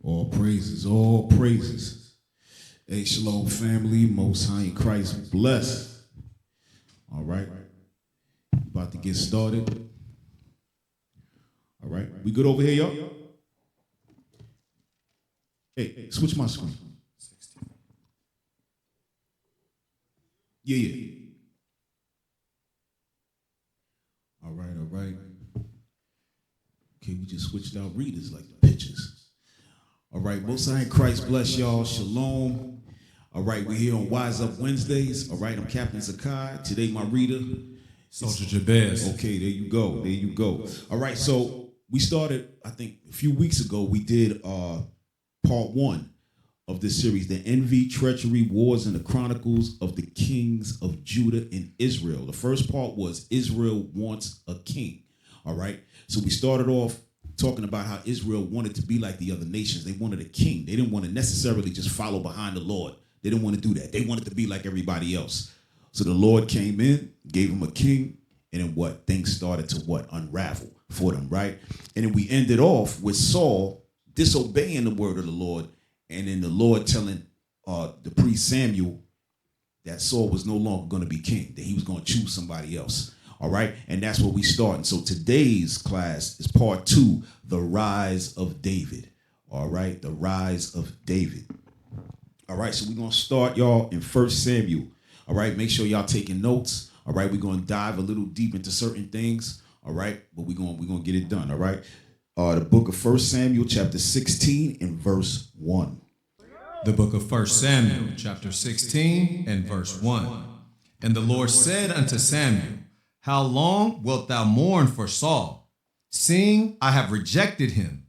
All praises, all praises. Hey, shalom family, most high in Christ bless. All right, about to get started. All right, we good over here, y'all? Hey, switch my screen. Yeah. All right. Okay, we just switched out readers like the pictures. All right, most high in Christ bless y'all. Shalom. All right, we're here on Wise Up Wednesdays. All right, I'm Captain Zakai. Today, my reader, Soldier Jabez. Okay, there you go. All right, so we started, I think, a few weeks ago. We did part 1 of this series, The Envy, Treachery, Wars, and the Chronicles of the Kings of Judah and Israel. The first part was Israel wants a king. All right, so we started off talking about how Israel wanted to be like the other nations. They wanted a king. They didn't want to necessarily just follow behind the Lord. They didn't want to do that. They wanted to be like everybody else. So the Lord came in, gave them a king, and then what? Things started to unravel for them, right? And then we ended off with Saul disobeying the word of the Lord, and then the Lord telling the priest Samuel that Saul was no longer going to be king, that he was going to choose somebody else. All right, and that's where we start. And so today's class is part 2, the rise of David. All right, the rise of David. All right, so we're going to start, y'all, in 1 Samuel. All right, make sure y'all taking notes. All right, we're going to dive a little deep into certain things. All right, but we're going to get it done. All right, the book of 1 Samuel, chapter 16 and verse 1. The book of 1 Samuel, chapter 16 and verse 1. And the Lord said unto Samuel, how long wilt thou mourn for Saul, seeing I have rejected him,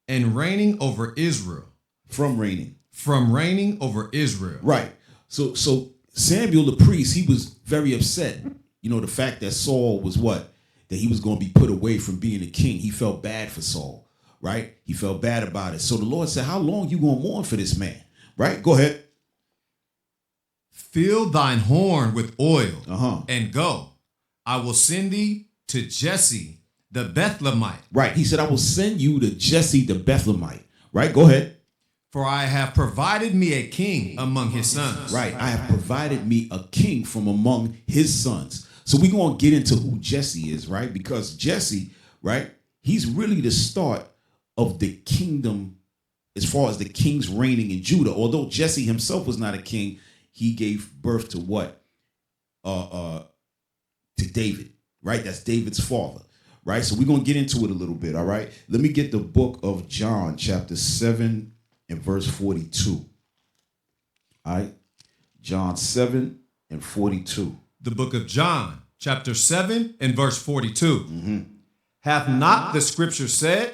and reigning over Israel? From reigning over Israel. Right. So Samuel the priest, he was very upset. You know, the fact that Saul was that he was going to be put away from being a king. He felt bad for Saul, right? He felt bad about it. So the Lord said, how long you going to mourn for this man? Right? Go ahead. Fill thine horn with oil and go. I will send thee to Jesse the Bethlehemite. Right. He said, I will send you to Jesse the Bethlehemite. Right. Go ahead. For I have provided me a king among his sons. Right. I have provided me a king from among his sons. So we're going to get into who Jesse is, right? Because Jesse, right, he's really the start of the kingdom as far as the kings reigning in Judah. Although Jesse himself was not a king, he gave birth to what? To David, right? That's David's father, right? So we're going to get into it a little bit, all right? Let me get the book of John, chapter 7 and verse 42. All right? John 7 and 42. The book of John, chapter 7 and verse 42. Hath not the scripture said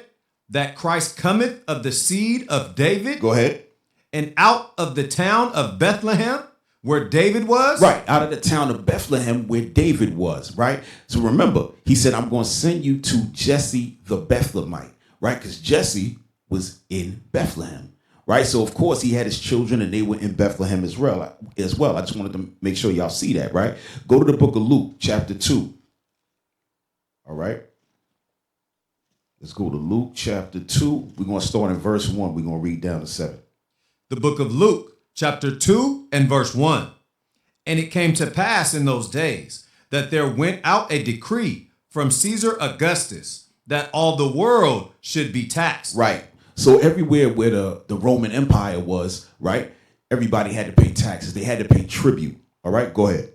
that Christ cometh of the seed of David? Go ahead. And out of the town of Bethlehem, where David was? Right, out of the town of Bethlehem where David was, right? So remember, he said, I'm going to send you to Jesse the Bethlehemite, right? Because Jesse was in Bethlehem, right? So, of course, he had his children and they were in Bethlehem as well. I just wanted to make sure y'all see that, right? Go to the book of Luke, chapter 2. All right? Let's go to Luke, chapter 2. We're going to start in verse 1. We're going to read down to 7. The book of Luke, chapter 2 and verse 1. And it came to pass in those days that there went out a decree from Caesar Augustus that all the world should be taxed. Right. So everywhere where the Roman Empire was, right, everybody had to pay taxes. They had to pay tribute. All right, go ahead.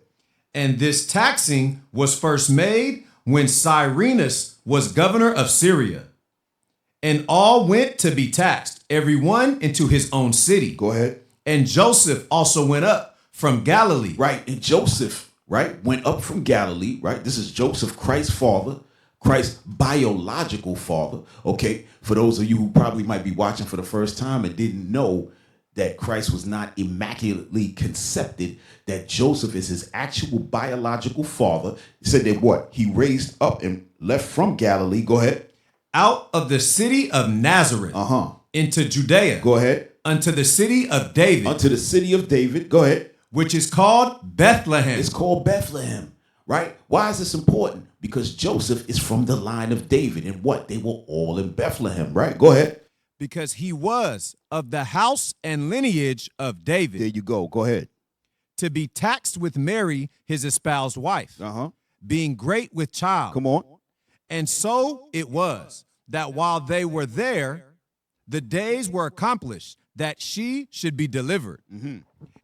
And this taxing was first made when Cyrenius was governor of Syria. And all went to be taxed, every one into his own city. Go ahead. And Joseph also went up from Galilee. Right. And Joseph, right, went up from Galilee, right? This is Joseph, Christ's father, Christ's biological father. Okay. For those of you who probably might be watching for the first time and didn't know that Christ was not immaculately conceived, that Joseph is his actual biological father. He said that what? He raised up and left from Galilee. Go ahead. Out of the city of Nazareth. Into Judea. Go ahead. Unto the city of David. Unto the city of David. Go ahead. Which is called Bethlehem. It's called Bethlehem, right? Why is this important? Because Joseph is from the line of David. And what? They were all in Bethlehem, right? Go ahead. because he was of the house and lineage of David, There you go. Go ahead. to be taxed with Mary, his espoused wife, being great with child. Come on. And so it was that while they were there, the days were accomplished that she should be delivered.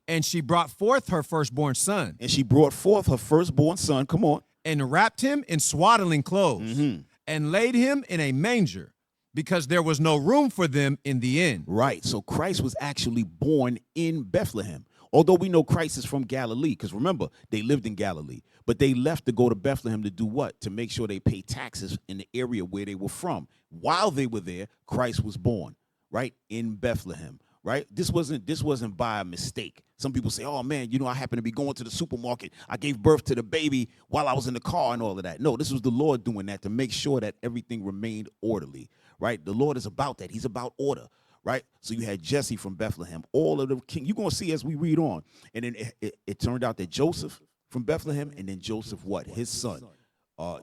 And she brought forth her firstborn son. And she brought forth her firstborn son. Come on. And wrapped him in swaddling clothes. And laid him in a manger, because there was no room for them in the inn. Right. So Christ was actually born in Bethlehem. Although we know Christ is from Galilee, because remember, they lived in Galilee. But they left to go to Bethlehem to do what? To make sure they pay taxes in the area where they were from. While they were there, Christ was born, right? In Bethlehem, right? This wasn't by a mistake. Some people say, oh, man, I happened to be going to the supermarket. I gave birth to the baby while I was in the car and all of that. No, this was the Lord doing that to make sure that everything remained orderly, right? The Lord is about that. He's about order, right? So you had Jesse from Bethlehem, all of the king. You're going to see as we read on. And then it turned out that Joseph from Bethlehem, and then Joseph what? His son,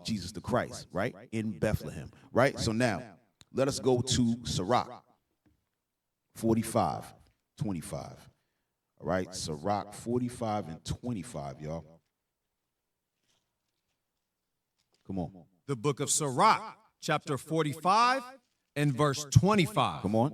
Jesus the Christ, right? In Bethlehem, right? So now let us go to Sirach 45:25. All right, Sirach 45 and 25, y'all. Come on. The book of Sirach, chapter 45 and verse 25. Come on.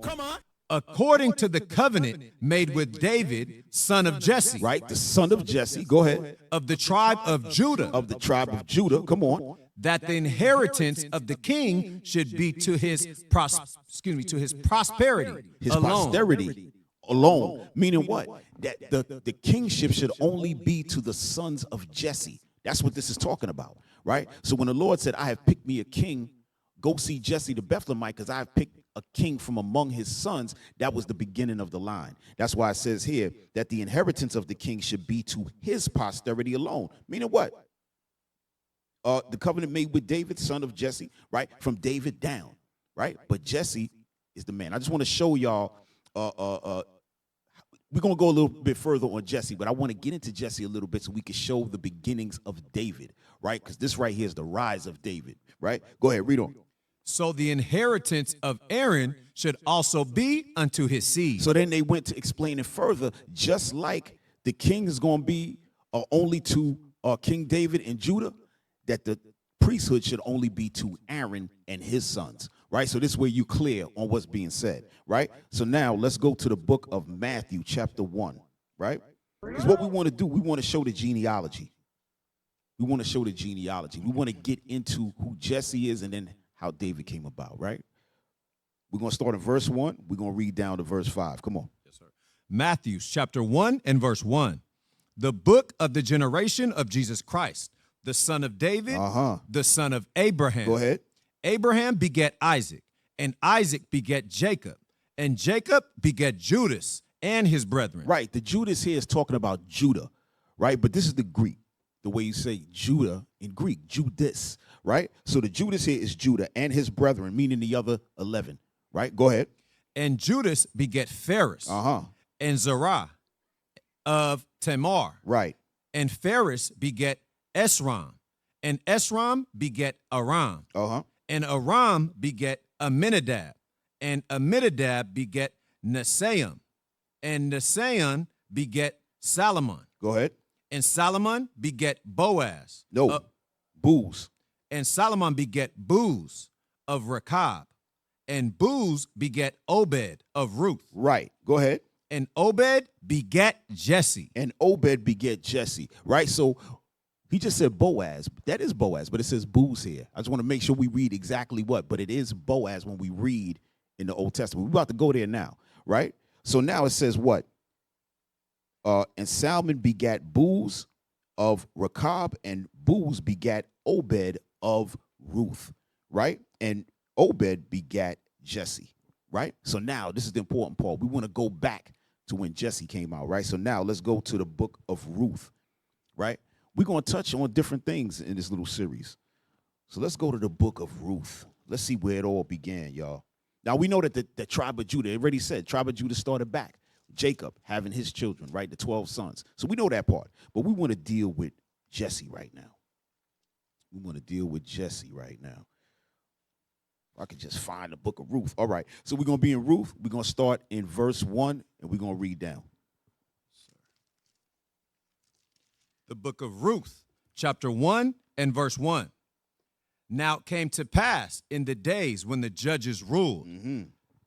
According to the covenant made with David, son of Jesse. Right, the son of Jesse. Go ahead. Of the tribe of Judah. Of the tribe of Judah. Come on. That the inheritance of the king should be to his prosperity. His alone. posterity alone. Meaning what? That the kingship should only be to the sons of Jesse. That's what this is talking about, right? So when the Lord said, I have picked me a king, go see Jesse the Bethlehemite, because I have picked a king from among his sons, that was the beginning of the line. That's why it says here that the inheritance of the king should be to his posterity alone. Meaning what? The covenant made with David, son of Jesse, right? From David down, right? But Jesse is the man. I just want to show y'all, we're going to go a little bit further on Jesse, but I want to get into Jesse a little bit so we can show the beginnings of David, right? Because this right here is the rise of David, right? Go ahead, read on. So the inheritance of Aaron should also be unto his seed. So then they went to explain it further, just like the king is going to be only to King David and Judah, that the priesthood should only be to Aaron and his sons, right? So this way you clear on what's being said, right? So now let's go to the book of Matthew, chapter 1, right? Because what we want to do, we want to show the genealogy. We want to show the genealogy. We want to get into who Jesse is and then how David came about, right? We're going to start in verse 1. We're going to read down to verse 5. Come on. Yes, sir. Matthew, chapter 1 and verse 1. The book of the generation of Jesus Christ, the son of David, the son of Abraham. Go ahead. Abraham begat Isaac, and Isaac begat Jacob, and Jacob begat Judas and his brethren. Right. The Judas here is talking about Judah, right? But this is the Greek, the way you say Judah in Greek, Judas, right? So the Judas here is Judah and his brethren, meaning the other 11, right? Go ahead. And Judas begat Phares, and Zerah of Tamar. Right. And Phares begat Esrom, and Esrom begat Aram. And Aram begat Aminadab, and Aminadab begat Naseam, and Naseam begat Salomon. Go ahead. And Salomon begat Boaz. Booz. And Solomon begat Booz of Rechab, and Booz begat Obed of Ruth. Right. Go ahead. And Obed begat Jesse. And Obed begat Jesse. Right. So he just said Boaz. That is Boaz, but it says Booz here. I just want to make sure we read exactly what, but it is Boaz when we read in the Old Testament. We're about to go there now, right? So now it says what? And Salmon begat Booz of Rechab, and Booz begat Obed of Ruth, right? And Obed begat Jesse, right? So now this is the important part. We want to go back to when Jesse came out, right? So now let's go to the book of Ruth, right? We're going to touch on different things in this little series. So let's go to the book of Ruth. Let's see where it all began, y'all. Now, we know that the tribe of Judah, it already said, tribe of Judah started back. Jacob having his children, right, the 12 sons. So we know that part. But we want to deal with Jesse right now. We want to deal with Jesse right now. I could just find the book of Ruth. All right. So we're going to be in Ruth. We're going to start in verse 1, and we're going to read down. The book of Ruth, chapter 1 and verse 1. Now it came to pass in the days when the judges ruled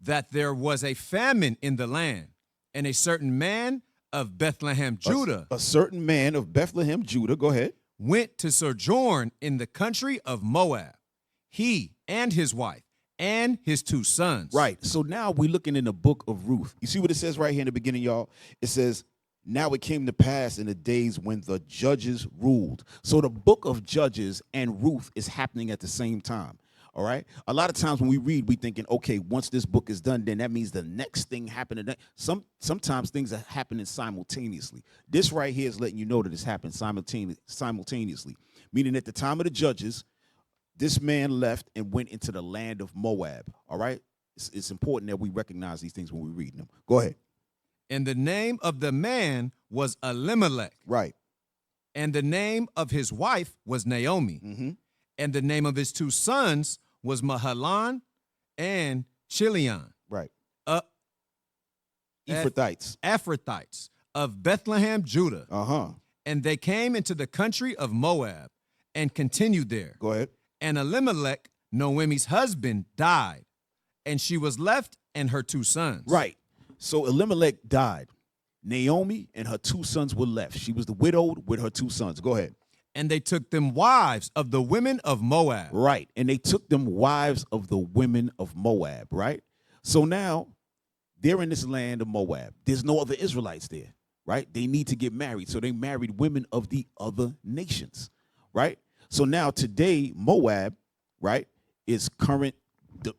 that there was a famine in the land, and a certain man of Bethlehem, Judah, A certain man of Bethlehem, Judah, go ahead, went to sojourn in the country of Moab, he and his wife and his 2 sons. Right. So now we're looking in the book of Ruth. You see what it says right here in the beginning, y'all? It says, now it came to pass in the days when the judges ruled. So the book of Judges and Ruth is happening at the same time. All right. A lot of times when we read, we thinking, okay, once this book is done, then that means the next thing happened. Sometimes things are happening simultaneously. This right here is letting you know that it's happened simultaneously. Meaning at the time of the judges, this man left and went into the land of Moab. All right. It's important that we recognize these things when we read them. Go ahead. And the name of the man was Elimelech. Right. And the name of his wife was Naomi. And the name of his 2 sons was Mahalan and Chilion. Right. Ephrathites of Bethlehem, Judah. Uh-huh. And they came into the country of Moab and continued there. Go ahead. And Elimelech, Naomi's husband, died, and she was left and her 2 sons. Right. So Elimelech died. Naomi and her 2 sons were left. She was the widowed with her 2 sons. Go ahead. And they took them wives of the women of Moab. Right. And they took them wives of the women of Moab. Right. So now they're in this land of Moab. There's no other Israelites there. Right. They need to get married. So they married women of the other nations. Right. So now today, Moab, right, is current.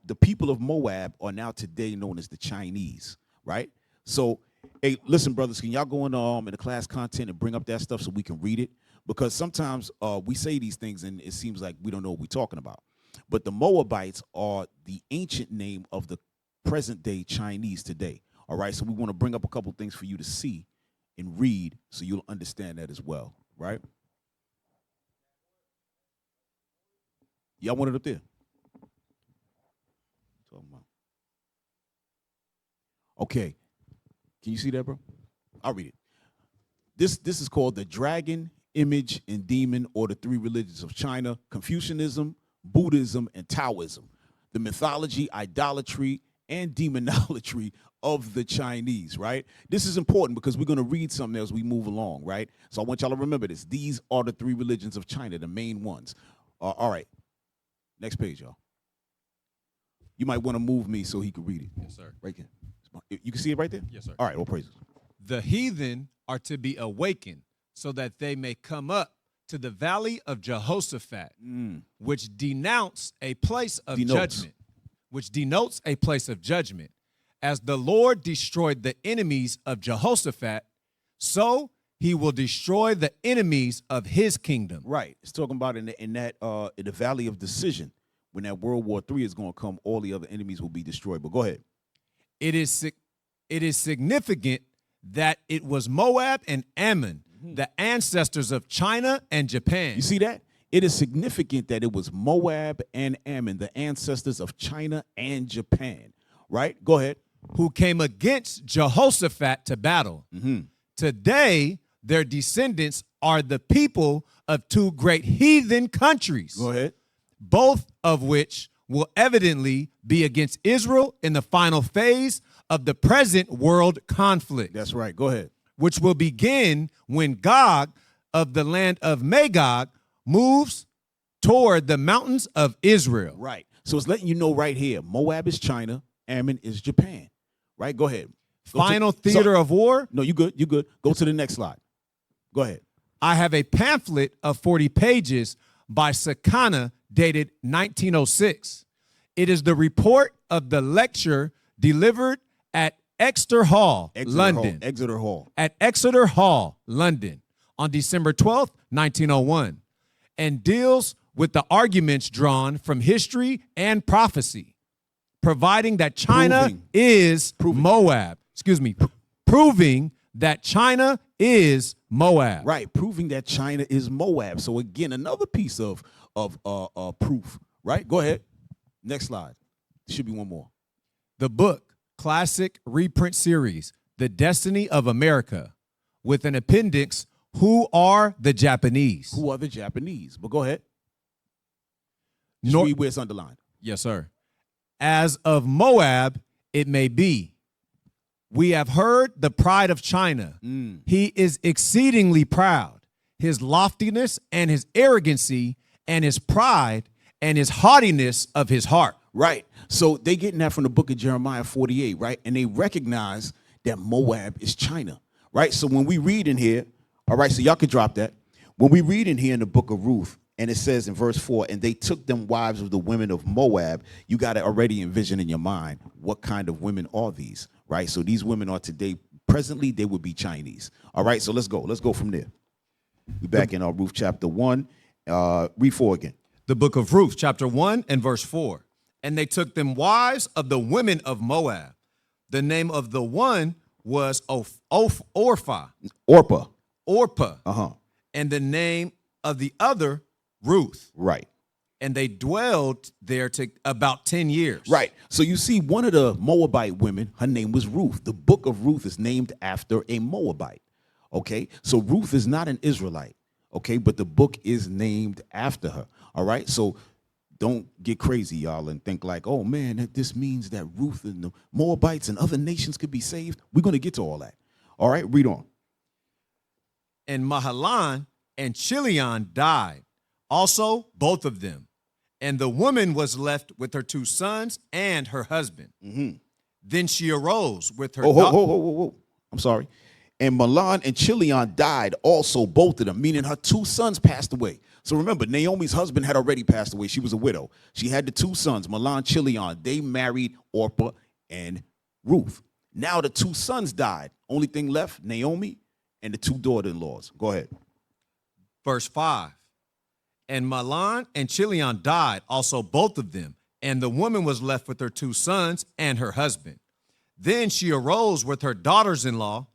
The people of Moab are now today known as the Chinese. Right. So, hey, listen, brothers, can y'all go in the class content and bring up that stuff so we can read it? Because sometimes we say these things and it seems like we don't know what we're talking about. But the Moabites are the ancient name of the present day Chinese today. All right. So we want to bring up a couple things for you to see and read so you'll understand that as well. Right. Y'all want it up there? Okay. Can you see that, bro? I'll read it. This is called the Dragon, Image, and Demon, or the 3 religions of China: Confucianism, Buddhism, and Taoism. The mythology, idolatry, and demonolatry of the Chinese, right? This is important because we're going to read something as we move along, right? So I want y'all to remember this. These are the 3 religions of China, the main ones. All right. Next page, y'all. You might want to move me so he can read it. Yes, sir. Right there. You can see it right there? Yes, sir. All right, all praises. The heathen are to be awakened so that they may come up to the valley of Jehoshaphat, which denotes a place of judgment. Which denotes a place of judgment. As the Lord destroyed the enemies of Jehoshaphat, so he will destroy the enemies of his kingdom. Right. It's talking about in the valley of decision. When that World War III is going to come, all the other enemies will be destroyed. But go ahead. It is significant that it was Moab and Ammon, the ancestors of China and Japan. You see that? It is significant that it was Moab and Ammon, the ancestors of China and Japan. Right? Go ahead. Who came against Jehoshaphat to battle. Today, their descendants are the people of 2 great heathen countries. Go ahead. Both of which will evidently be against Israel in the final phase of the present world conflict. That's right. Go ahead. Which will begin when Gog of the land of Magog moves toward the mountains of Israel. Right. So it's letting you know right here, Moab is China, Ammon is Japan. Right? Go ahead. Final theater of war? No, you good. You good. Go to the next slide. Go ahead. I have a pamphlet of 40 pages by Sakana dated 1906. It is the report of the lecture delivered at Exeter Hall, London. At Exeter Hall, London, on December 12th, 1901, and deals with the arguments drawn from history and prophecy, providing that China is Moab. Proving that China is Moab. Right, proving that China is Moab. So again, another piece of proof. Right, go ahead. Next slide. Should be one more. The book, classic reprint series, The Destiny of America, with an appendix, Who Are the Japanese? Who are the Japanese? But go ahead. Just read where it's underlined. Yes, sir. As of Moab, it may be. We have heard the pride of China. He is exceedingly proud. His loftiness and his arrogancy and his pride and his haughtiness of his heart. Right. So they getting that from the book of Jeremiah 48, right? And they recognize that Moab is China, right? So when we read in here, all right, so y'all can drop that. When we read in here in the book of Ruth, and it says in verse 4, and they took them wives of the women of Moab, you got to already envision in your mind, what kind of women are these, right? So these women are today, presently, they would be Chinese. All right, so let's go. Let's go from there. We're back in our Ruth chapter 1. Read 4 again. The book of Ruth, chapter 1 and verse 4. And they took them wives of the women of Moab. The name of the one was Orpah. Uh-huh. And the name of the other, Ruth. Right. And they dwelled there about 10 years. Right. So you see, one of the Moabite women, her name was Ruth. The book of Ruth is named after a Moabite. Okay. So Ruth is not an Israelite. Okay. But the book is named after her. All right. So don't get crazy, y'all, and think like, oh, man, this means that Ruth and the Moabites and other nations could be saved. We're going to get to all that. All right. Read on. And Mahalan and Chilion died, also both of them. And the woman was left with her 2 sons and her husband. Then she arose with her Whoa. I'm sorry. And Mahalan and Chilion died, also both of them, meaning her 2 sons passed away. So remember, Naomi's husband had already passed away. She was a widow. She had the 2 sons, Mahalan, Chilion. They married Orpah and Ruth. Now the 2 sons died. Only thing left, Naomi and the 2 daughter-in-laws. Go ahead. Verse 5. And Mahalan and Chilion died, also both of them. And the woman was left with her 2 sons and her husband. Then she arose with her daughters-in-law,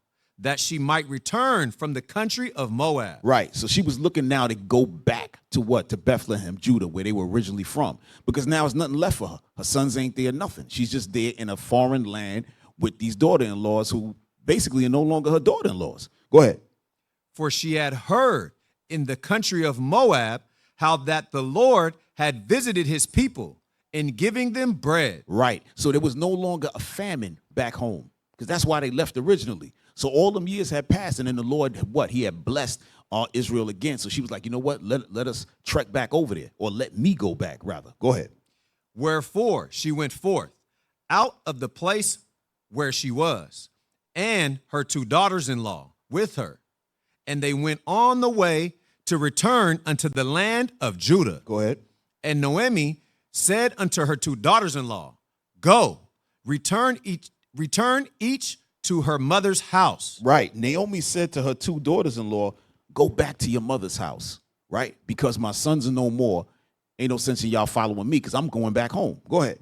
that she might return from the country of Moab. Right. So she was looking now to go back to what? To Bethlehem, Judah, where they were originally from. Because now there's nothing left for her. Her sons ain't there, nothing. She's just there in a foreign land with these daughter-in-laws who basically are no longer her daughter-in-laws. Go ahead. For she had heard in the country of Moab how that the Lord had visited his people in giving them bread. Right. So there was no longer a famine back home, because that's why they left originally. So all them years had passed, and then the Lord, he had blessed Israel again. So she was like, you know what? Let us trek back over there, or let me go back, rather. Go ahead. Wherefore she went forth out of the place where she was, and her 2 daughters-in-law with her. And they went on the way to return unto the land of Judah. Go ahead. And Naomi said unto her 2 daughters-in-law, Go, return each to her mother's house. Right. Naomi said to her 2 daughters-in-law, go back to your mother's house, right? Because my sons are no more. Ain't no sense in y'all following me, because I'm going back home. Go ahead.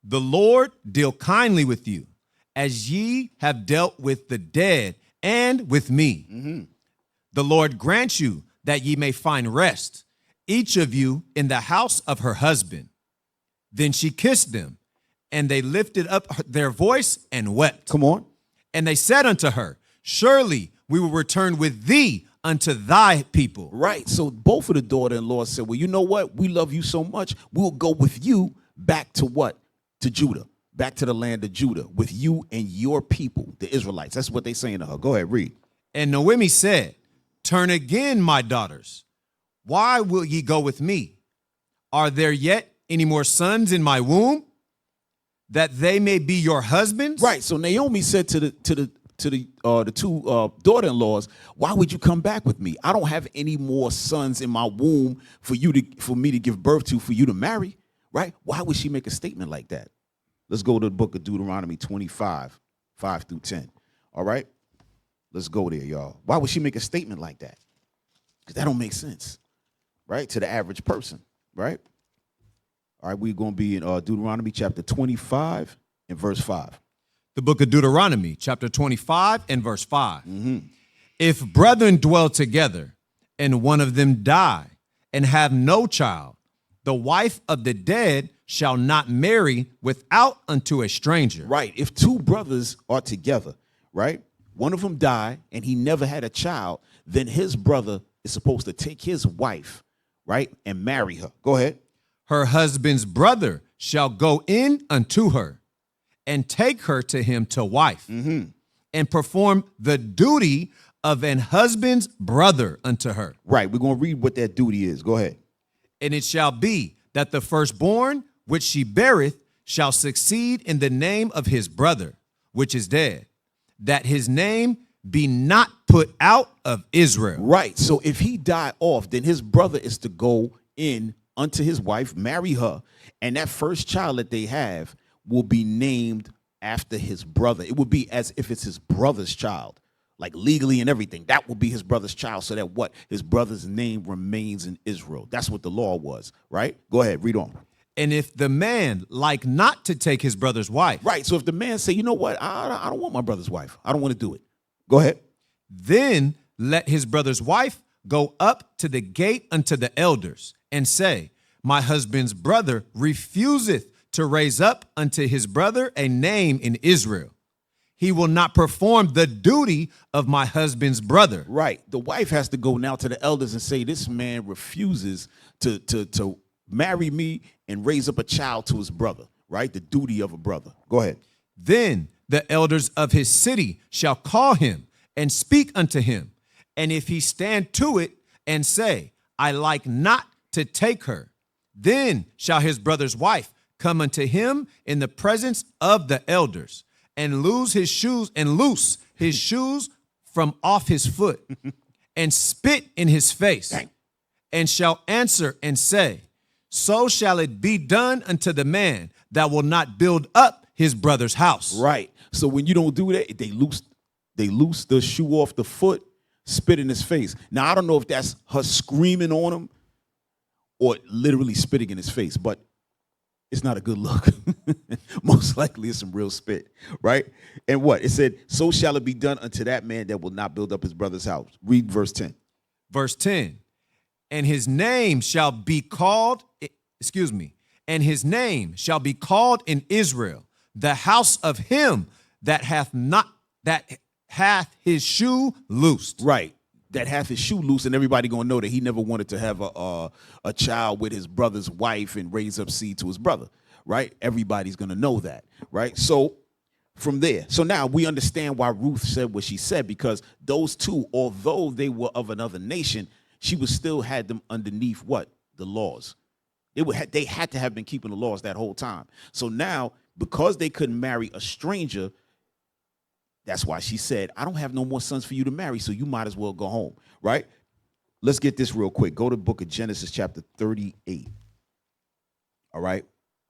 The Lord deal kindly with you, as ye have dealt with the dead and with me. The Lord grant you that ye may find rest, each of you in the house of her husband. Then she kissed them, and they lifted up their voice and wept. Come on. And they said unto her, Surely we will return with thee unto thy people. Right. So both of the daughter-in-laws said, well, you know what? We love you so much. We'll go with you back to what? To Judah. Back to the land of Judah with you and your people, the Israelites. That's what they saying to her. Go ahead, read. And Naomi said, Turn again, my daughters. Why will ye go with me? Are there yet any more sons in my womb, that they may be your husbands? Right. So Naomi said to the 2 daughter-in-laws, why would you come back with me? I don't have any more sons in my womb for me to give birth to, for you to marry. Right? Why would she make a statement like that? Let's go to the book of Deuteronomy 25, 5 through 10. All right? Let's go there, y'all. Why would she make a statement like that? Because that don't make sense, right? To the average person, right? All right, we're going to be in Deuteronomy chapter 25 and verse 5. The book of Deuteronomy, chapter 25 and verse 5. If brethren dwell together, and one of them die, and have no child, the wife of the dead shall not marry without unto a stranger. Right. If two brothers are together, right? One of them died and he never had a child, then his brother is supposed to take his wife, right, and marry her. Go ahead. Her husband's brother shall go in unto her and take her to him to wife, and perform the duty of an husband's brother unto her. Right. We're going to read what that duty is. Go ahead. And it shall be that the firstborn which she beareth shall succeed in the name of his brother, which is dead, that his name be not put out of Israel. Right. So if he die off, then his brother is to go in unto his wife, marry her, and that first child that they have will be named after his brother. It will be as if it's his brother's child, like legally and everything. That will be his brother's child, so that what? His brother's name remains in Israel. That's what the law was, right? Go ahead, read on. And if the man like not to take his brother's wife, Right. So if the man say, you know what, I don't want my brother's wife, I don't want to do it. Go ahead. then let his brother's wife go up to the gate unto the elders and say, my husband's brother refuseth to raise up unto his brother a name in Israel. He will not perform the duty of my husband's brother. Right. The wife has to go now to the elders and say, this man refuses to marry me and raise up a child to his brother, right? The duty of a brother. Go ahead. Then the elders of his city shall call him and speak unto him. And if he stand to it and say, I like not to take her, then shall his brother's wife come unto him in the presence of the elders and loose his shoes from off his foot and spit in his face, and shall answer and say, so shall it be done unto the man that will not build up his brother's house. Right. So when you don't do that, they loose the shoe off the foot, spit in his face. Now, I don't know if that's her screaming on him or literally spitting in his face, but it's not a good look. Most likely it's some real spit, right? And what? It said, so shall it be done unto that man that will not build up his brother's house. Read verse 10. Verse 10, and his name shall be called, and his name shall be called in Israel, the house of him that hath his shoe loosed. Right. That hath his shoe loose, and everybody gonna know that he never wanted to have a child with his brother's wife and raise up seed to his brother, right? Everybody's gonna know that, right? So from there, so now we understand why Ruth said what she said, because those two, although they were of another nation, she was still had them underneath what? The laws. They had to have been keeping the laws that whole time. So now, because they couldn't marry a stranger, that's why she said, I don't have no more sons for you to marry, so you might as well go home, right? Let's get this real quick. Go to the book of Genesis chapter 38. All right?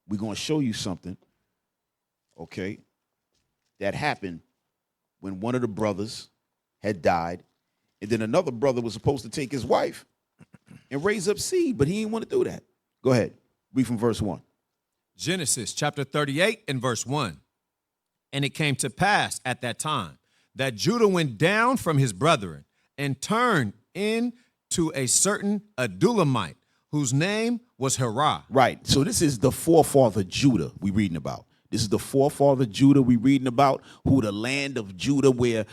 We're going to show you something, okay, that happened when one of the brothers had died, and then another brother was supposed to take his wife and raise up seed, but he didn't want to do that. Go ahead. Read from verse 1. Genesis chapter 38 and verse 1. And it came to pass at that time that Judah went down from his brethren and turned in to a certain Adulamite, whose name was Herah. Right. So this is the forefather Judah we reading about. This is the forefather Judah we reading about, who the land of Judah where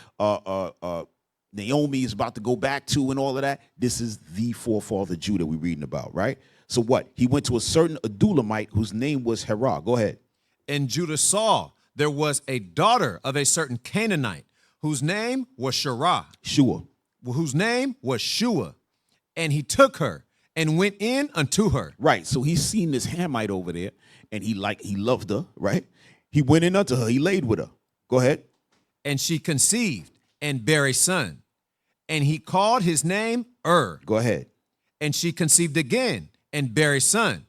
Naomi is about to go back to and all of that. This is the forefather Judah we reading about, right? So what? He went to a certain Adulamite whose name was Herah. Go ahead. And Judah saw there was a daughter of a certain Canaanite whose name was Shua. Whose name was Shua. And he took her and went in unto her. Right. So he's seen this Hamite over there, and he loved her, right? He went in unto her. He laid with her. Go ahead. And she conceived and bare a son. And he called his name Go ahead. And she conceived again and bare a son.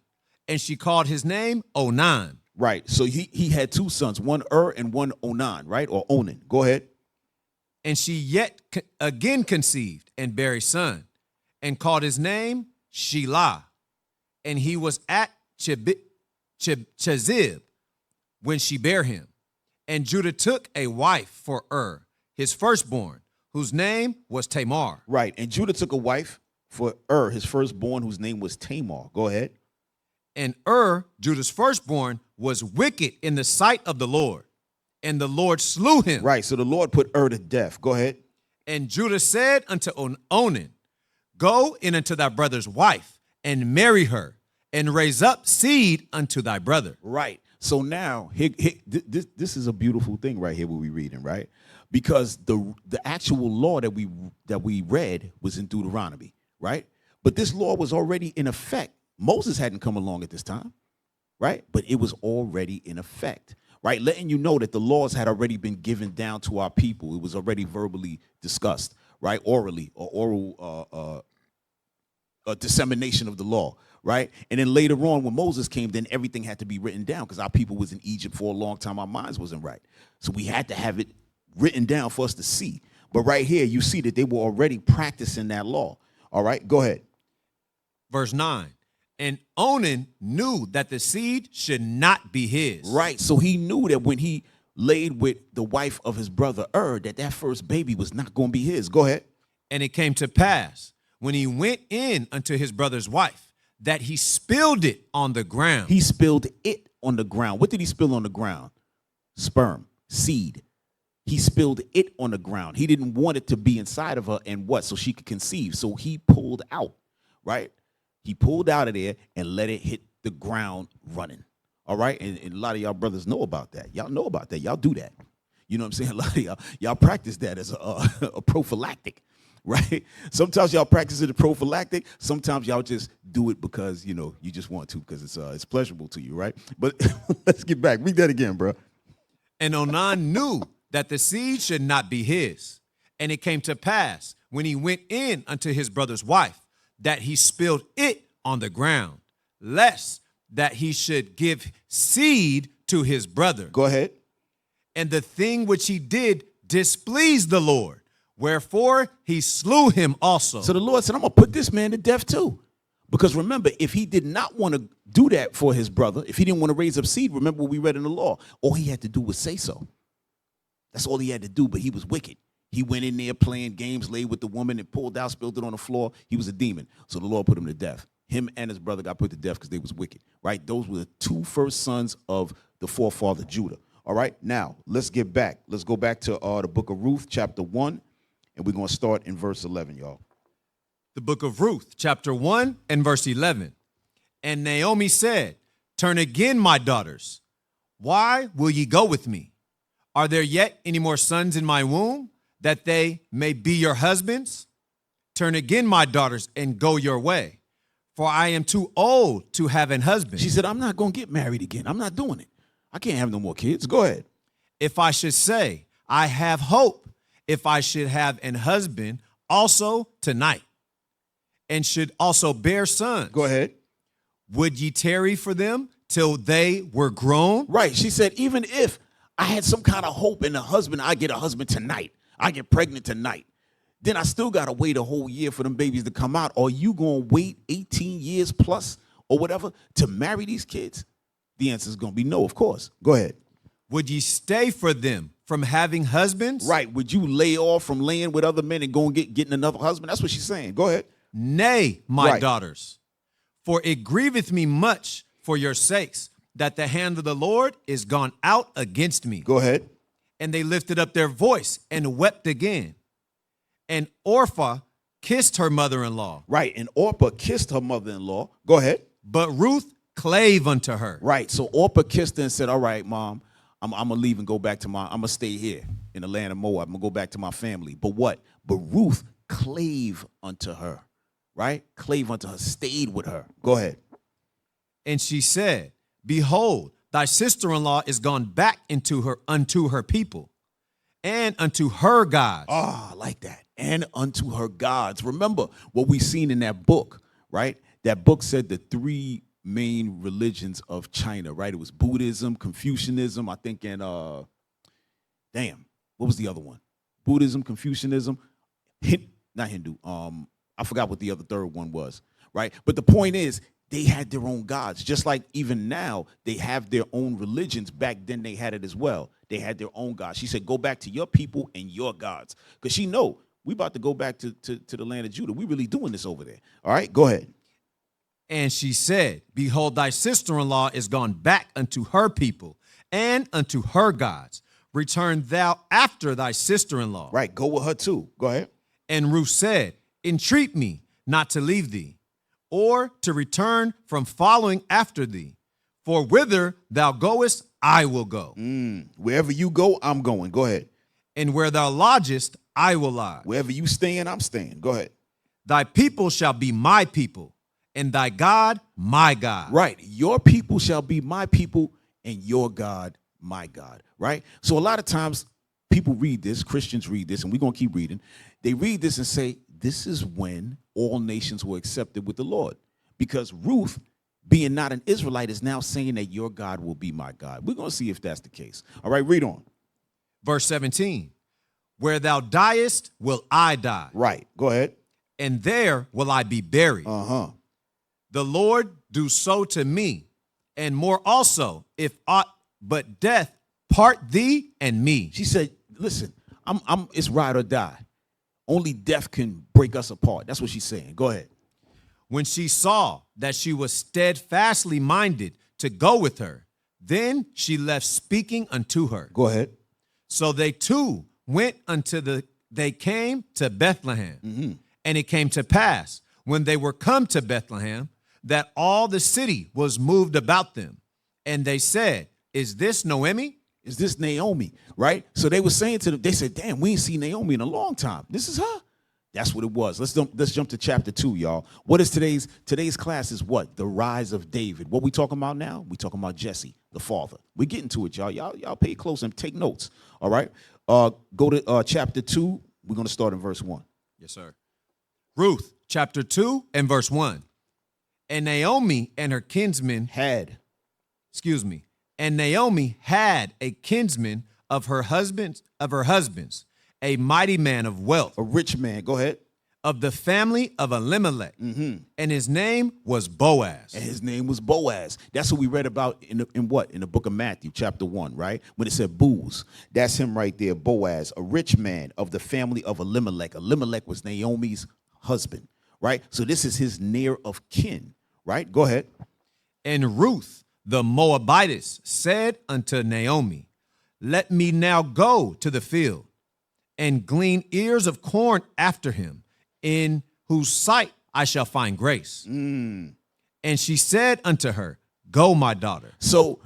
And she called his name Onan. Right. So he had two sons, one and one Onan, right? Or Onan. Go ahead. And she yet again conceived and bare a son, and called his name Shelah. And he was at Chezib when she bare him. And Judah took a wife for his firstborn, whose name was Tamar. Right. And Judah took a wife for his firstborn, whose name was Tamar. Go ahead. And Judah's firstborn, was wicked in the sight of the Lord, and the Lord slew him. Right, so the Lord put to death. Go ahead. And Judah said unto Onan, go in unto thy brother's wife, and marry her, and raise up seed unto thy brother. Right. So now, this is a beautiful thing right here what we're reading, right? Because the actual law that we read was in Deuteronomy, right? But this law was already in effect. Moses hadn't come along at this time, right? But it was already in effect, right? Letting you know that the laws had already been given down to our people. It was already verbally discussed, right? Orally, or oral dissemination of the law, right? And then later on, when Moses came, then everything had to be written down because our people was in Egypt for a long time. Our minds wasn't right. So we had to have it written down for us to see. But right here, you see that they were already practicing that law. All right, go ahead. Verse 9. And Onan knew that the seed should not be his. Right, so he knew that when he laid with the wife of his brother that first baby was not going to be his. Go ahead. And it came to pass, when he went in unto his brother's wife, that he spilled it on the ground. He spilled it on the ground. What did he spill on the ground? Sperm, seed. He spilled it on the ground. He didn't want it to be inside of her and what? So she could conceive. So he pulled out, right? He pulled out of there and let it hit the ground running. All right. And a lot of y'all brothers know about that. Y'all know about that. Y'all do that. You know what I'm saying? A lot of y'all practice that as a prophylactic, right? Sometimes y'all practice it as prophylactic. Sometimes y'all just do it because, you know, you just want to because it's pleasurable to you, right? But let's get back. Read that again, bro. And Onan knew that the seed should not be his. And it came to pass, when he went in unto his brother's wife, that he spilled it on the ground, lest that he should give seed to his brother. Go ahead. And the thing which he did displeased the Lord, wherefore he slew him also. So the Lord said, I'm going to put this man to death too. Because remember, if he did not want to do that for his brother, if he didn't want to raise up seed, remember what we read in the law, all he had to do was say so. That's all he had to do, but he was wicked. He went in there playing games, laid with the woman and pulled out, spilled it on the floor. He was a demon. So the Lord put him to death. Him and his brother got put to death because they was wicked, right? Those were the two first sons of the forefather Judah. All right, now let's get back. Let's go back to the book of Ruth, chapter 1, and we're going to start in verse 11, y'all. The book of Ruth, chapter 1 and verse 11. And Naomi said, turn again, my daughters. Why will ye go with me? Are there yet any more sons in my womb, that they may be your husbands? Turn again, my daughters, and go your way. For I am too old to have an husband. She said, I'm not going to get married again. I'm not doing it. I can't have no more kids. Go ahead. If I should say, I have hope, if I should have an husband also tonight, and should also bear sons. Go ahead. Would ye tarry for them till they were grown? Right. She said, even if I had some kind of hope in a husband, I get a husband tonight, I get pregnant tonight, then I still got to wait a whole year for them babies to come out. Are you going to wait 18 years plus or whatever to marry these kids? The answer is going to be no, of course. Go ahead. Would ye stay for them from having husbands? Right. Would you lay off from laying with other men and go and getting another husband? That's what she's saying. Go ahead. Nay, my Right. daughters, for it grieveth me much for your sakes that the hand of the Lord is gone out against me. Go ahead. And they lifted up their voice and wept again. And Orpah kissed her mother-in-law. Right. And Orpah kissed her mother-in-law. Go ahead. But Ruth clave unto her. Right. So Orpah kissed her and said, all right, Mom, I'm going to leave and go back to I'm going to stay here in the land of Moab. I'm going to go back to my family. But what? But Ruth clave unto her. Right? Clave unto her, stayed with her. Go ahead. And she said, behold, thy sister-in-law is gone back unto her people and unto her gods. Oh, I like that. And unto her gods. Remember what we seen in that book, right? That book said the three main religions of China, right? It was Buddhism, Confucianism, I think, and what was the other one? Buddhism, Confucianism, not Hindu. I forgot what the other third one was, right? But the point is, they had their own gods. Just like even now, they have their own religions. Back then, they had it as well. They had their own gods. She said, go back to your people and your gods. Because she know we about to go back to the land of Judah. We really doing this over there. All right, go ahead. And she said, behold, thy sister-in-law is gone back unto her people and unto her gods. Return thou after thy sister-in-law. Right, go with her too. Go ahead. And Ruth said, entreat me not to leave thee, or to return from following after thee. For whither thou goest, I will go. Wherever you go, I'm going. Go ahead. And where thou lodgest, I will lodge. Wherever you staying, I'm staying. Go ahead. Thy people shall be my people, and thy God, my God. Right. Your people shall be my people, and your God, my God. Right? So a lot of times people read this, Christians read this, and we're going to keep reading. They read this and say, this is when all nations were accepted with the Lord. Because Ruth, being not an Israelite, is now saying that your God will be my God. We're going to see if that's the case. All right, read on. Verse 17, where thou diest, will I die. Right. Go ahead. And there will I be buried. The Lord do so to me, and more also, if aught but death part thee and me. She said, listen, it's ride or die. Only death can break us apart. That's what she's saying. Go ahead. When she saw that she was steadfastly minded to go with her, then she left speaking unto her. Go ahead. So they two went they came to Bethlehem. And it came to pass, when they were come to Bethlehem, that all the city was moved about them. And they said, is this Noemi? Is this Naomi? Right? So they were saying to them, they said, damn, we ain't seen Naomi in a long time. This is her. That's what it was. Let's jump to chapter 2, y'all. What is today's class is what? The rise of David. What we talking about now? We talking about Jesse, the father. We're getting to it, y'all. Y'all pay close and take notes. All right. Go to chapter 2. We're going to start in verse 1. Yes, sir. Ruth, chapter 2 and verse 1. And Naomi and her kinsmen and Naomi had a kinsman of her husband's, a mighty man of wealth. A rich man. Go ahead. Of the family of Elimelech. And his name was Boaz. And his name was Boaz. That's what we read about in the book of Matthew, chapter 1, right? When it said booze. That's him right there, Boaz, a rich man of the family of Elimelech. Elimelech was Naomi's husband, right? So this is his near of kin, right? Go ahead. And Ruth, the Moabitess, said unto Naomi, let me now go to the field and glean ears of corn after him, in whose sight I shall find grace. And she said unto her, go, my daughter. So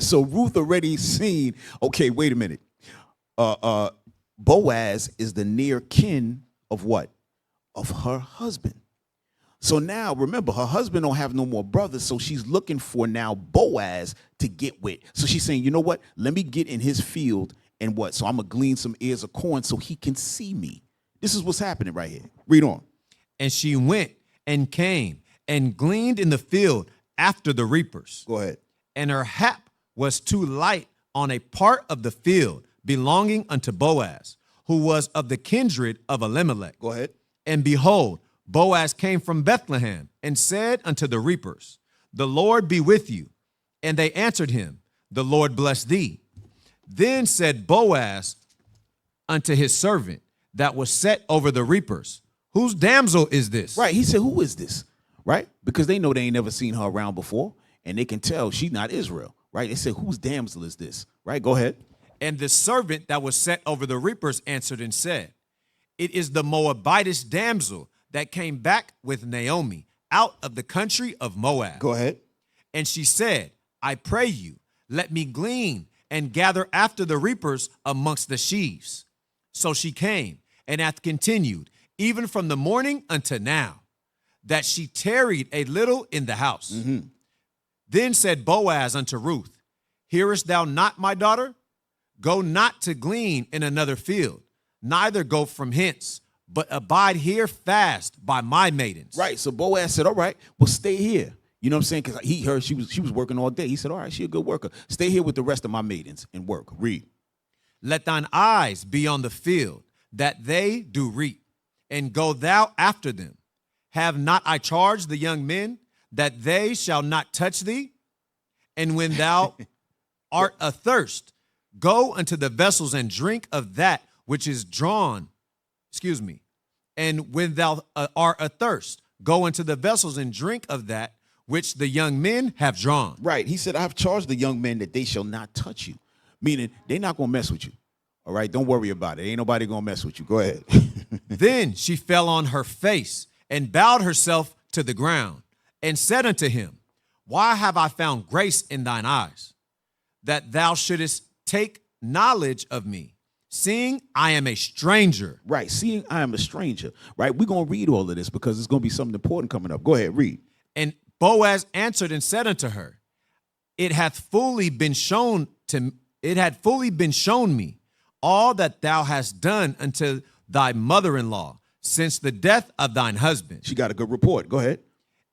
Ruth already seen, okay, wait a minute. Boaz is the near kin of what? Of her husband. So now, remember, her husband don't have no more brothers, so she's looking for now Boaz to get with. So she's saying, you know what? Let me get in his field and what? So I'm going to glean some ears of corn so he can see me. This is what's happening right here. Read on. And she went and came and gleaned in the field after the reapers. Go ahead. And her hap was too light on a part of the field belonging unto Boaz, who was of the kindred of Elimelech. Go ahead. And behold, Boaz came from Bethlehem and said unto the reapers, the Lord be with you. And they answered him, the Lord bless thee. Then said Boaz unto his servant that was set over the reapers, whose damsel is this? Right. He said, who is this? Right? Because they know they ain't never seen her around before, and they can tell she's not Israel. Right? They said, whose damsel is this? Right? Go ahead. And the servant that was set over the reapers answered and said, it is the Moabitess damsel that came back with Naomi out of the country of Moab. Go ahead. And she said, I pray you, let me glean and gather after the reapers amongst the sheaves. So she came and hath continued, even from the morning unto now, that she tarried a little in the house. Then said Boaz unto Ruth, hearest thou not, my daughter? Go not to glean in another field, neither go from hence, but abide here fast by my maidens. Right. So Boaz said, all right, well, stay here. You know what I'm saying? Because he heard she was working all day. He said, all right, she a good worker. Stay here with the rest of my maidens and work. Read. Let thine eyes be on the field, that they do reap, and go thou after them. Have not I charged the young men that they shall not touch thee? And when thou art athirst, go unto the vessels and drink of that which is drawn. And when thou art athirst, go into the vessels and drink of that which the young men have drawn. Right. He said, I've charged the young men that they shall not touch you. Meaning they're not going to mess with you. All right. Don't worry about it. Ain't nobody going to mess with you. Go ahead. Then she fell on her face and bowed herself to the ground and said unto him, why have I found grace in thine eyes, that thou shouldest take knowledge of me, seeing I am a stranger? Right. Seeing I am a stranger. Right. We're going to read all of this because it's going to be something important coming up. Go ahead. Read. And Boaz answered and said unto her, it hath fully been shown me all that thou hast done unto thy mother-in-law since the death of thine husband. She got a good report. Go ahead.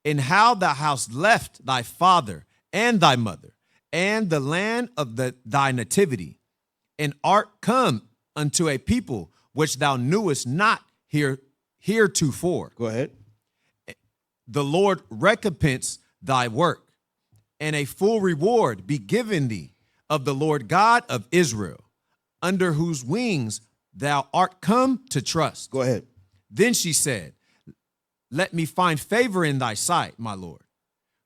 And how thou hast left thy father and thy mother and the land of thy nativity, and art come unto a people which thou knewest not heretofore. Go ahead. The Lord recompense thy work, and a full reward be given thee of the Lord God of Israel, under whose wings thou art come to trust. Go ahead. Then she said, let me find favor in thy sight, my Lord,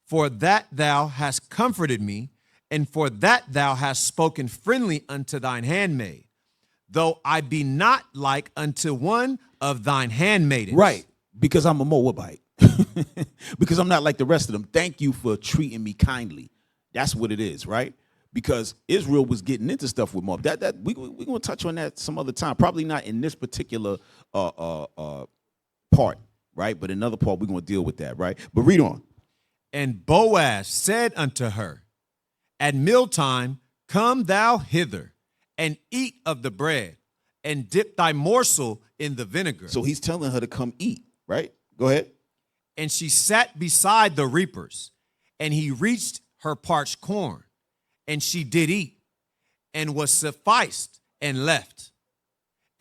for that thou hast comforted me, and for that thou hast spoken friendly unto thine handmaid, though I be not like unto one of thine handmaidens. Right. Because I'm a Moabite. Because I'm not like the rest of them. Thank you for treating me kindly. That's what it is, right? Because Israel was getting into stuff with Moab. That we're going to touch on that some other time. Probably not in this particular part, right? But another part, we're going to deal with that, right? But read on. And Boaz said unto her, at mealtime, come thou hither, and eat of the bread, and dip thy morsel in the vinegar. So he's telling her to come eat, right? Go ahead. And she sat beside the reapers, and he reached her parched corn, and she did eat, and was sufficed, and left.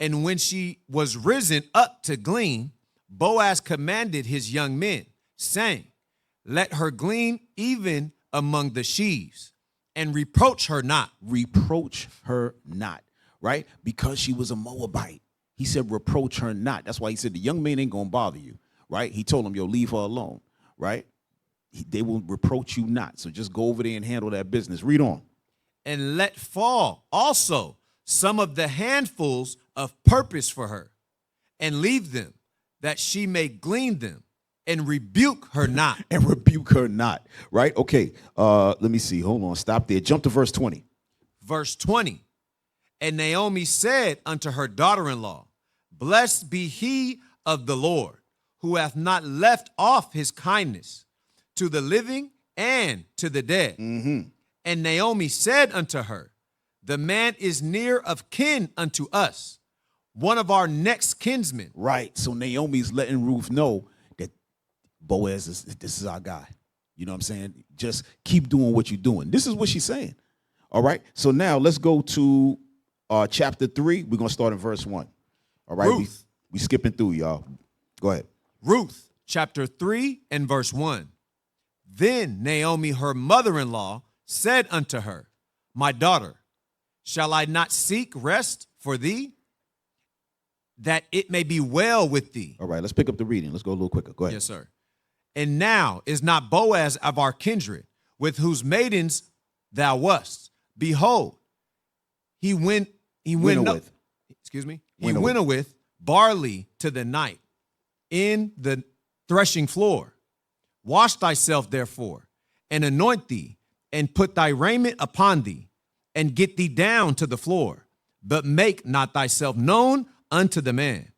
And when she was risen up to glean, Boaz commanded his young men, saying, let her glean even among the sheaves, and reproach her not. Reproach her not, right? Because she was a Moabite. He said, reproach her not. That's why he said the young man ain't going to bother you, right? He told him, yo, leave her alone, right? They will reproach you not. So just go over there and handle that business. Read on. And let fall also some of the handfuls of purpose for her, and leave them, that she may glean them, and rebuke her not. And rebuke her not, right? Okay, let me see. Hold on. Stop there. Jump to verse 20. Verse 20. And Naomi said unto her daughter-in-law, blessed be he of the Lord, who hath not left off his kindness to the living and to the dead. Mm-hmm. And Naomi said unto her, the man is near of kin unto us, one of our next kinsmen. Right. So Naomi's letting Ruth know that Boaz this is our guy. You know what I'm saying? Just keep doing what you're doing. This is what she's saying. All right. So now let's go to chapter 3. We're going to start in verse 1. All right. Ruth. We skipping through, y'all. Go ahead. Ruth, chapter 3 and verse 1. Then Naomi, her mother-in-law, said unto her, my daughter, shall I not seek rest for thee, that it may be well with thee? All right, let's pick up the reading. Let's go a little quicker. Go ahead. Yes, sir. And now is not Boaz of our kindred, with whose maidens thou wast? Behold, he winnoweth barley to the night in the threshing floor. Wash thyself therefore, and anoint thee, and put thy raiment upon thee, and get thee down to the floor, but make not thyself known unto the man,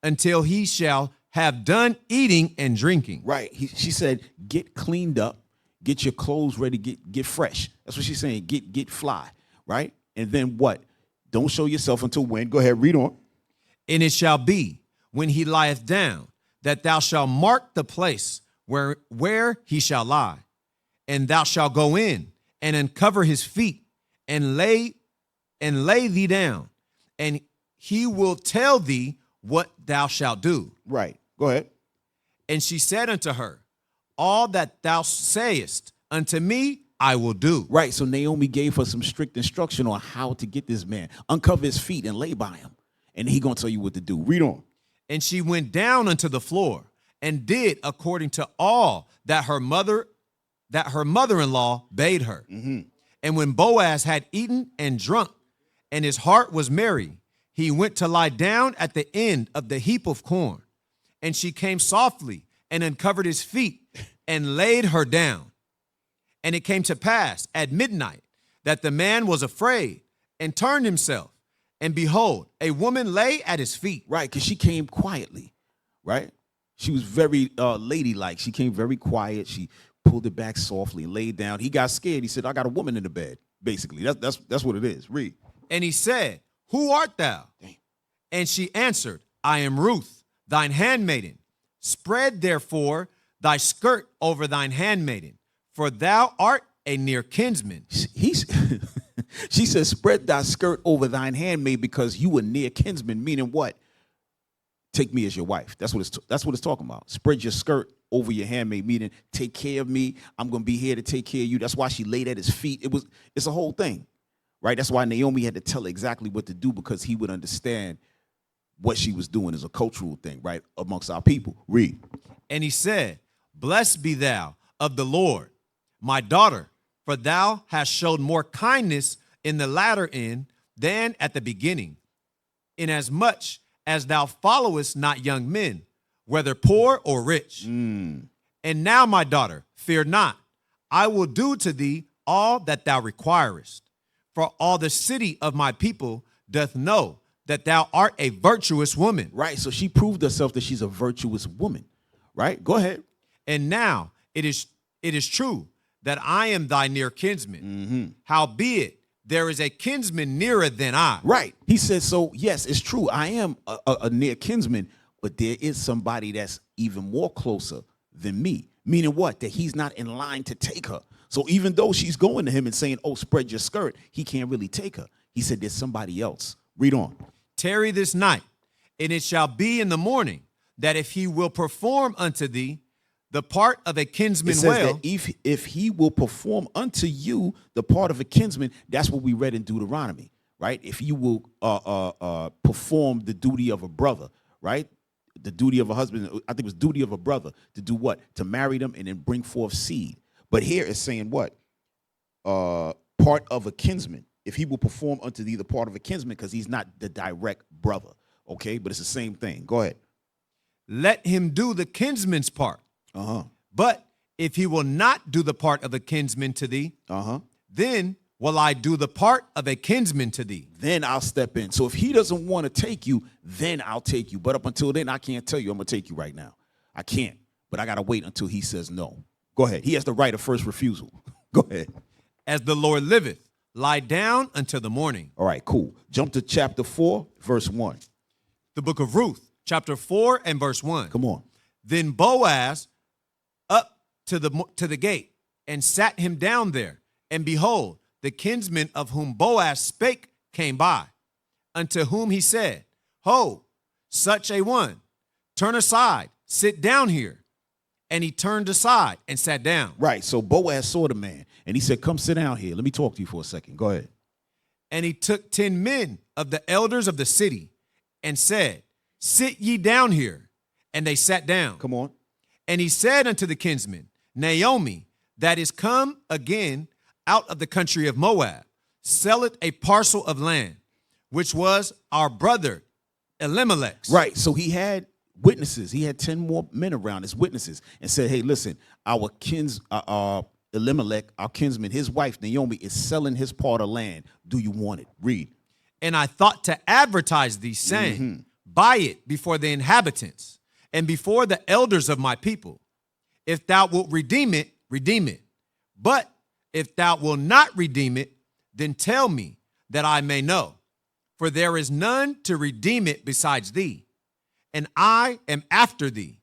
until he shall have done eating and drinking. Right. She said, get cleaned up, get your clothes ready, get fresh. That's what she's saying. Get fly. Right. And then what? Don't show yourself until when? Go ahead, read on. And it shall be, when he lieth down, that thou shalt mark the place where he shall lie, and thou shalt go in and uncover his feet, and lay thee down, and he will tell thee what thou shalt do. Right. Go ahead. And she said unto her, all that thou sayest unto me, I will do. Right. So Naomi gave her some strict instruction on how to get this man. Uncover his feet and lay by him. And he going to tell you what to do. Read on. And she went down unto the floor, and did according to all that her mother-in-law bade her. And when Boaz had eaten and drunk, and his heart was merry, he went to lie down at the end of the heap of corn. And she came softly and uncovered his feet and laid her down. And it came to pass at midnight that the man was afraid and turned himself. And behold, a woman lay at his feet. Right, because she came quietly, right? She was very ladylike. She came very quiet. She pulled it back softly and laid down. He got scared. He said, I got a woman in the bed, basically. That's what it is. Read. And he said, Who art thou? Damn. And she answered, I am Ruth, thine handmaiden. Spread therefore thy skirt over thine handmaiden, for thou art a near kinsman. She says, spread thy skirt over thine handmaid because you a near kinsman, meaning what? Take me as your wife. That's what it's talking about. Spread your skirt over your handmaid, meaning take care of me. I'm going to be here to take care of you. That's why she laid at his feet. It's a whole thing, right? That's why Naomi had to tell her exactly what to do, because he would understand what she was doing as a cultural thing, right, amongst our people. Read. And he said, Blessed be thou of the Lord, my daughter, for thou hast showed more kindness in the latter end than at the beginning, inasmuch as thou followest not young men, whether poor or rich. And now, my daughter, fear not. I will do to thee all that thou requirest. For all the city of my people doth know that thou art a virtuous woman. Right, so she proved herself that she's a virtuous woman, right? Go ahead. And now it is true that I am thy near kinsman. Howbeit, there is a kinsman nearer than I. Right. He says, so yes, it's true. I am a near kinsman, but there is somebody that's even more closer than me. Meaning what? That he's not in line to take her. So even though she's going to him and saying, oh, spread your skirt, he can't really take her. He said, there's somebody else. Read on. Tarry this night, and it shall be in the morning that if he will perform unto thee the part of a kinsman It says well. that if he will perform unto you the part of a kinsman, that's what we read in Deuteronomy, right? If you will perform the duty of a brother, right? The duty of a husband, I think it was duty of a brother to do what? To marry them and then bring forth seed. But here it's saying what? Part of a kinsman. If he will perform unto thee the part of a kinsman, because he's not the direct brother, okay? But it's the same thing. Go ahead. Let him do the kinsman's part. But if he will not do the part of a kinsman to thee, then will I do the part of a kinsman to thee. Then I'll step in. So if he doesn't want to take you, then I'll take you. But up until then, I can't tell you I'm going to take you right now. I can't. But I got to wait until he says no. Go ahead. He has the right of first refusal. Go ahead. As the Lord liveth, lie down until the morning. All right, cool. Jump to chapter 4, verse 1. The book of Ruth, chapter 4 and verse 1. Come on. Then Boaz up to the gate and sat him down there. And behold, the kinsman of whom Boaz spake came by, unto whom he said, Ho, such a one, turn aside, sit down here. And he turned aside and sat down. Right, so Boaz saw the man, and he said, come sit down here. Let me talk to you for a second. Go ahead. And he took 10 men of the elders of the city and said, Sit ye down here. And they sat down. Come on. And he said unto the kinsman, Naomi, that is come again out of the country of Moab, selleth a parcel of land, which was our brother Elimelech's. Right, so he had witnesses. He had 10 more men around as witnesses and said, hey, listen, our Elimelech, our kinsman, his wife Naomi is selling his part of land. Do you want it? Read. And I thought to advertise thee, saying, Buy it before the inhabitants and before the elders of my people. If thou wilt redeem it, redeem it. But if thou wilt not redeem it, then tell me that I may know. For there is none to redeem it besides thee, and I am after thee.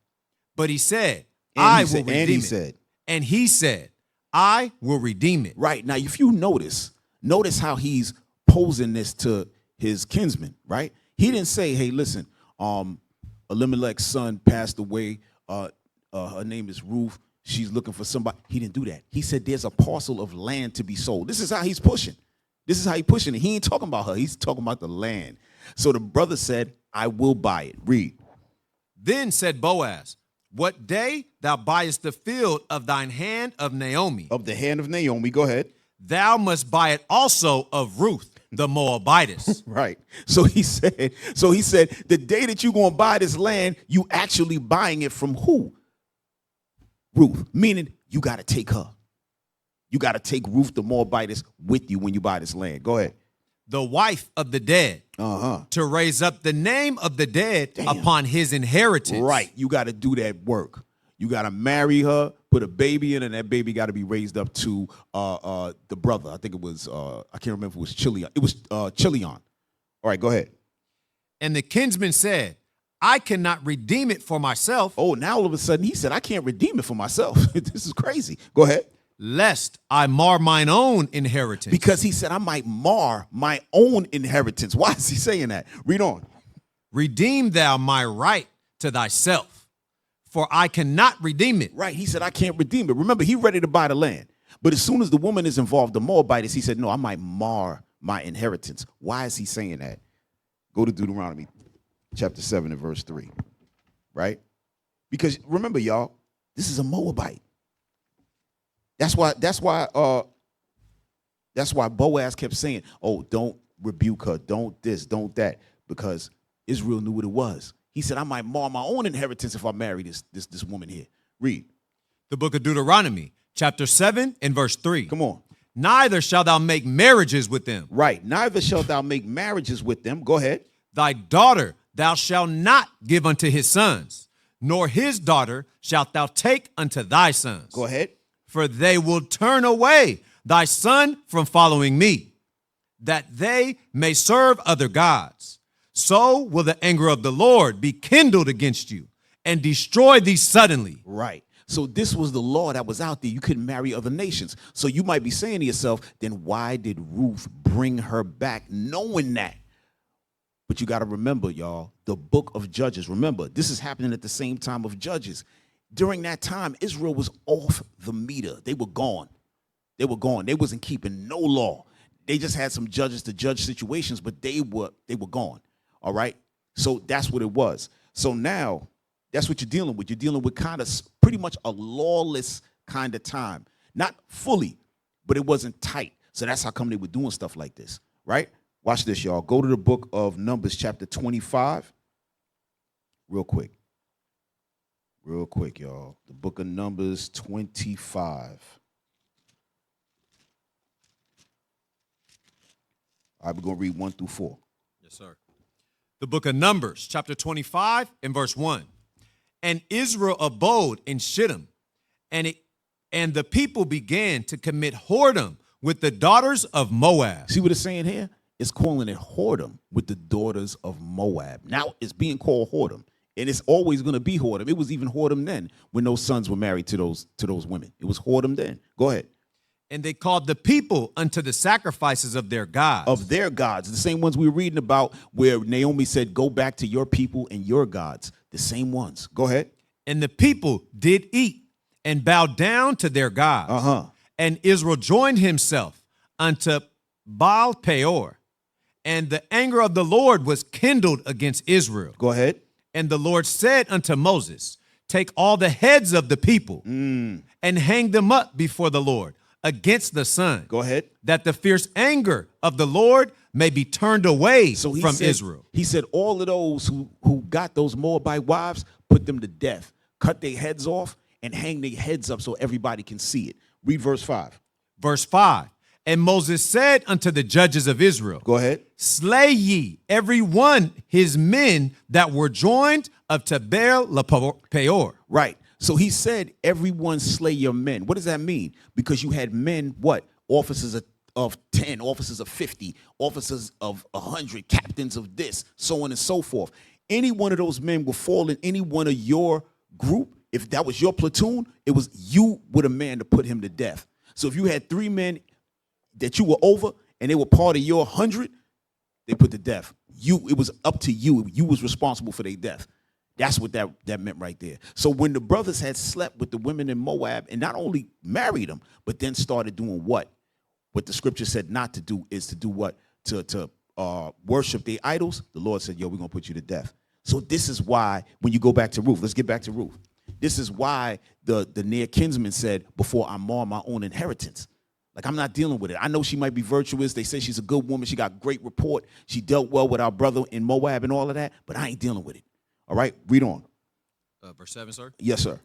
But he said, I will redeem it. And he said, I will redeem it. Right. Now, if you notice how he's posing this to his kinsman, right? He didn't say, hey, listen, Elimelech's son passed away. Her name is Ruth. She's looking for somebody. He didn't do that. He said there's a parcel of land to be sold. This is how he's pushing. This is how he's pushing it. He ain't talking about her. He's talking about the land. So the brother said, I will buy it. Read. Then said Boaz, what day thou buyest the field of thine hand of Naomi, Of the hand of Naomi, go ahead. thou must buy it also of Ruth the Moabitess. Right. So he said, the day that you're going to buy this land, you actually buying it from who? Ruth. Meaning you got to take her. You got to take Ruth the Moabitess with you when you buy this land. Go ahead. The wife of the dead, to raise up the name of the dead upon his inheritance. Right. You got to do that work. You got to marry her, put a baby in, and that baby got to be raised up to the brother. I think it was, I can't remember if it was Chilion. It was Chilion. All right, go ahead. And the kinsman said, I cannot redeem it for myself. Oh, now all of a sudden he said, I can't redeem it for myself. This is crazy. Go ahead. Lest I mar mine own inheritance. Because he said, I might mar my own inheritance. Why is he saying that? Read on. Redeem thou my right to thyself, for I cannot redeem it. Right. He said, I can't redeem it. Remember, he ready to buy the land. But as soon as the woman is involved, the Moabitess, he said, no, I might mar my inheritance. Why is he saying that? Go to Deuteronomy chapter 7 and verse 3. Right? Because remember, y'all, this is a Moabite. That's why Boaz kept saying, oh, don't rebuke her, don't this, don't that, because Israel knew what it was. He said, I might mar my own inheritance if I marry this woman here. Read. The book of Deuteronomy, chapter 7 and verse 3. Come on. Neither shalt thou make marriages with them. Right. Neither shalt thou make marriages with them. Go ahead. Thy daughter thou shalt not give unto his sons, nor his daughter shalt thou take unto thy sons. Go ahead. For they will turn away thy son from following me, that they may serve other gods. So will the anger of the Lord be kindled against you and destroy thee suddenly. Right. So this was the law that was out there. You couldn't marry other nations. So you might be saying to yourself, then why did Ruth bring her back knowing that? But you got to remember, y'all, the book of Judges. Remember, this is happening at the same time of Judges. During that time, Israel was off the meter. They were gone. They were gone. They wasn't keeping no law. They just had some judges to judge situations, but they were gone. All right? So that's what it was. So now, that's what you're dealing with. You're dealing with kind of pretty much a lawless kind of time. Not fully, but it wasn't tight. So that's how come they were doing stuff like this, right? Watch this, y'all. Go to the book of Numbers, chapter 25. Real quick. Real quick, y'all. The book of Numbers 25. All right, we're going to read 1 through 4. Yes, sir. The book of Numbers, chapter 25 and verse 1. And Israel abode in Shittim, and the people began to commit whoredom with the daughters of Moab. See what it's saying here? It's calling it whoredom with the daughters of Moab. Now it's being called whoredom. And it's always going to be whoredom. It was even whoredom then when those sons were married to those women. It was whoredom then. Go ahead. And they called the people unto the sacrifices of their gods. Of their gods. The same ones we were reading about where Naomi said, go back to your people and your gods. The same ones. Go ahead. And the people did eat and bow down to their gods. And Israel joined himself unto Baal Peor. And the anger of the Lord was kindled against Israel. Go ahead. And the Lord said unto Moses, take all the heads of the people and hang them up before the Lord against the sun. Go ahead. That the fierce anger of the Lord may be turned away from Israel. He said all of those who got those Moabite wives, put them to death, cut their heads off and hang their heads up so everybody can see it. Read verse 5. Verse 5. And Moses said unto the judges of Israel, go ahead. Slay ye every one his men that were joined of Baal Peor. Right. So he said, everyone slay your men. What does that mean? Because you had men, what? Officers of 10, officers of 50, officers of 100, captains of this, so on and so forth. Any one of those men will fall in any one of your group. If that was your platoon, it was you with a man to put him to death. So if you had 3 men that you were over and they were part of your 100, they put to death. It was up to you. You was responsible for their death. That's what that meant right there. So when the brothers had slept with the women in Moab and not only married them, but then started doing what? What the scripture said not to do is to do what? To worship their idols. The Lord said, yo, we're going to put you to death. So this is why when you go back to Ruth, let's get back to Ruth. This is why the near kinsman said, before I mar my own inheritance. Like, I'm not dealing with it. I know she might be virtuous. They say she's a good woman. She got great report. She dealt well with our brother in Moab and all of that, but I ain't dealing with it. All right, read on. Verse 7, sir. Yes, sir.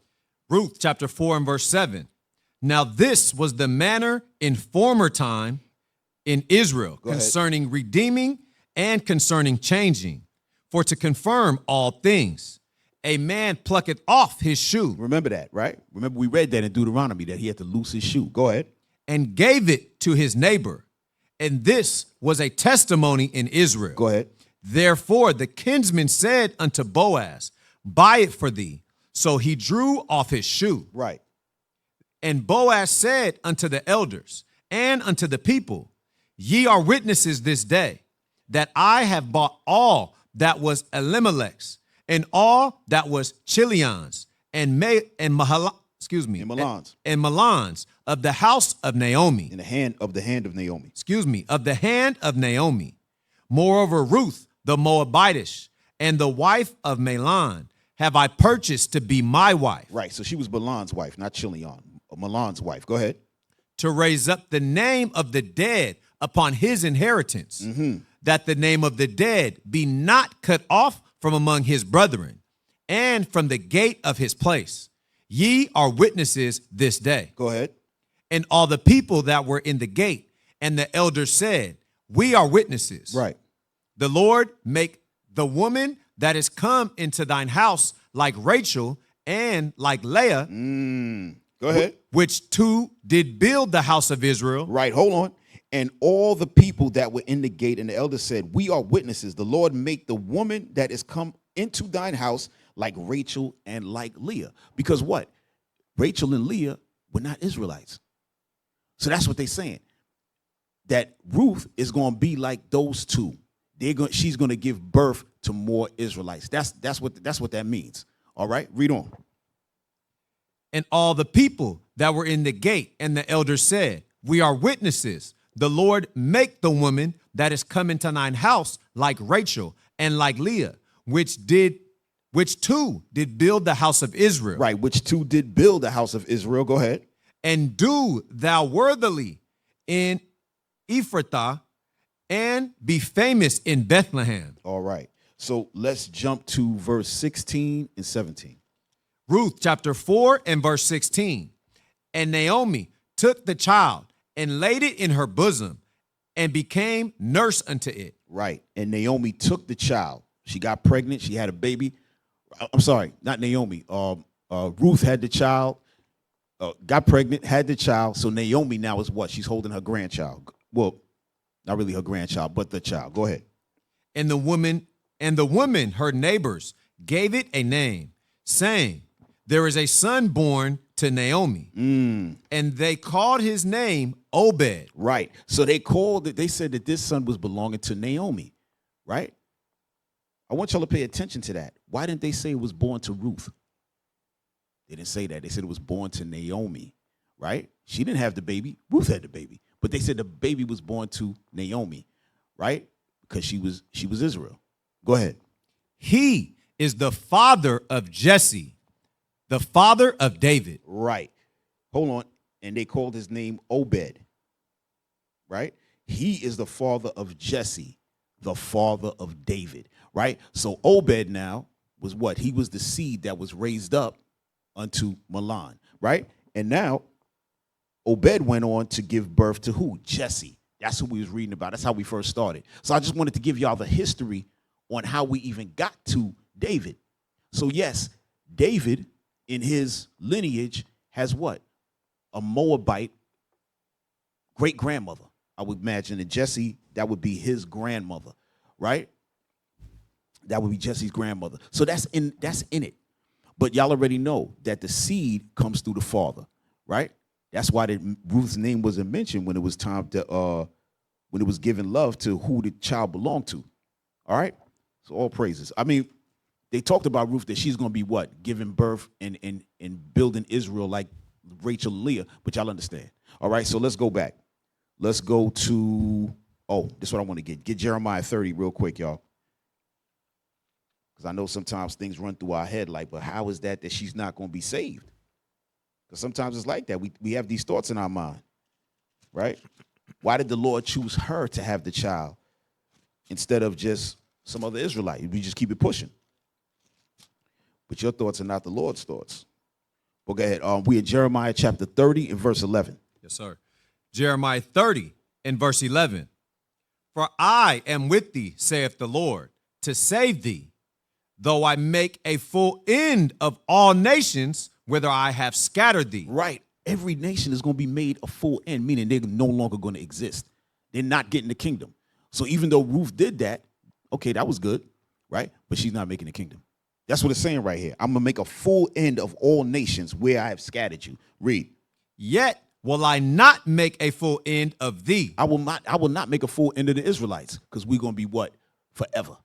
Ruth chapter 4 and verse 7. Now this was the manner in former time in Israel concerning redeeming and concerning changing, for to confirm all things. A man plucketh off his shoe. Remember that, right? Remember we read that in Deuteronomy that he had to loose his shoe. Go ahead. And gave it to his neighbor. And this was a testimony in Israel. Go ahead. Therefore the kinsman said unto Boaz, buy it for thee. So he drew off his shoe. Right. And Boaz said unto the elders and unto the people, ye are witnesses this day that I have bought all that was Elimelech's and all that was Chilion's and Mahlon's of the house of Naomi. In the hand of Naomi. Of the hand of Naomi. Moreover, Ruth, the Moabitish, and the wife of Mahlon have I purchased to be my wife. Right, so she was Mahlon's wife, not Chilion. Mahlon's wife. Go ahead. To raise up the name of the dead upon his inheritance, that the name of the dead be not cut off from among his brethren, and from the gate of his place. Ye are witnesses this day. Go ahead. And all the people that were in the gate, and the elders said, we are witnesses. Right. The Lord make the woman that is come into thine house like Rachel and like Leah. Go ahead. Which two did build the house of Israel. Right, hold on. And all the people that were in the gate, and the elders said, we are witnesses. The Lord make the woman that is come into thine house like Rachel and like Leah. Because what? Rachel and Leah were not Israelites. So that's what they're saying. That Ruth is going to be like those two. She's going to give birth to more Israelites. That's what that means. All right, read on. And all the people that were in the gate and the elders said, we are witnesses. The Lord make the woman that is come into thine house like Rachel and like Leah, which two did build the house of Israel. Right, which two did build the house of Israel. Go ahead. And do thou worthily in Ephrathah and be famous in Bethlehem. All right. So let's jump to verse 16 and 17. Ruth chapter 4 and verse 16. And Naomi took the child and laid it in her bosom and became nurse unto it. Right. And Naomi took the child. She got pregnant. She had a baby. I'm sorry, not Naomi. Ruth had the child, got pregnant, had the child. So Naomi now is what? She's holding her grandchild. Well, not really her grandchild, but the child. Go ahead. And the woman, her neighbors, gave it a name, saying, there is a son born to Naomi. And they called his name Obed. Right. So they said that this son was belonging to Naomi. Right. I want y'all to pay attention to that. Why didn't they say it was born to Ruth? They didn't say that. They said it was born to Naomi. Right. She didn't have the baby. Ruth had the baby. But they said the baby was born to Naomi. Right. Because she was Israel. Go ahead. He is the father of Jesse, the father of David. Right. Hold on. And they called his name Obed. Right? He is the father of Jesse, the father of David. Right? So Obed now was what? He was the seed that was raised up unto Mahlon. Right? And now Obed went on to give birth to who? Jesse. That's who we was reading about. That's how we first started. So I just wanted to give y'all the history on how we even got to David. So yes, David in his lineage has what? A Moabite great-grandmother, I would imagine. And Jesse, that would be his grandmother, right? That would be Jesse's grandmother. So that's in it. But y'all already know that the seed comes through the father, right? That's why Ruth's name wasn't mentioned when it was time to when it was giving love to who the child belonged to. All right? So all praises. I mean, they talked about Ruth that she's going to be what? Giving birth and building Israel like Rachel and Leah, but y'all understand. All right, so let's go back. Let's go to, this is what I want to get. Get Jeremiah 30 real quick, y'all. Because I know sometimes things run through our head like, but how is that she's not going to be saved? Because sometimes it's like that. We have these thoughts in our mind, right? Why did the Lord choose her to have the child instead of just some other Israelite? We just keep it pushing. But your thoughts are not the Lord's thoughts. Well, go ahead. We in Jeremiah chapter 30 and verse 11. Yes, sir. Jeremiah 30 and verse 11. For I am with thee, saith the Lord, to save thee, though I make a full end of all nations, whither I have scattered thee. Right. Every nation is going to be made a full end, meaning they're no longer going to exist. They're not getting the kingdom. So even though Ruth did that, okay, that was good, right? But she's not making the kingdom. That's what it's saying right here. I'm going to make a full end of all nations where I have scattered you. Read. Yet will I not make a full end of thee. I will not make a full end of the Israelites, because we're going to be what? Forever.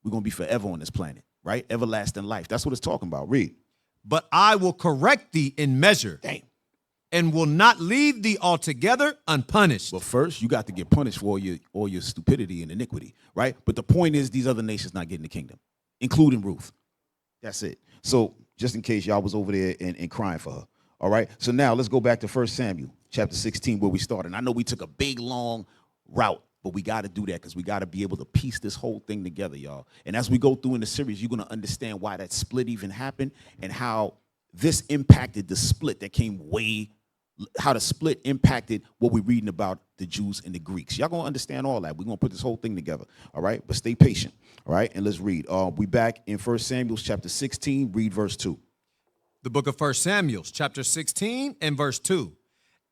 We're going to be forever on this planet, right? Everlasting life. That's what it's talking about. Read. But I will correct thee in measure. Damn. And will not leave thee altogether unpunished. But first, you got to get punished for all your stupidity and iniquity, right? But the point is, these other nations not getting the kingdom, including Ruth. That's it. So just in case y'all was over there and crying for her. All right. So now let's go back to 1 Samuel chapter 16, where we started. I know we took a big, long route, but we got to do that because we got to be able to piece this whole thing together, y'all. And as we go through in the series, you're going to understand why that split even happened and how this impacted the split that came how the split impacted what we're reading about the Jews and the Greeks. Y'all going to understand all that. We're going to put this whole thing together, all right? But stay patient, all right? And let's read. We back in 1 Samuel chapter 16, read verse 2. The book of 1 Samuel chapter 16 and verse 2.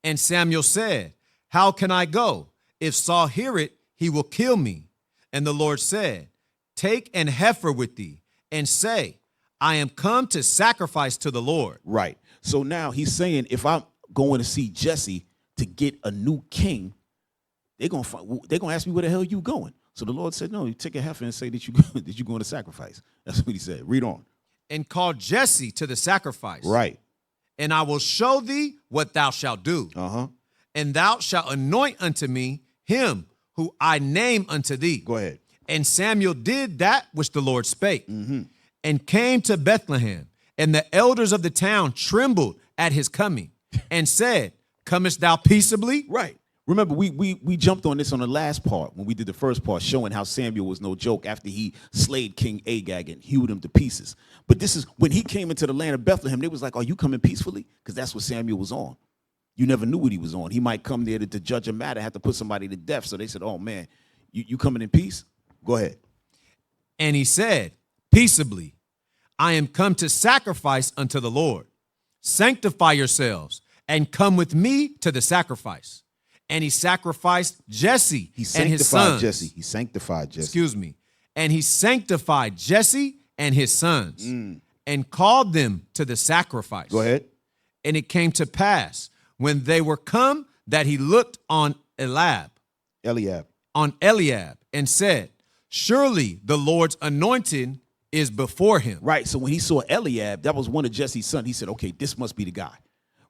And Samuel said, how can I go? If Saul hear it, he will kill me. And the Lord said, take an heifer with thee and say, I am come to sacrifice to the Lord. Right. So now he's saying, if I'm going to see Jesse to get a new king, they're going to ask me where the hell you going. So the Lord said, no, you take a heifer and say that you're going to sacrifice. That's what he said. Read on. And call Jesse to the sacrifice. Right. And I will show thee what thou shalt do. Uh-huh. And thou shalt anoint unto me him who I name unto thee. Go ahead. And Samuel did that which the Lord spake, and came to Bethlehem. And the elders of the town trembled at his coming, and said, comest thou peaceably? Right. Remember, we jumped on this on the last part when we did the first part, showing how Samuel was no joke after he slayed King Agag and hewed him to pieces. But this is when he came into the land of Bethlehem, they was like, are you coming peacefully? Because that's what Samuel was on. You never knew what he was on. He might come there to judge a matter, have to put somebody to death. So they said, oh, man, you coming in peace? Go ahead. And he said, peaceably, I am come to sacrifice unto the Lord. Sanctify yourselves and come with me to the sacrifice. And he sacrificed Jesse and his sons. He sanctified Jesse. Excuse me. And he sanctified Jesse and his sons and called them to the sacrifice. Go ahead. And it came to pass when they were come that he looked on Eliab and said, surely the Lord's anointing is before him. Right. So when he saw Eliab, that was one of Jesse's sons. He said, okay, this must be the guy.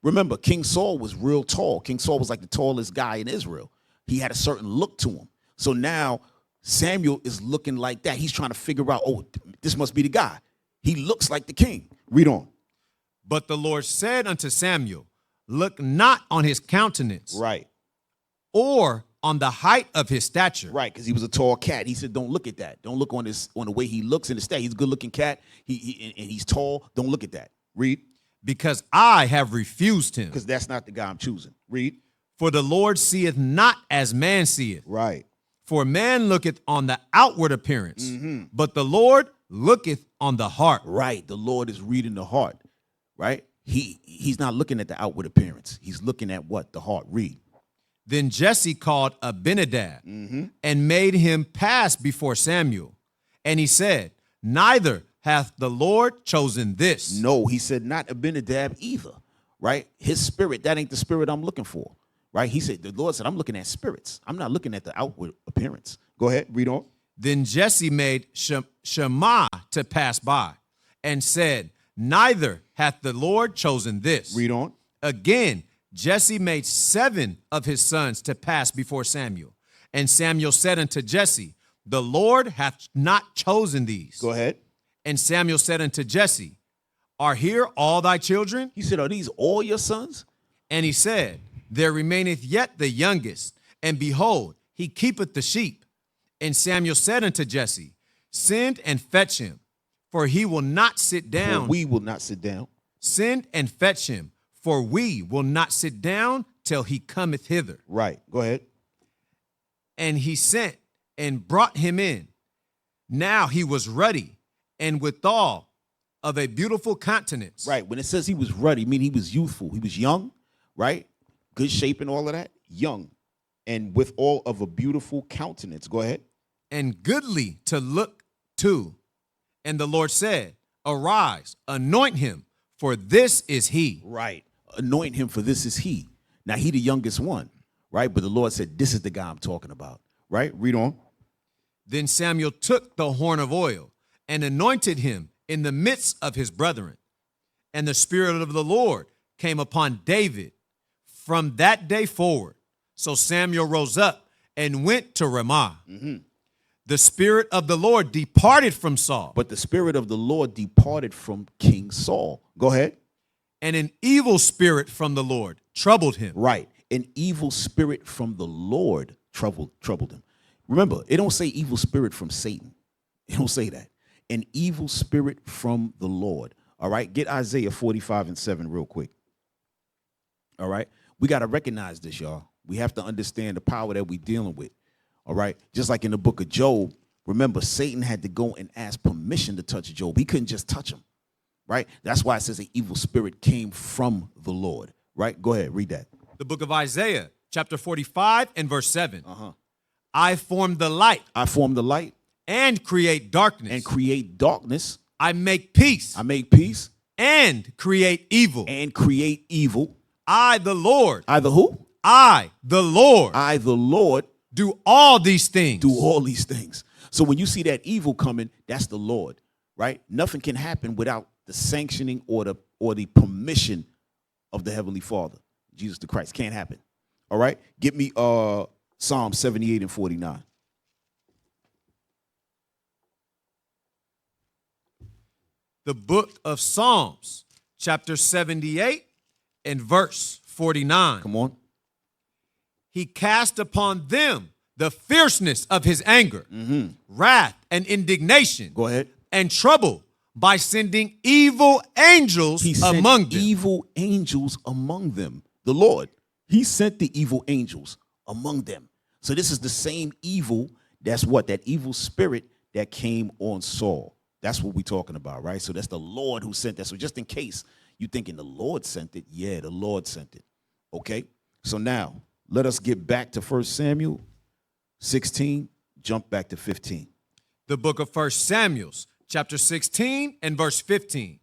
Remember, King Saul was real tall. King Saul was like the tallest guy in Israel. He had a certain look to him. So now Samuel is looking like that. He's trying to figure out, oh, this must be the guy. He looks like the king. Read on. But the Lord said unto Samuel, look not on his countenance. Right. Or on the height of his stature. Right, because he was a tall cat. He said, don't look at that. Don't look on the way he looks in the stat. He's a good-looking cat. And he's tall. Don't look at that. Read. Because I have refused him. Because that's not the guy I'm choosing. Read. For the Lord seeth not as man seeth. Right. For man looketh on the outward appearance, but the Lord looketh on the heart. Right. The Lord is reading the heart. Right. He's not looking at the outward appearance. He's looking at what? The heart. Read. Then Jesse called Abinadab and made him pass before Samuel. And he said, neither hath the Lord chosen this. No, he said not Abinadab either. Right? His spirit, that ain't the spirit I'm looking for. Right? He said, the Lord said, I'm looking at spirits. I'm not looking at the outward appearance. Go ahead, read on. Then Jesse made Shammah to pass by and said, neither hath the Lord chosen this. Read on. Again, Jesse made 7 of his sons to pass before Samuel. And Samuel said unto Jesse, the Lord hath not chosen these. Go ahead. And Samuel said unto Jesse, Are here all thy children? He said, are these all your sons? And he said, There remaineth yet the youngest, and behold, he keepeth the sheep. And Samuel said unto Jesse, Send and fetch him, for he will not sit down. For we will not sit down. Send and fetch him, for we will not sit down till he cometh hither. Right. Go ahead. And he sent and brought him in. Now he was ruddy, and withal of a beautiful countenance. Right. When it says he was ruddy, I mean he was youthful. He was young, right? Good shape and all of that. Young. And with all of a beautiful countenance. Go ahead. And goodly to look to. And the Lord said, Arise, anoint him, for this is he. Right. Anoint him, for this is he. Now he the youngest one, right? But the Lord said, this is the guy I'm talking about, right? Read on. Then Samuel took the horn of oil and anointed him in the midst of his brethren. And the Spirit of the Lord came upon David from that day forward. So Samuel rose up and went to Ramah. Mm-hmm. The Spirit of the Lord departed from Saul. But the Spirit of the Lord departed from King Saul. Go ahead. And an evil spirit from the Lord troubled him. Right. An evil spirit from the Lord troubled him. Remember, it don't say evil spirit from Satan. It don't say that. An evil spirit from the Lord. All right. Get Isaiah 45:7 real quick. All right. We got to recognize this, y'all. We have to understand the power that we're dealing with. All right. Just like in the book of Job, remember, Satan had to go and ask permission to touch Job. He couldn't just touch him. Right. That's why it says an evil spirit came from the Lord. Right. Go ahead. Read that. The book of Isaiah, chapter 45 and verse 7. I form the light. I form the light. And create darkness. And create darkness. I make peace. I make peace. And create evil. And create evil. I, the Lord. I, the who? I, the Lord. I, the Lord. Do all these things. Do all these things. So when you see that evil coming, that's the Lord, right? Nothing can happen without the sanctioning or the permission of the Heavenly Father, Jesus the Christ. Can't happen. All right? Give me Psalm 78 and 49. The book of Psalms, chapter 78 and verse 49. Come on. He cast upon them the fierceness of his anger, wrath and indignation. Go ahead. And trouble by sending evil angels among them. Evil angels among them. The Lord, he sent the evil angels among them. So this is the same evil. That's what? That evil spirit that came on Saul. That's what we're talking about, right? So that's the Lord who sent that. So just in case you're thinking the Lord sent it, yeah, the Lord sent it. Okay? So now, let us get back to 1 Samuel 16, jump back to 15. The book of 1 Samuel, chapter 16 and verse 15.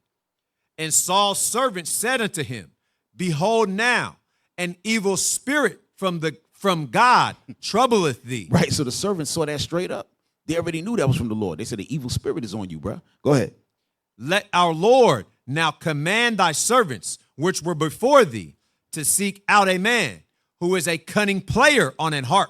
And Saul's servant said unto him, Behold now, an evil spirit from God troubleth thee. Right, so the servants saw that straight up. They already knew that was from the Lord. They said the evil spirit is on you, bro. Go ahead. Let our Lord now command thy servants, which were before thee, to seek out a man who is a cunning player on an harp.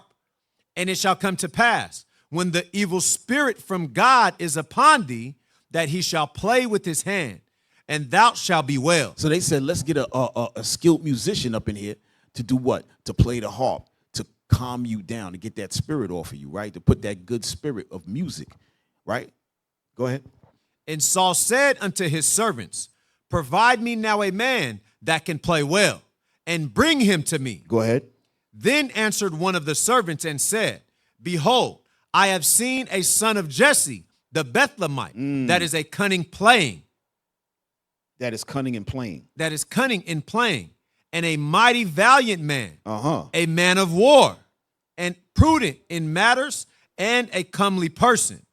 And it shall come to pass, when the evil spirit from God is upon thee, that he shall play with his hand, and thou shalt be well. So they said, let's get a skilled musician up in here to do what? To play the harp, to calm you down, to get that spirit off of you, right? To put that good spirit of music, right? Go ahead. And Saul said unto his servants, Provide me now a man that can play well, and bring him to me. Go ahead. Then answered one of the servants and said, Behold, I have seen a son of Jesse, the Bethlehemite, that is a cunning playing. That is cunning and playing. That is cunning in playing, and a mighty valiant man, a man of war, and prudent in matters, and a comely person.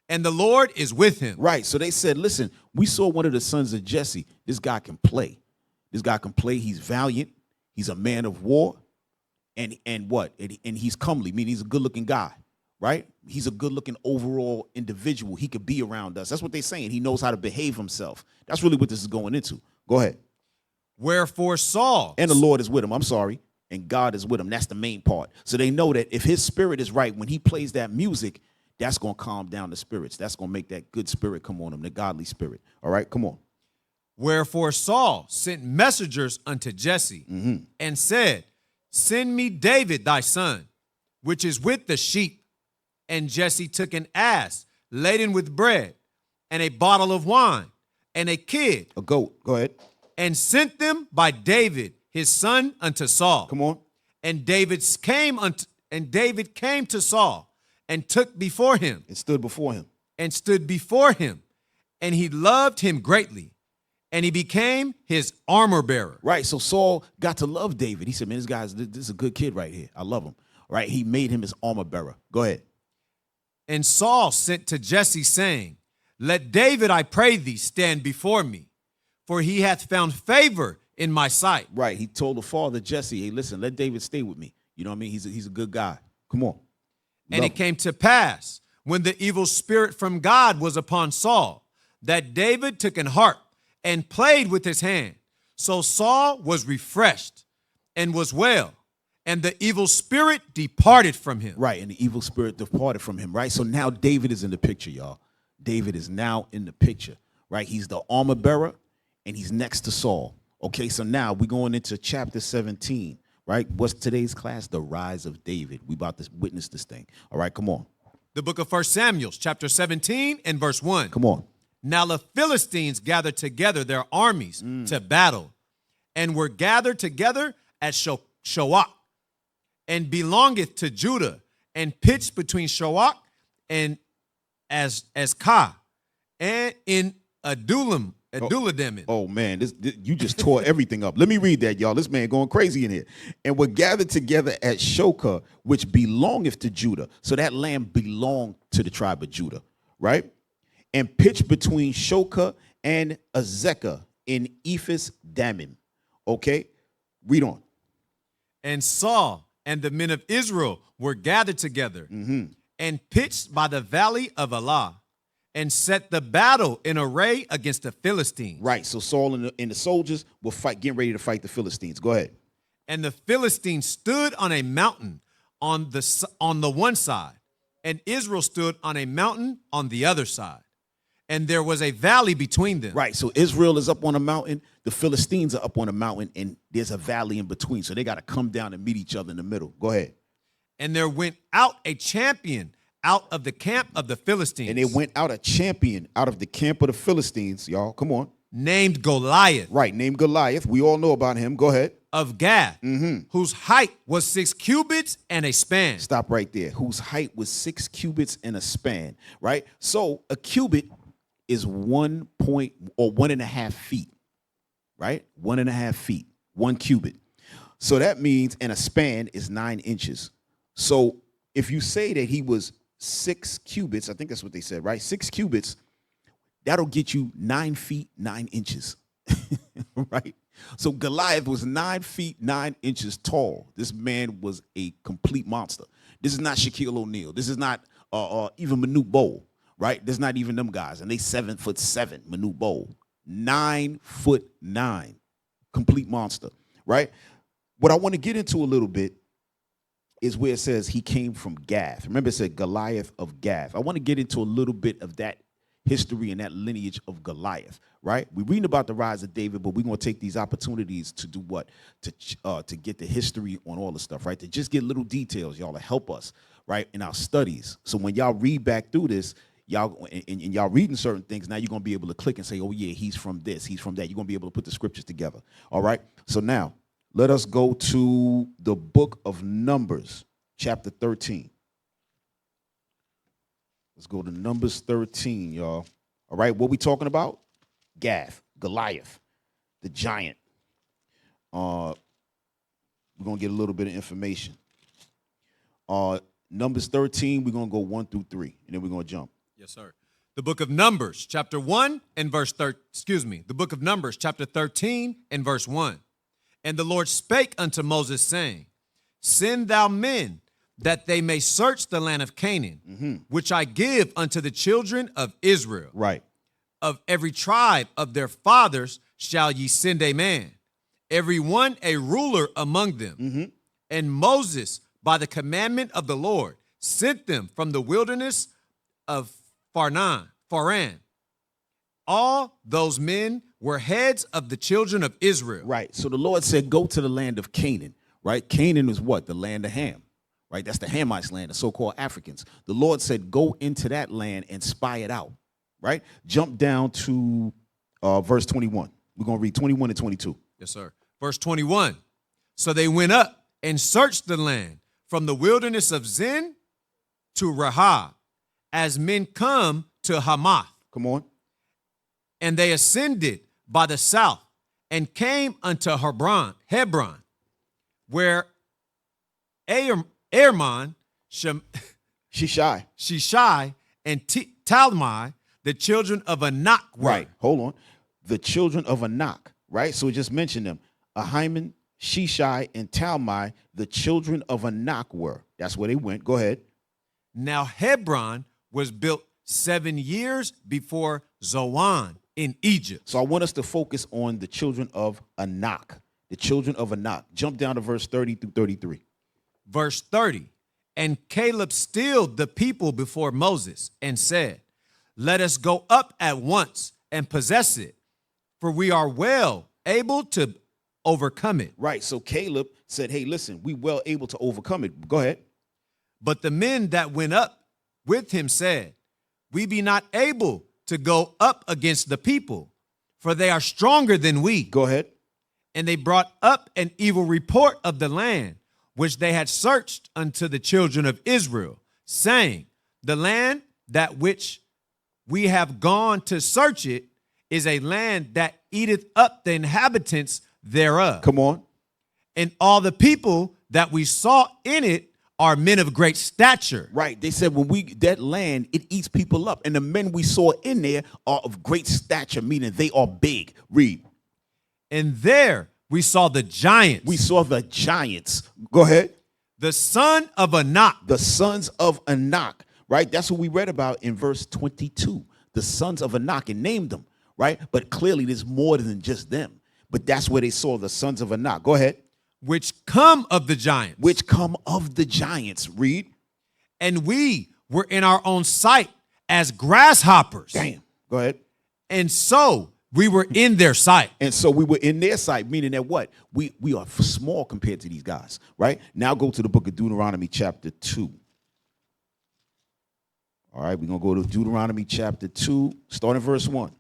And the Lord is with him. Right. So they said, listen, we saw one of the sons of Jesse. This guy can play. This guy can play. He's valiant. He's a man of war. And what? And he's comely, meaning he's a good-looking guy, right? He's a good-looking overall individual. He could be around us. That's what they're saying. He knows how to behave himself. That's really what this is going into. Go ahead. Wherefore Saul. And the Lord is with him. I'm sorry. And God is with him. That's the main part. So they know that if his spirit is right, when he plays that music, That's going to calm down the spirits. That's going to make that good spirit come on them, the godly spirit. All right, come on. Wherefore Saul sent messengers unto Jesse and said, Send me David thy son, which is with the sheep. And Jesse took an ass laden with bread and a bottle of wine and a kid. A goat. Go ahead. And sent them by David his son unto Saul. Come on. And David came to Saul and took before him. It stood before him. And stood before him. And he loved him greatly. And he became his armor bearer. Right. So Saul got to love David. He said, man, this is a good kid right here. I love him. Right. He made him his armor bearer. Go ahead. And Saul sent to Jesse, saying, Let David, I pray thee, stand before me, for he hath found favor in my sight. Right. He told the father, Jesse, hey, listen, let David stay with me. You know what I mean? He's a good guy. Come on. And it came to pass, when the evil spirit from God was upon Saul, that David took an harp and played with his hand. So Saul was refreshed and was well, and the evil spirit departed from him. Right, and the evil spirit departed from him, right? So now David is in the picture, y'all. David is now in the picture, right? He's the armor bearer, and he's next to Saul. Okay, so now we're going into chapter 17, right? What's today's class? The rise of David. We about to witness this thing. All right, come on. The book of 1 Samuel, chapter 17 and verse 1. Come on. Now the Philistines gathered together their armies to battle, and were gathered together at HAAWK, and belongeth to Judah, and pitched between HAAWK and Azkah, and in Adullam. Oh man, this you just tore everything up. Let me read that, y'all. This man going crazy in here. And were gathered together at Shoka, which belongeth to Judah. So that land belonged to the tribe of Judah, right? And pitched between Shoka and Azekah in Ephes Dammim. Okay, read on. And Saul and the men of Israel were gathered together and pitched by the valley of Elah, and set the battle in array against the Philistines. Right, so Saul and the soldiers were getting ready to fight the Philistines. Go ahead. And the Philistines stood on a mountain on the one side, and Israel stood on a mountain on the other side. And there was a valley between them. Right, so Israel is up on a mountain, the Philistines are up on a mountain, and there's a valley in between. So they got to come down and meet each other in the middle. Go ahead. And there went out a champion out of the camp of the Philistines. And there went out a champion out of the camp of the Philistines, y'all. Come on. Named Goliath. Right, named Goliath. We all know about him. Go ahead. Of Gath, whose height was 6 cubits and a span. Stop right there. Whose height was 6 cubits and a span, right? So a cubit is 1.5 feet, right? 1.5 feet, 1 cubit. So that means, and a span is 9 inches. So if you say that he was 6 cubits, I think that's what they said, right? 6 cubits, that'll get you 9 feet, 9 inches, right? So Goliath was 9 feet, 9 inches tall. This man was a complete monster. This is not Shaquille O'Neal. This is not even Manute Bol, right? There's not even them guys. And they 7'7", Manute Bol. 9'9", complete monster, right? What I want to get into a little bit is where it says he came from Gath. Remember, it said Goliath of Gath. I want to get into a little bit of that history and that lineage of Goliath, right? We're reading about the rise of David, but we're going to take these opportunities to do what? To get the history on all the stuff, right? To just get little details, y'all, to help us, right, in our studies. So when y'all read back through this, y'all and y'all reading certain things, now you're going to be able to click and say, oh, yeah, he's from this, he's from that. You're going to be able to put the scriptures together, all right? So now, let us go to the book of Numbers, chapter 13. Let's go to Numbers 13, y'all. All right, what we talking about? Gath, Goliath, the giant. We're going to get a little bit of information. Numbers 13, we're going to go 1 through 3, and then we're going to jump. Yes, sir. The book of Numbers, chapter 1 and verse 13, the book of Numbers, chapter 13 and verse 1. And the Lord spake unto Moses, saying, Send thou men, that they may search the land of Canaan, which I give unto the children of Israel. Right. Of every tribe of their fathers shall ye send a man, every one a ruler among them. And Moses, by the commandment of the Lord, sent them from the wilderness of Pharan. All those men were heads of the children of Israel. Right. So the Lord said, go to the land of Canaan. Right. Canaan is what? The land of Ham. Right. That's the Hamites land, the so-called Africans. The Lord said, go into that land and spy it out. Right. Jump down to verse 21. We're going to read 21 and 22. Yes, sir. Verse 21. So they went up and searched the land from the wilderness of Zin to Rahab, as men come to Hamath. Come on. And they ascended by the south and came unto Hebron, where Ermon, Shishai, and Talmai, the children of Anak were. Right. Hold on. The children of Anak. Right. So we just mentioned them. Ahiman, Shishai, and Talmai, the children of Anak were. That's where they went. Go ahead. Now Hebron was built 7 years before Zoan in Egypt. So I want us to focus on the children of Anak. The children of Anak. Jump down to verse 30 through 33. Verse 30. And Caleb stilled the people before Moses and said, let us go up at once and possess it, for we are well able to overcome it. Right. So Caleb said, hey, listen, we well able to overcome it. Go ahead. But the men that went up with him said, we be not able to go up against the people, for they are stronger than we. Go ahead. And they brought up an evil report of the land, which they had searched unto the children of Israel, saying, the land that which we have gone to search it is a land that eateth up the inhabitants thereof. Come on. And all the people that we saw in it are men of great stature. Right. They said that land, it eats people up. And the men we saw in there are of great stature, meaning they are big. Read. And there we saw the giants. We saw the giants. Go ahead. The son of Anak. The sons of Anak. Right. That's what we read about in verse 22. The sons of Anak, and named them. Right. But clearly there's more than just them. But that's where they saw the sons of Anak. Go ahead. Which come of the giants. Which come of the giants. Read. And we were in our own sight as grasshoppers. Damn. Go ahead. And so we were in their sight. And so we were in their sight, meaning that what? We are small compared to these guys, right? Now go to the book of Deuteronomy chapter 2. All right, we're going to go to Deuteronomy chapter 2, starting verse 1.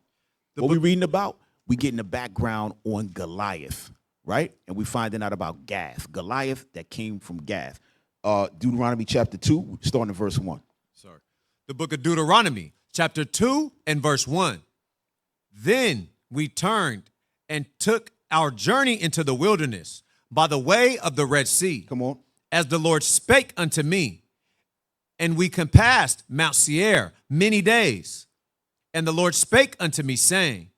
What we reading about? We getting the background on Goliath, right? And we finding out about Gath. Goliath that came from Gath. Deuteronomy chapter 2, starting verse 1. Sorry. The book of Deuteronomy chapter 2 and verse 1. Then we turned and took our journey into the wilderness by the way of the Red Sea. Come on. As the Lord spake unto me. And we compassed Mount Seir many days. And the Lord spake unto me, saying,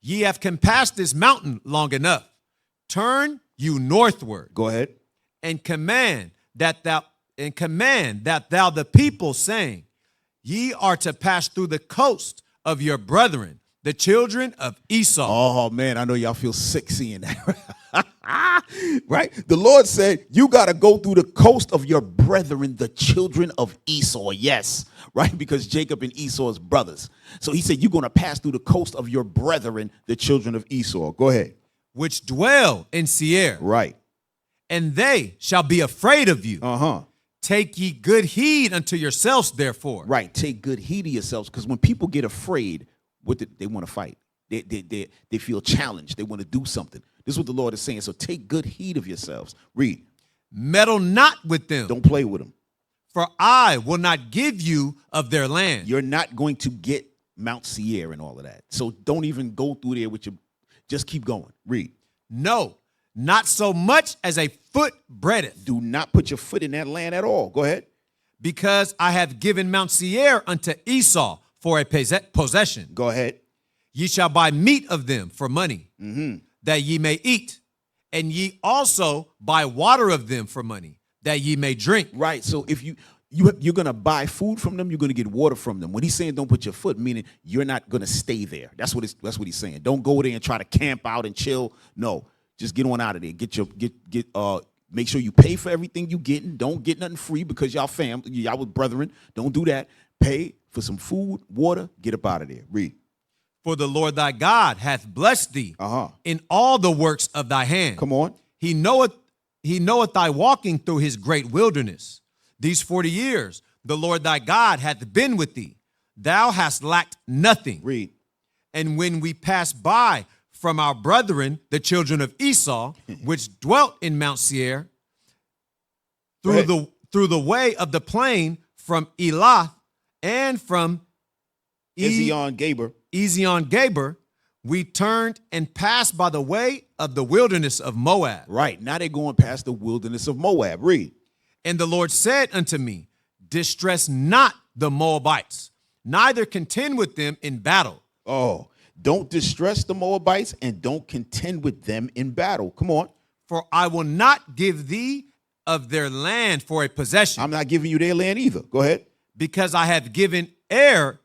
ye have compassed this mountain long enough. Turn you northward. Go ahead. And command that thou the people, saying, ye are to pass through the coast of your brethren, the children of Esau. Oh, man, I know y'all feel sick seeing that. Right? The Lord said, you got to go through the coast of your brethren, the children of Esau. Yes. Right? Because Jacob and Esau is brothers. So he said, you're going to pass through the coast of your brethren, the children of Esau. Go ahead. Which dwell in Seir. Right. And they shall be afraid of you. Uh-huh. Take ye good heed unto yourselves, therefore. Right. Take good heed of yourselves. Because when people get afraid, they want to fight. They feel challenged. They want to do something. This is what the Lord is saying. So take good heed of yourselves. Read. Meddle not with them. Don't play with them. For I will not give you of their land. You're not going to get Mount Seir and all of that. So don't even go through there with your, just keep going. Read. No, not so much as a foot breadth. Do not put your foot in that land at all. Go ahead. Because I have given Mount Seir unto Esau for a possession. Go ahead. Ye shall buy meat of them for money, that ye may eat. And ye also buy water of them for money, that ye may drink. Right. So if you're going to buy food from them, you're going to get water from them. When he's saying don't put your foot, meaning you're not going to stay there. That's what he's saying. Don't go there and try to camp out and chill. No, just get on out of there. Make sure you pay for everything you getting. Don't get nothing free because y'all with brethren. Don't do that. pay for some food, water, get up out of there. Read. For the Lord thy God hath blessed thee Uh-huh. in all the works of thy hand. Come on. He knoweth thy walking through his great wilderness. These 40 years the Lord thy God hath been with thee. Thou hast lacked nothing. Read. And when we passed by from our brethren, the children of Esau, which dwelt in Mount Seir, through the way of the plain from Elath and from Ezion-Geber, we turned and passed by the way of the wilderness of Moab. Right. Now they're going past the wilderness of Moab. Read. And the Lord said unto me, distress not the Moabites, neither contend with them in battle. Oh, don't distress the Moabites and don't contend with them in battle. Come on. For I will not give thee of their land for a possession. I'm not giving you their land either. Go ahead. Because I have given Ar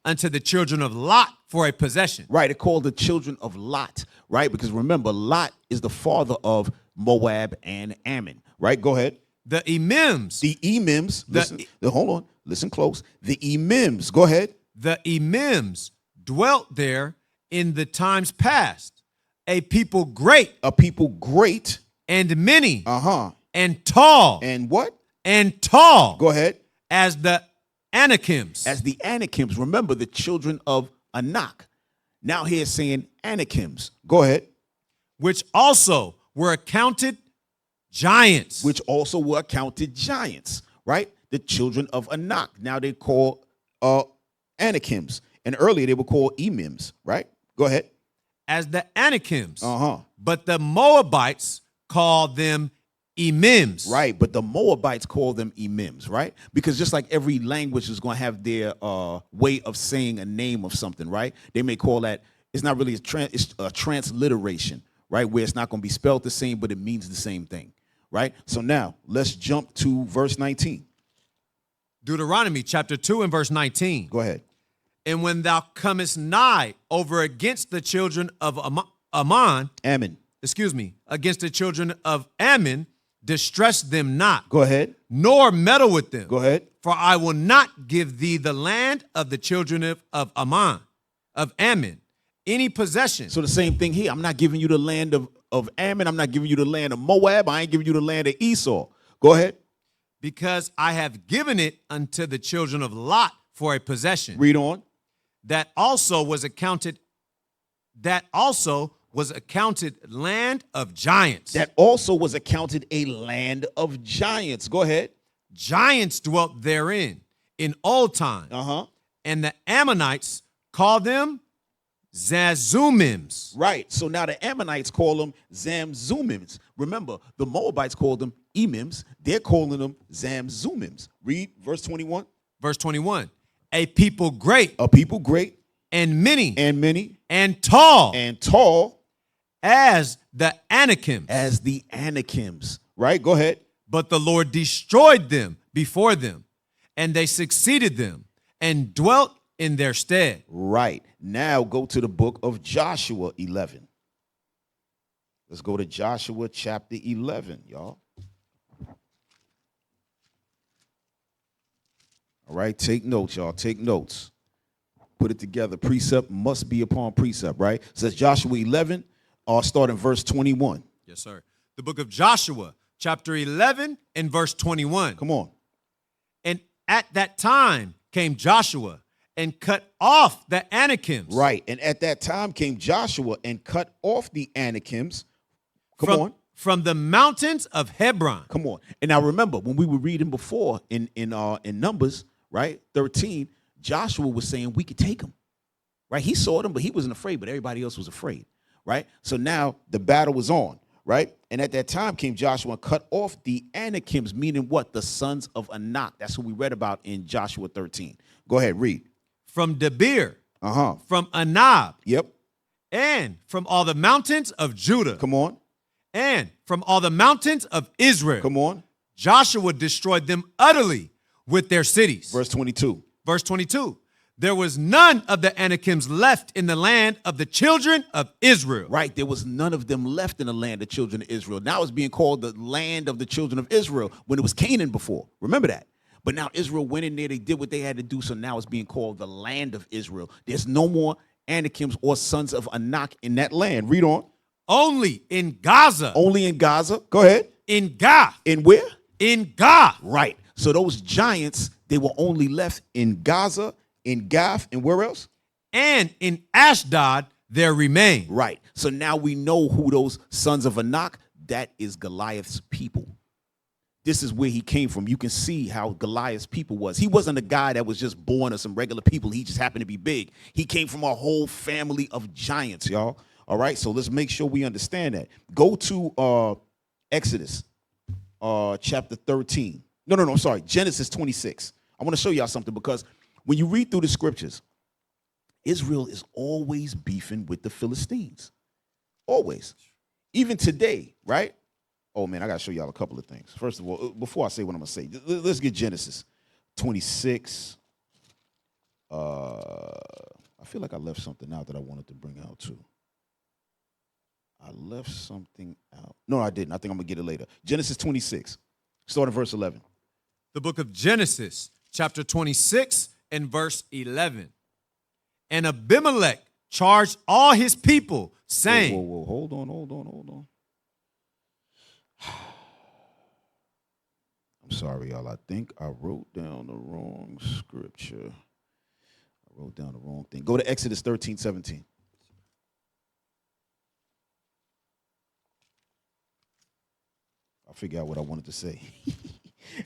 unto the children of Lot for a possession. Right. They're called the children of Lot. Right. Because remember, Lot is the father of Moab and Ammon. Right. Go ahead. The Emims. The Emims. Hold on. Listen close. The Emims. Go ahead. The Emims dwelt there in the times past, a people great. A people great. And many. Uh-huh. And tall. And what? And tall. Go ahead. As the Anakims. As the Anakims. Remember, the children of Anak. Now here's saying Anakims. Go ahead. Which also were accounted giants. Which also were accounted giants. Right? The children of Anak. Now they call Anakims. And earlier they were called Emims. Right? Go ahead. As the Anakims. Uh-huh. But the Moabites called them Emims. Right, but the Moabites call them Emims, right? Because just like every language is going to have their way of saying a name of something, right? They may call that, it's not really it's a transliteration, right? Where it's not going to be spelled the same, but it means the same thing, right? So now, let's jump to verse 19. Deuteronomy chapter 2 and verse 19. Go ahead. And when thou comest nigh over against the children of against the children of Ammon, distress them not. Go ahead. Nor meddle with them. Go ahead. For I will not give thee the land of the children of Ammon, any possession. So the same thing here. I'm not giving you the land of Ammon. I'm not giving you the land of Moab. I ain't giving you the land of Esau. Go ahead. Because I have given it unto the children of Lot for a possession. Read on. That also was accounted land of giants. That also was accounted a land of giants. Go ahead. Giants dwelt therein in old time. Uh-huh. And the Ammonites called them Zazumims. Right. So now the Ammonites call them Zamzumims. Remember, the Moabites called them Emims. They're calling them Zamzumims. Read verse 21. Verse 21. A people great. A people great. And many. And many. And tall. And tall. As the Anakims. As the Anakims. Right? Go ahead. But the Lord destroyed them before them, and they succeeded them, and dwelt in their stead. Right. Now go to the book of Joshua 11. Let's go to Joshua chapter 11, y'all. All right, take notes, y'all. Take notes. Put it together. Precept must be upon precept, right? It says Joshua 11, start in verse 21. Yes, sir. The book of Joshua, chapter 11 and verse 21. Come on. And at that time came Joshua and cut off the Anakims. Right. And at that time came Joshua and cut off the Anakims. Come on. From the mountains of Hebron. Come on. And now remember, when we were reading before in Numbers, right, 13, Joshua was saying we could take them. Right? He saw them, but he wasn't afraid, but everybody else was afraid. Right? So now the battle was on. Right? And at that time came Joshua and cut off the Anakims, meaning what? The sons of Anak. That's what we read about in Joshua 13. Go ahead, read. From Debir. Uh-huh. From Anab. Yep. And from all the mountains of Judah. Come on. And from all the mountains of Israel. Come on. Joshua destroyed them utterly with their cities. Verse 22. Verse 22. There was none of the Anakims left in the land of the children of Israel. Right. There was none of them left in the land of the children of Israel. Now it's being called the land of the children of Israel when it was Canaan before. Remember that. But now Israel went in there, they did what they had to do, so now it's being called the land of Israel. There's no more Anakims or sons of Anak in that land. Read on. Only in Gaza. Only in Gaza. Go ahead. In Gath. In where? In Gath. Right. So those giants, they were only left in Gaza, in Gath, and where else? And in Ashdod there remain. Right. So now we know who those sons of Anak, that is Goliath's people. This is where he came from. You can see how Goliath's people was. He wasn't a guy that was just born of some regular people. He just happened to be big. He came from a whole family of giants, y'all. All right, so let's make sure we understand that. Go to Exodus chapter 13. No, I'm sorry, Genesis 26. I want to show y'all something because when you read through the scriptures, Israel is always beefing with the Philistines. Always. Even today, right? Oh, man, I got to show y'all a couple of things. First of all, before I say what I'm going to say, let's get Genesis 26. I feel like I left something out that I wanted to bring out, too. I left something out. No, I didn't. I think I'm going to get it later. Genesis 26, start at verse 11. The book of Genesis, chapter 26 and verse 11. And Abimelech charged all his people, saying... Whoa. Hold on. I'm sorry, y'all. I think I wrote down the wrong scripture. I wrote down the wrong thing. Go to Exodus 13:17. I'll figure out what I wanted to say.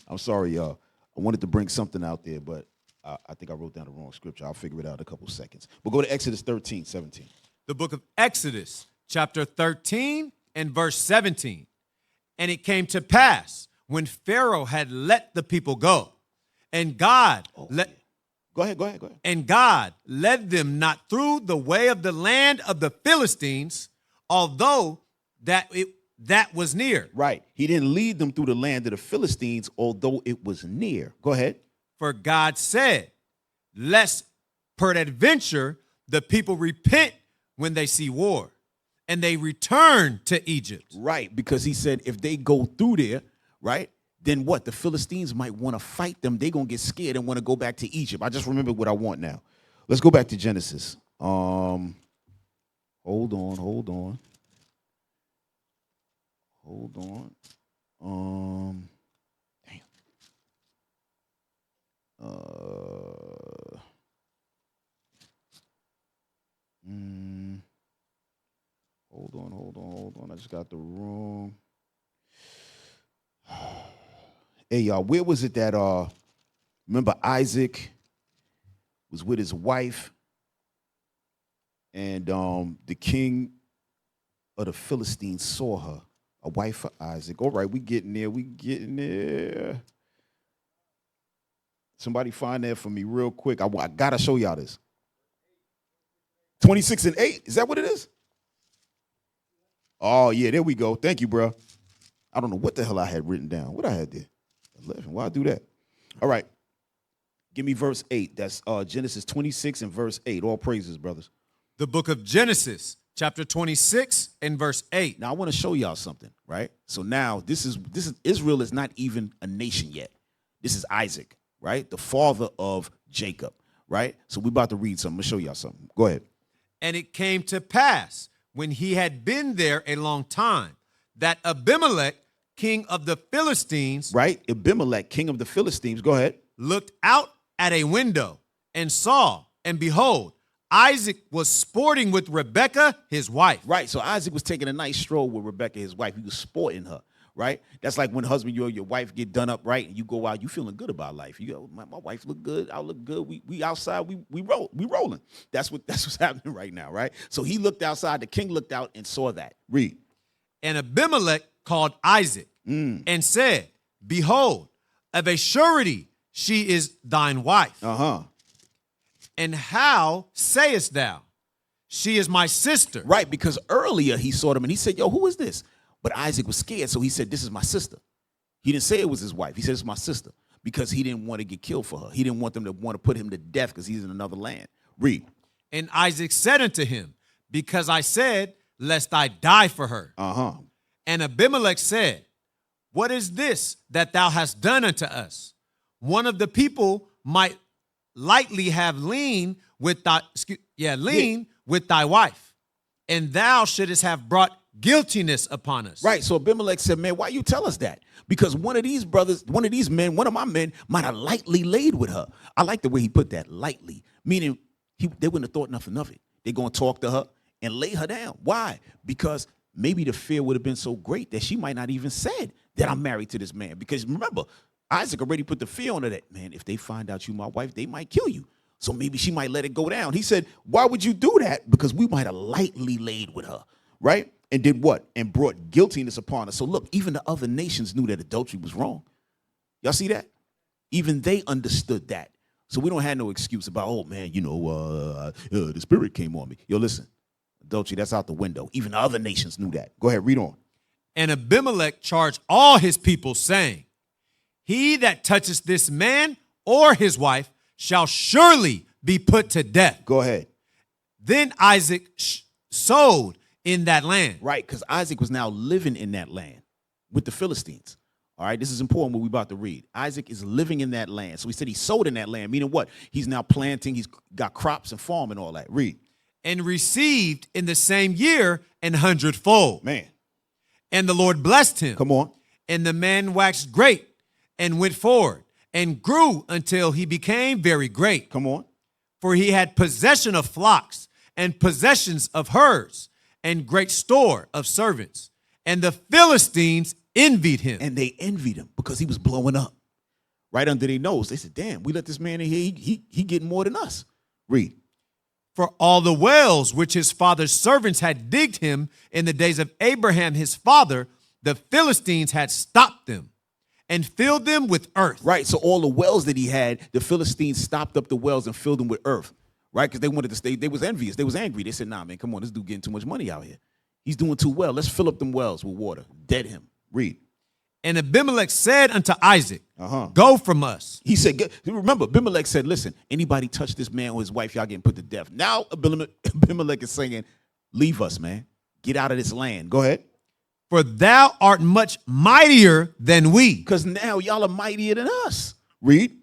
I'm sorry, y'all. I wanted to bring something out there, but I think I wrote down the wrong scripture. I'll figure it out in a couple seconds. But go to Exodus 13:17. The book of Exodus, chapter 13 and verse 17. And it came to pass when Pharaoh had let the people go, and God Go ahead. And God led them not through the way of the land of the Philistines, although that was near. Right. He didn't lead them through the land of the Philistines, although it was near. Go ahead. For God said, lest peradventure the people repent when they see war, and they return to Egypt. Right, because he said if they go through there, right, then what? The Philistines might want to fight them. They're going to get scared and want to go back to Egypt. I just remembered what I want now. Let's go back to Genesis. Hold on. Damn. Hold on. I just got the wrong. Hey, y'all, where was it that, remember Isaac was with his wife and the king of the Philistines saw her, a wife for Isaac. All right, we getting there. Somebody find that for me real quick. I got to show y'all this. 26 and 8, is that what it is? Oh, yeah, there we go. Thank you, bro. I don't know what the hell I had written down. What I had there? 11. Why I do that? All right. Give me verse 8. That's Genesis 26 and verse 8. All praises, brothers. The book of Genesis, chapter 26 and verse 8. Now, I want to show y'all something, right? So now, this is Israel is not even a nation yet. This is Isaac, right? The father of Jacob, right? So we're about to read something. I'm going to show y'all something. Go ahead. And it came to pass, when he had been there a long time, that Abimelech, king of the Philistines, right? Abimelech, king of the Philistines, go ahead, looked out at a window and saw, and behold, Isaac was sporting with Rebekah, his wife. Right, so Isaac was taking a nice stroll with Rebekah, his wife. He was sporting her, right? That's like when husband, you or your wife get done up, right? And you go out, you feeling good about life. You go, my wife look good, I look good. We outside, we rolling. That's what's happening right now, right? So he looked outside, the king looked out and saw that. Read. And Abimelech called Isaac and said, behold, of a surety she is thine wife. And how sayest thou, she is my sister? Right, because earlier he saw them and he said, yo, who is this? But Isaac was scared, so he said, this is my sister. He didn't say it was his wife. He said, it's my sister, because he didn't want to get killed for her. He didn't want them to want to put him to death because he's in another land. Read. And Isaac said unto him, because I said, lest I die for her. And Abimelech said, what is this that thou hast done unto us? one of the people might lightly have leaned with with thy wife, and thou shouldest have brought guiltiness upon us. Right. So Abimelech said, man, why you tell us that? Because one of these brothers, one of these men, one of my men might have lightly laid with her. I like the way he put that, lightly, meaning they wouldn't have thought nothing of it. They're going to talk to her and lay her down. Why? Because maybe the fear would have been so great that she might not even said that I'm married to this man. Because remember, Isaac already put the fear on her that, man, if they find out you my wife, they might kill you. So maybe she might let it go down. He said, why would you do that? Because we might have lightly laid with her, right? And did what? And brought guiltiness upon us. So look, even the other nations knew that adultery was wrong. Y'all see that? Even they understood that. So we don't have no excuse about, oh, man, the spirit came on me. Yo, listen, adultery, that's out the window. Even the other nations knew that. Go ahead, read on. And Abimelech charged all his people, saying, he that touches this man or his wife shall surely be put to death. Go ahead. Then Isaac sowed in that land. Right, because Isaac was now living in that land with the Philistines. All right, this is important what we're about to read. Isaac is living in that land. So he said he sowed in that land, meaning what? He's now planting, he's got crops and farm and all that. Read. And received in the same year 100-fold. Man. And the Lord blessed him. Come on. And the man waxed great and went forward and grew until he became very great. Come on. For he had possession of flocks and possessions of herds and great store of servants. And the Philistines envied him. And they envied him because he was blowing up right under their nose. They said, damn, we let this man in here. He getting more than us. Read. For all the wells which his father's servants had digged him in the days of Abraham his father, the Philistines had stopped them and filled them with earth. Right, so all the wells that he had, the Philistines stopped up the wells and filled them with earth, right? Because they wanted to stay, they was envious, they was angry. They said, nah, man, come on, this dude getting too much money out here. He's doing too well. Let's fill up them wells with water. Dead him. Read. And Abimelech said unto Isaac, go from us. He said, remember, Abimelech said, listen, anybody touch this man or his wife, y'all getting put to death. Now Abimelech is saying, leave us, man. Get out of this land. Go ahead. For thou art much mightier than we. Because now y'all are mightier than us. Read.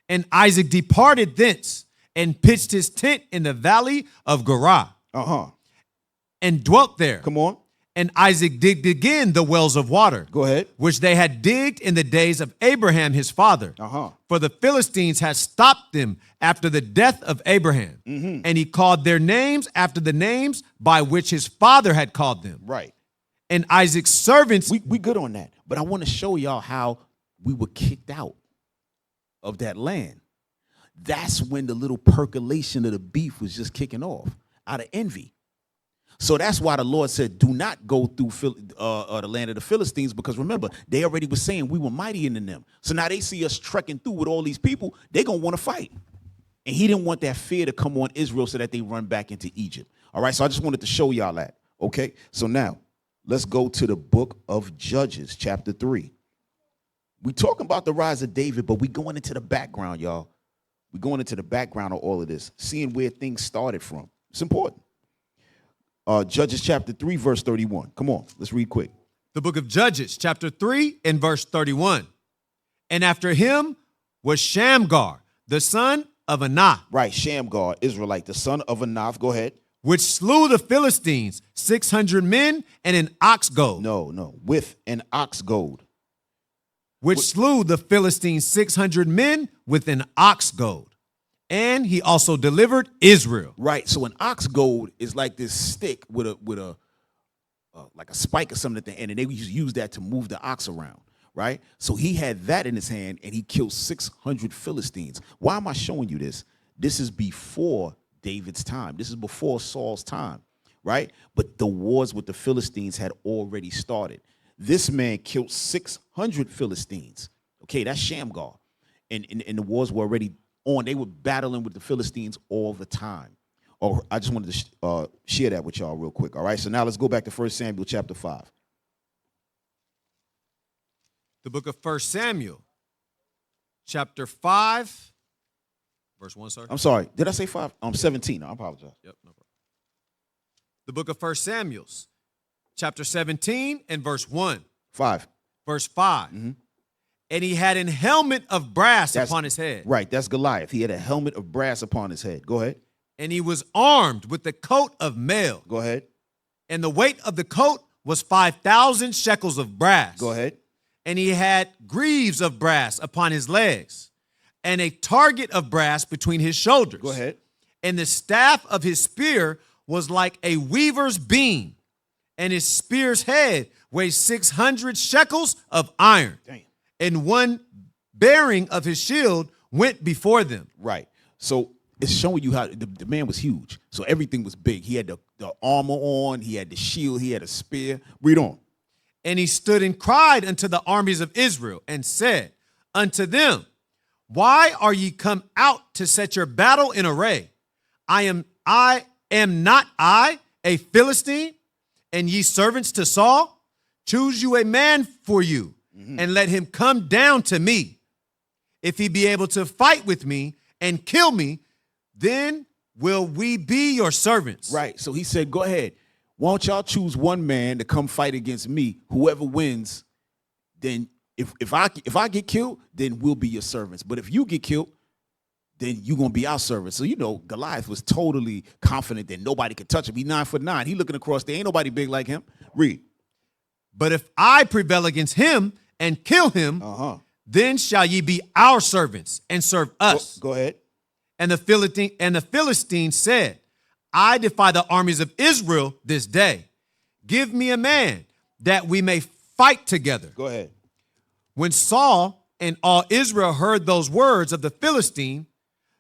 And Isaac departed thence and pitched his tent in the valley of Gerar. And dwelt there. Come on. And Isaac digged again the wells of water. Go ahead. Which they had digged in the days of Abraham his father. For the Philistines had stopped them after the death of Abraham. And he called their names after the names by which his father had called them. Right. And Isaac's servants. We good on that. But I want to show y'all how we were kicked out of that land. That's when the little percolation of the beef was just kicking off out of envy. So that's why the Lord said, do not go through the land of the Philistines, because remember, they already were saying we were mightier than them. So now they see us trekking through with all these people, they're going to want to fight. And he didn't want that fear to come on Israel so that they run back into Egypt. All right, so I just wanted to show y'all that. Okay, so now let's go to the book of Judges, chapter 3. We talking about the rise of David, but we going into the background, y'all. We're going into the background of all of this, seeing where things started from. It's important. Judges chapter 3, verse 31. Come on, let's read quick. The book of Judges, chapter 3 and verse 31. And after him was Shamgar, the son of Anath. Right, Shamgar, Israelite, the son of Anath. Go ahead. Which slew the Philistines, 600 men and an ox goad. No, with an ox goad. Which slew the Philistines, 600 men with an ox goad. And he also delivered Israel. Right. So an ox goad is like this stick with a like a spike or something at the end, and they use that to move the ox around. Right. So he had that in his hand, and he killed 600 Philistines. Why am I showing you this? This is before David's time. This is before Saul's time. Right. But the wars with the Philistines had already started. This man killed 600 Philistines. Okay, that's Shamgar, and the wars were already on. They were battling with the Philistines all the time. Or I just wanted to share that with y'all real quick. All right, so now let's go back to 1 Samuel chapter 5. The book of 1 Samuel chapter 5, verse 1, sir. I'm sorry, did I say 5? 17. I apologize. Yep, no problem. The book of 1 Samuel chapter 17 and verse 1. 5. Verse 5. And he had an helmet of brass upon his head. Right, that's Goliath. He had a helmet of brass upon his head. Go ahead. And he was armed with the coat of mail. Go ahead. And the weight of the coat was 5,000 shekels of brass. Go ahead. And he had greaves of brass upon his legs, and a target of brass between his shoulders. Go ahead. And the staff of his spear was like a weaver's beam, and his spear's head weighed 600 shekels of iron. Damn. And one bearing of his shield went before them. Right. So it's showing you how the man was huge. So everything was big. He had the armor on. He had the shield. He had a spear. Read on. And he stood and cried unto the armies of Israel and said unto them, why are ye come out to set your battle in array? Am not I a Philistine, and ye servants to Saul? Choose you a man for you, and let him come down to me. If he be able to fight with me and kill me, then will we be your servants. Right. So he said, go ahead. Why don't y'all choose one man to come fight against me? Whoever wins, then if I get killed, then we'll be your servants. But if you get killed, then you're going to be our servants. So, Goliath was totally confident that nobody could touch him. He's 9'9". He looking across. There ain't nobody big like him. Read. But if I prevail against him and kill him, then shall ye be our servants and serve us. Go ahead. And the Philistine said, I defy the armies of Israel this day. Give me a man that we may fight together. Go ahead. When Saul and all Israel heard those words of the Philistine,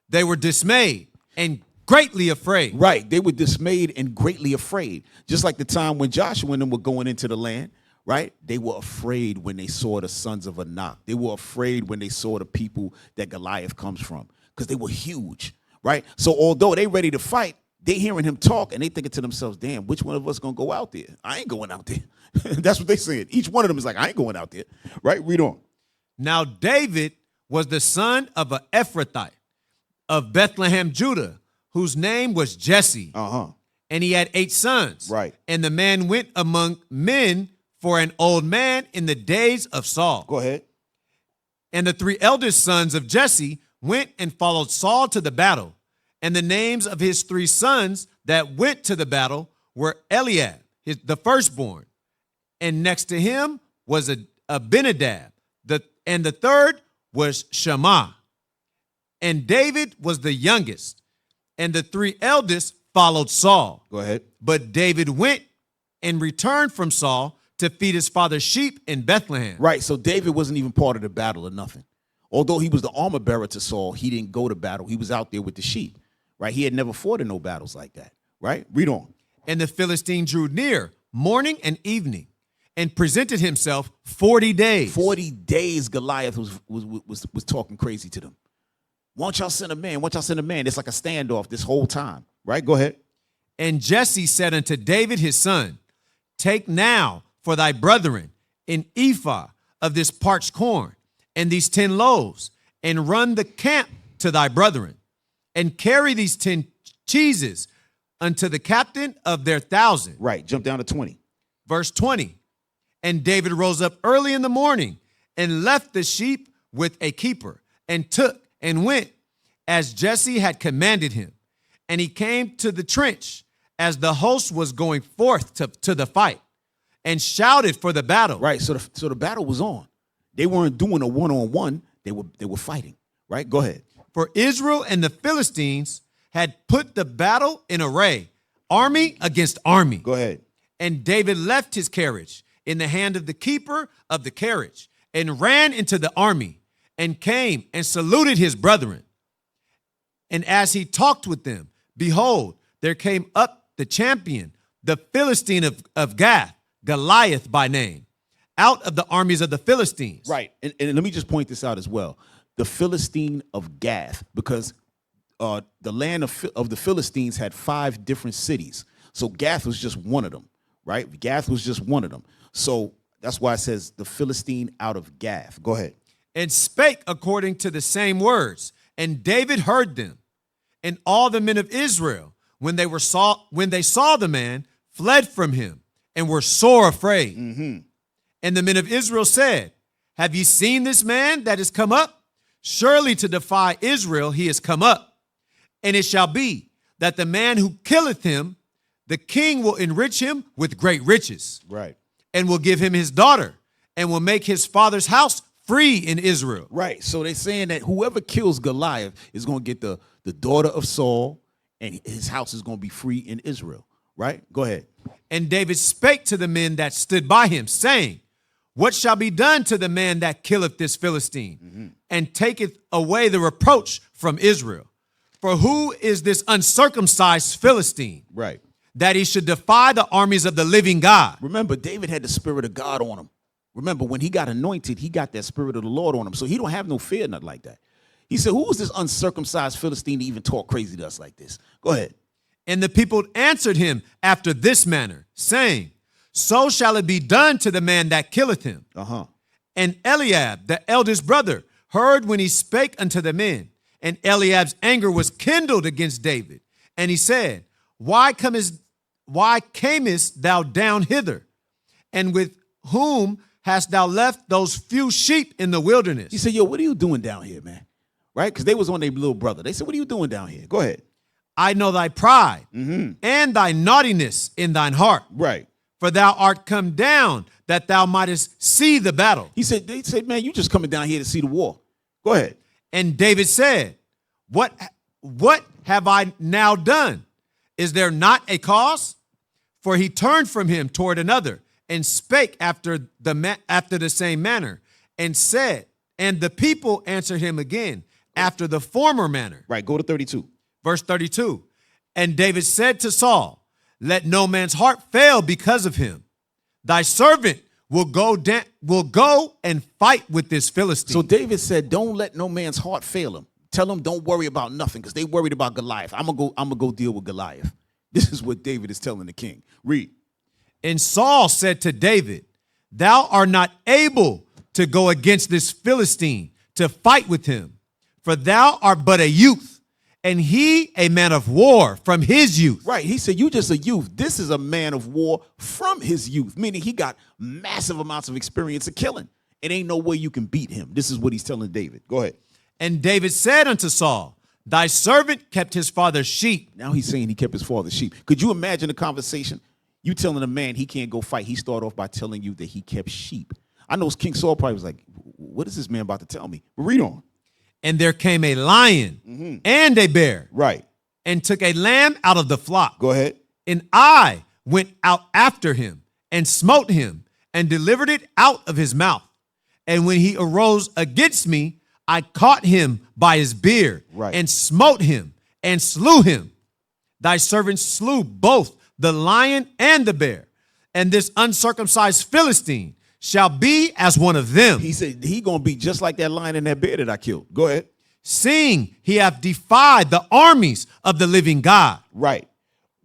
they were dismayed and greatly afraid. Right. They were dismayed and greatly afraid. Just like the time when Joshua and them were going into the land, right? They were afraid when they saw the sons of Anak. They were afraid when they saw the people that Goliath comes from because they were huge, right? So although they ready to fight, they hearing him talk and they thinking to themselves, damn, which one of us going to go out there? I ain't going out there. That's what they said. Each one of them is like, I ain't going out there, right? Read on. Now David was the son of an Ephrathite of Bethlehem, Judah, whose name was Jesse. And he had 8 sons. Right. And the man went among men for an old man in the days of Saul. Go ahead. And the 3 eldest sons of Jesse went and followed Saul to the battle. And the names of his 3 sons that went to the battle were Eliab, the firstborn. And next to him was Abinadab. And the third was Shammah. And David was the youngest. And the 3 eldest followed Saul. Go ahead. But David went and returned from Saul to feed his father's sheep in Bethlehem. Right. So David wasn't even part of the battle or nothing. Although he was the armor bearer to Saul, he didn't go to battle. He was out there with the sheep. Right. He had never fought in no battles like that. Right. Read on. And the Philistine drew near morning and evening and presented himself 40 days. 40 days Goliath was talking crazy to them. Why don't y'all send a man? Why don't y'all send a man? It's like a standoff this whole time. Right? Go ahead. And Jesse said unto David his son, take now for thy brethren an ephah of this parched corn and these 10 loaves, and run the camp to thy brethren, and carry these 10 cheeses unto the captain of their 1,000. Right. Jump down to 20. Verse 20. And David rose up early in the morning and left the sheep with a keeper, and took and went as Jesse had commanded him. And he came to the trench as the host was going forth to the fight, and shouted for the battle. Right. So the battle was on. They weren't doing a one-on-one. They were fighting. Right. Go ahead. For Israel and the Philistines had put the battle in array, army against army. Go ahead. And David left his carriage in the hand of the keeper of the carriage, and ran into the army, and came and saluted his brethren. And as he talked with them, behold, there came up the champion, the Philistine of Gath, Goliath by name, out of the armies of the Philistines. Right. And let me just point this out as well. The Philistine of Gath, because the land of the Philistines had 5 different cities. So Gath was just one of them, right? Gath was just one of them. So that's why it says the Philistine out of Gath. Go ahead. And spake according to the same words. And David heard them. And all the men of Israel, when they saw the man, fled from him and were sore afraid. And the men of Israel said, Have ye seen this man that is come up? Surely to defy Israel he is come up. And it shall be that the man who killeth him, the king will enrich him with great riches, Right. and will give him his daughter, and will make his father's house free in Israel. Right. So they're saying that whoever kills Goliath is going to get the daughter of Saul, and his house is going to be free in Israel. Right? Go ahead. And David spake to the men that stood by him, saying, what shall be done to the man that killeth this Philistine, and taketh away the reproach from Israel? For who is this uncircumcised Philistine, Right. that he should defy the armies of the living God? Remember, David had the Spirit of God on him. Remember, when he got anointed, he got that Spirit of the Lord on him. So he don't have no fear, nothing like that. He said, who is this uncircumcised Philistine to even talk crazy to us like this? Go ahead. And the people answered him after this manner, saying, so shall it be done to the man that killeth him. Uh-huh. And Eliab, the eldest brother, heard when he spake unto the men. And Eliab's anger was kindled against David. And he said, why camest thou down hither? And with whom hast thou left those few sheep in the wilderness? He said, yo, what are you doing down here, man? Right? Because they was on their little brother. They said, what are you doing down here? Go ahead. I know thy pride and thy naughtiness in thine heart. Right. For thou art come down that thou mightest see the battle. He said, they said, man, you just coming down here to see the war. Go ahead. And David said, what have I now done? Is there not a cause? For he turned from him toward another, and spake after the same manner, and said, and the people answered him again after the former manner. Right. Go to 32. Verse 32. And David said to Saul, let no man's heart fail because of him. Thy servant will go and fight with this Philistine. So David said, don't let no man's heart fail him. Tell them don't worry about nothing, because they worried about Goliath. I'm gonna go deal with Goliath. This is what David is telling the king. Read. And Saul said to David, thou art not able to go against this Philistine to fight with him, for thou art but a youth, and he a man of war from his youth. Right. He said, you just a youth. This is a man of war from his youth, meaning he got massive amounts of experience of killing. It ain't no way you can beat him. This is what he's telling David. Go ahead. And David said unto Saul, thy servant kept his father's sheep. Now he's saying he kept his father's sheep. Could you imagine the conversation? You telling a man he can't go fight. He start off by telling you that he kept sheep. I know King Saul probably was like, what is this man about to tell me? But read on. And there came a lion and a bear. Right. And took a lamb out of the flock. Go ahead. And I went out after him and smote him and delivered it out of his mouth. And when he arose against me, I caught him by his beard and smote him and slew him. Thy servant slew both the lion and the bear. And this uncircumcised Philistine shall be as one of them. He said he going to be just like that lion and that bear that I killed. Go ahead. Seeing he hath defied the armies of the living God. Right.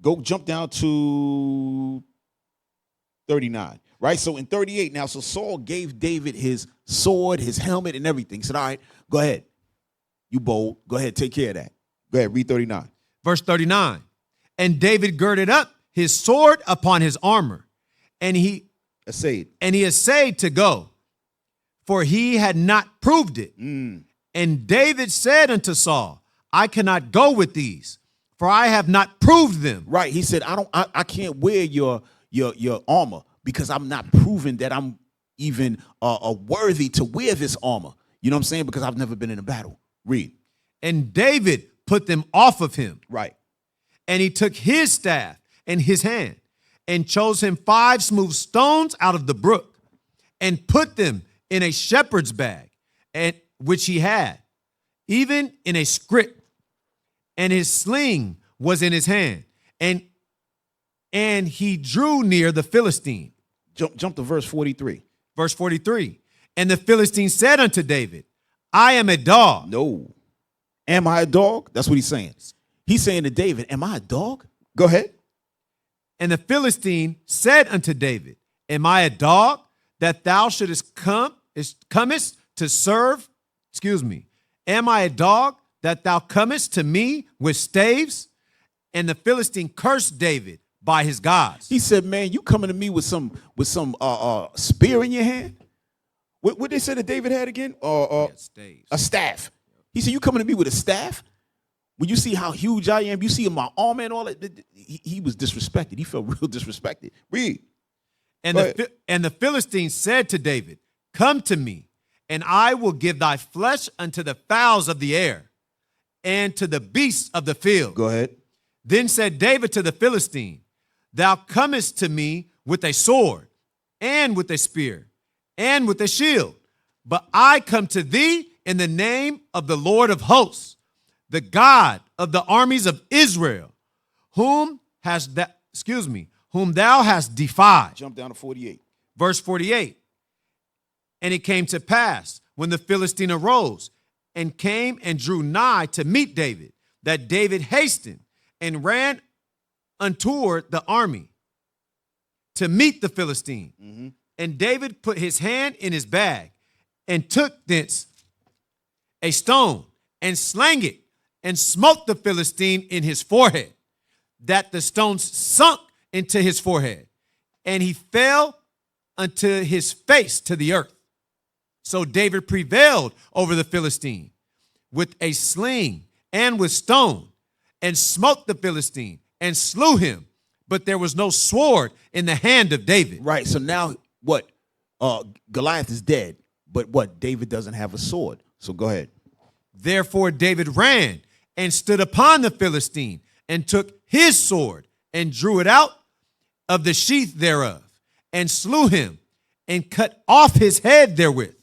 Go jump down to 39. Right. So in 38 now, so Saul gave David his sword, his helmet, and everything. He said, all right, go ahead. You bold. Go ahead. Take care of that. Go ahead. Read 39. Verse 39. And David girded up his sword upon his armor, and he essayed to go, for he had not proved it. And David said unto Saul, I cannot go with these, for I have not proved them. Right. He said, I can't wear your armor because I'm not proven that I'm even worthy to wear this armor. You know what I'm saying? Because I've never been in a battle. Read. And David put them off of him. Right. And he took his staff in his hand and chose him 5 smooth stones out of the brook and put them in a shepherd's bag, and which he had, even in a scrip. And his sling was in his hand. And he drew near the Philistine. Jump to verse 43. Verse 43. And the Philistine said unto David, I am a dog. No. Am I a dog? That's what he's saying. He's saying to David, am I a dog? Go ahead. And the Philistine said unto David, am I a dog that thou shouldest comest to serve? Am I a dog that thou comest to me with staves? And the Philistine cursed David by his gods. He said, man, you coming to me with some spear in your hand? What they said that David had again? Staves. A staff. He said, you coming to me with a staff? When you see how huge I am, you see my arm and all that. He was disrespected. He felt real disrespected. Read. And the Philistine said to David, come to me, and I will give thy flesh unto the fowls of the air, and to the beasts of the field. Go ahead. Then said David to the Philistine, thou comest to me with a sword, and with a spear, and with a shield. But I come to thee in the name of the Lord of hosts, the God of the armies of Israel, whom thou hast defied. Jump down to 48. Verse 48. And it came to pass when the Philistine arose and came and drew nigh to meet David, that David hastened and ran untoward the army to meet the Philistine. Mm-hmm. And David put his hand in his bag and took thence a stone and slang it and smote the Philistine in his forehead, that the stone sunk into his forehead, and he fell unto his face to the earth. So David prevailed over the Philistine with a sling and with stone, and smote the Philistine and slew him. But there was no sword in the hand of David. Right. So now what? Goliath is dead, but what? David doesn't have a sword. So go ahead. Therefore David ran and stood upon the Philistine and took his sword and drew it out of the sheath thereof and slew him and cut off his head therewith.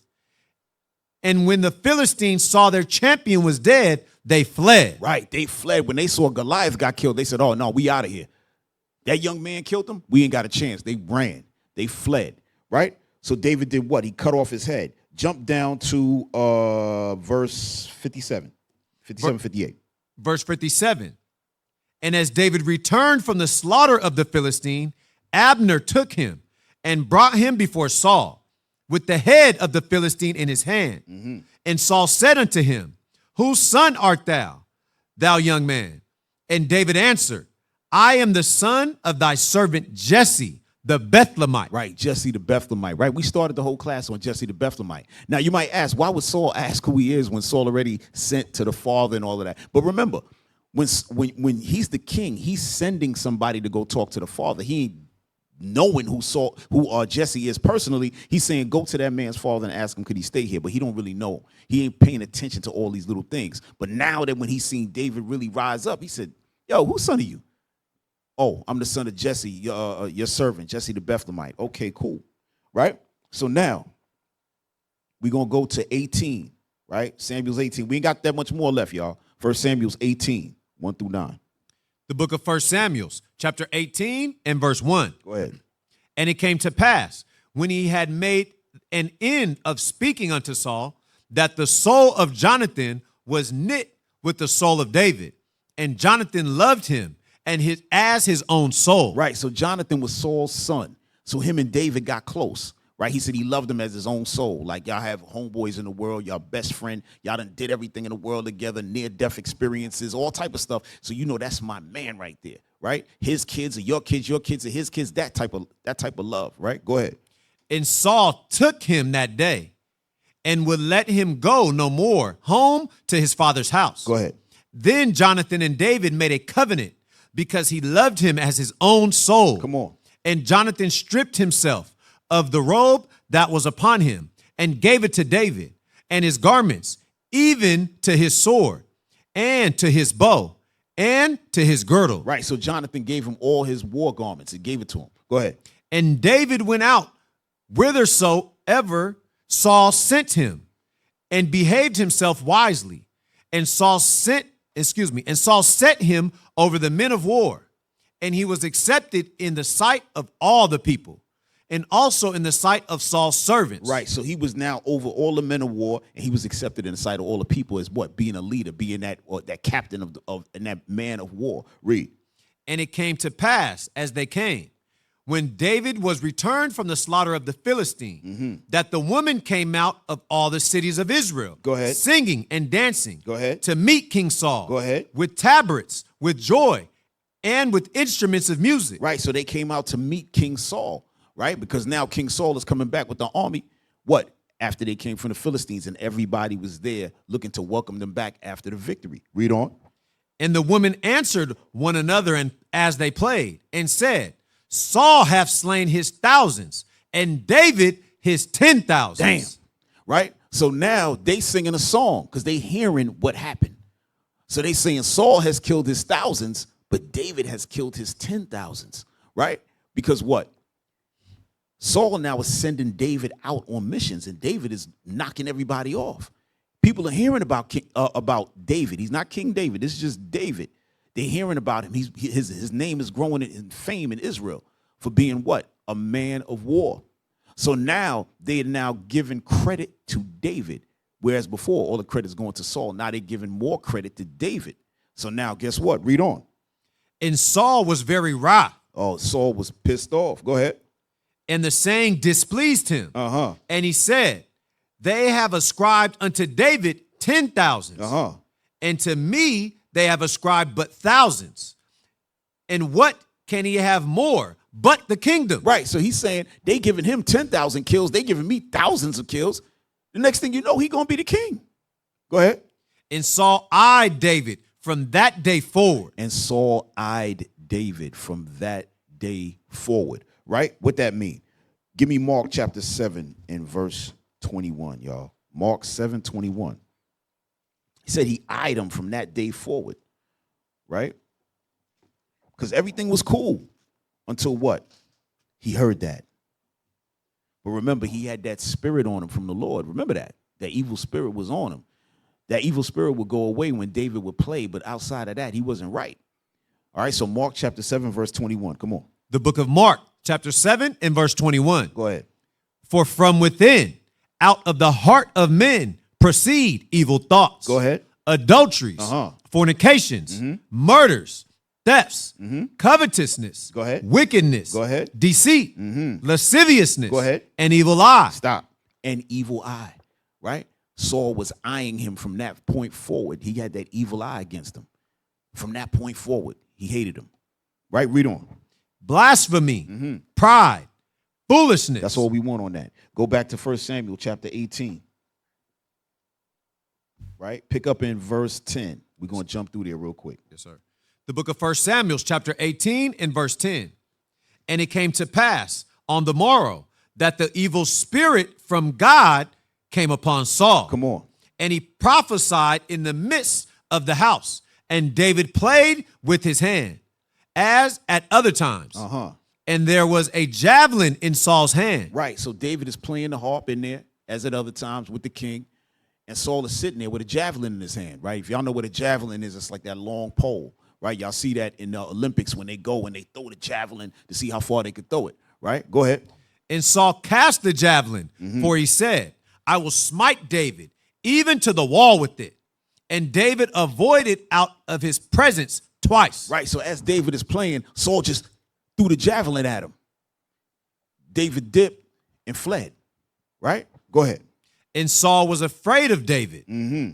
And when the Philistines saw their champion was dead, they fled. Right. They fled. When they saw Goliath got killed, they said, oh, no, we out of here. That young man killed them. We ain't got a chance. They ran. They fled. Right. So David did what? He cut off his head. Jump down to verse 57, 58. Verse 57. And as David returned from the slaughter of the Philistine, Abner took him and brought him before Saul with the head of the Philistine in his hand. Mm-hmm. And Saul said unto him, whose son art thou, thou young man? And David answered, I am the son of thy servant Jesse, the Bethlehemite. Right, Jesse the Bethlehemite, right? We started the whole class on Jesse the Bethlehemite. Now, you might ask, why would Saul ask who he is when Saul already sent to the father and all of that? But remember, when he's the king, he's sending somebody to go talk to the father. He ain't knowing who Jesse is personally. He's saying, go to that man's father and ask him, could he stay here? But he don't really know. He ain't paying attention to all these little things. But now that when he's seen David really rise up, he said, yo, whose son are you? Oh, I'm the son of Jesse, your servant, Jesse the Bethlehemite. Okay, cool. Right? So now we're going to go to 18, right? Samuel's 18. We ain't got that much more left, y'all. 1 Samuel's 18, 1 through 9. The book of 1 Samuel, chapter 18 and verse 1. Go ahead. And it came to pass, when he had made an end of speaking unto Saul, that the soul of Jonathan was knit with the soul of David, and Jonathan loved him as his own soul. Right, so Jonathan was Saul's son. So him and David got close, right? He said he loved him as his own soul. Like, y'all have homeboys in the world, y'all best friend, y'all done did everything in the world together, near-death experiences, all type of stuff. So you know that's my man right there, right? His kids are your kids are his kids, that type of love, right? Go ahead. And Saul took him that day and would let him go no more home to his father's house. Go ahead. Then Jonathan and David made a covenant because he loved him as his own soul. Come on. And Jonathan stripped himself of the robe that was upon him and gave it to David, and his garments, even to his sword and to his bow and to his girdle. Right, so Jonathan gave him all his war garments. He gave it to him. Go ahead. And David went out whithersoever Saul sent him and behaved himself wisely. And Saul set him over the men of war, and he was accepted in the sight of all the people, and also in the sight of Saul's servants. Right, so he was now over all the men of war, and he was accepted in the sight of all the people as what? Being a leader, being that captain and that man of war. Read. And it came to pass, as they came, when David was returned from the slaughter of the Philistine, that the women came out of all the cities of Israel. Go ahead. Singing and dancing. Go ahead. To meet King Saul. Go ahead. With tabrets, with joy, and with instruments of music. Right, so they came out to meet King Saul, right? Because now King Saul is coming back with the army. What? after they came from the Philistines, and everybody was there looking to welcome them back after the victory. Read on. And the women answered one another and as they played, and said, Saul hath slain his thousands, and David his 10,000. Damn. Right? So now they singing a song because they hearing what happened. So they saying Saul has killed his thousands, but David has killed his 10,000s. Right? Because what? Saul now is sending David out on missions, and David is knocking everybody off. People are hearing about David. He's not King David. This is just David. They're hearing about him. His name is growing in fame in Israel for being what? A man of war. So now they are now giving credit to David, whereas before all the credit is going to Saul. Now they're giving more credit to David. So now guess what? Read on. And Saul was very wroth. Oh, Saul was pissed off. Go ahead. And the saying displeased him. And he said, they have ascribed unto David 10,000s. And to me they have ascribed but thousands. And what can he have more but the kingdom? Right. So he's saying they giving him 10,000 kills. They giving me thousands of kills. The next thing you know, he going to be the king. Go ahead. And Saul eyed David from that day forward. And Saul eyed David from that day forward. Right? What that mean? Give me Mark chapter 7 and verse 21, y'all. Mark 7:21. He said he eyed him from that day forward. Right? Because everything was cool until what? He heard that. But remember, he had that spirit on him from the Lord. Remember that. That evil spirit was on him. That evil spirit would go away when David would play, but outside of that, he wasn't right. All right, so Mark chapter 7, verse 21. Come on. The book of Mark, chapter 7 and verse 21. Go ahead. For from within, out of the heart of men, proceed evil thoughts. Go ahead. Adulteries, fornications, murders, thefts, covetousness. Go ahead. Wickedness. Go ahead. Deceit, lasciviousness. Go ahead. And evil eye. Stop. An evil eye. Right? Saul was eyeing him from that point forward. He had that evil eye against him. From that point forward, he hated him. Right? Read on. Blasphemy, pride, foolishness. That's all we want on that. Go back to 1 Samuel chapter 18. Right? Pick up in verse 10. We're going to jump through there real quick. Yes, sir. The book of 1 Samuel chapter 18 and verse 10. And it came to pass on the morrow that the evil spirit from God came upon Saul. Come on. And he prophesied in the midst of the house. And David played with his hand, as at other times. And there was a javelin in Saul's hand. Right. So David is playing the harp in there, as at other times with the king. And Saul is sitting there with a javelin in his hand, right? If y'all know what a javelin is, it's like that long pole, right? Y'all see that in the Olympics when they go and they throw the javelin to see how far they could throw it, right? Go ahead. And Saul cast the javelin, for he said, I will smite David, even to the wall with it. And David avoided out of his presence twice. Right, so as David is playing, Saul just threw the javelin at him. David dipped and fled, right? Go ahead. And Saul was afraid of David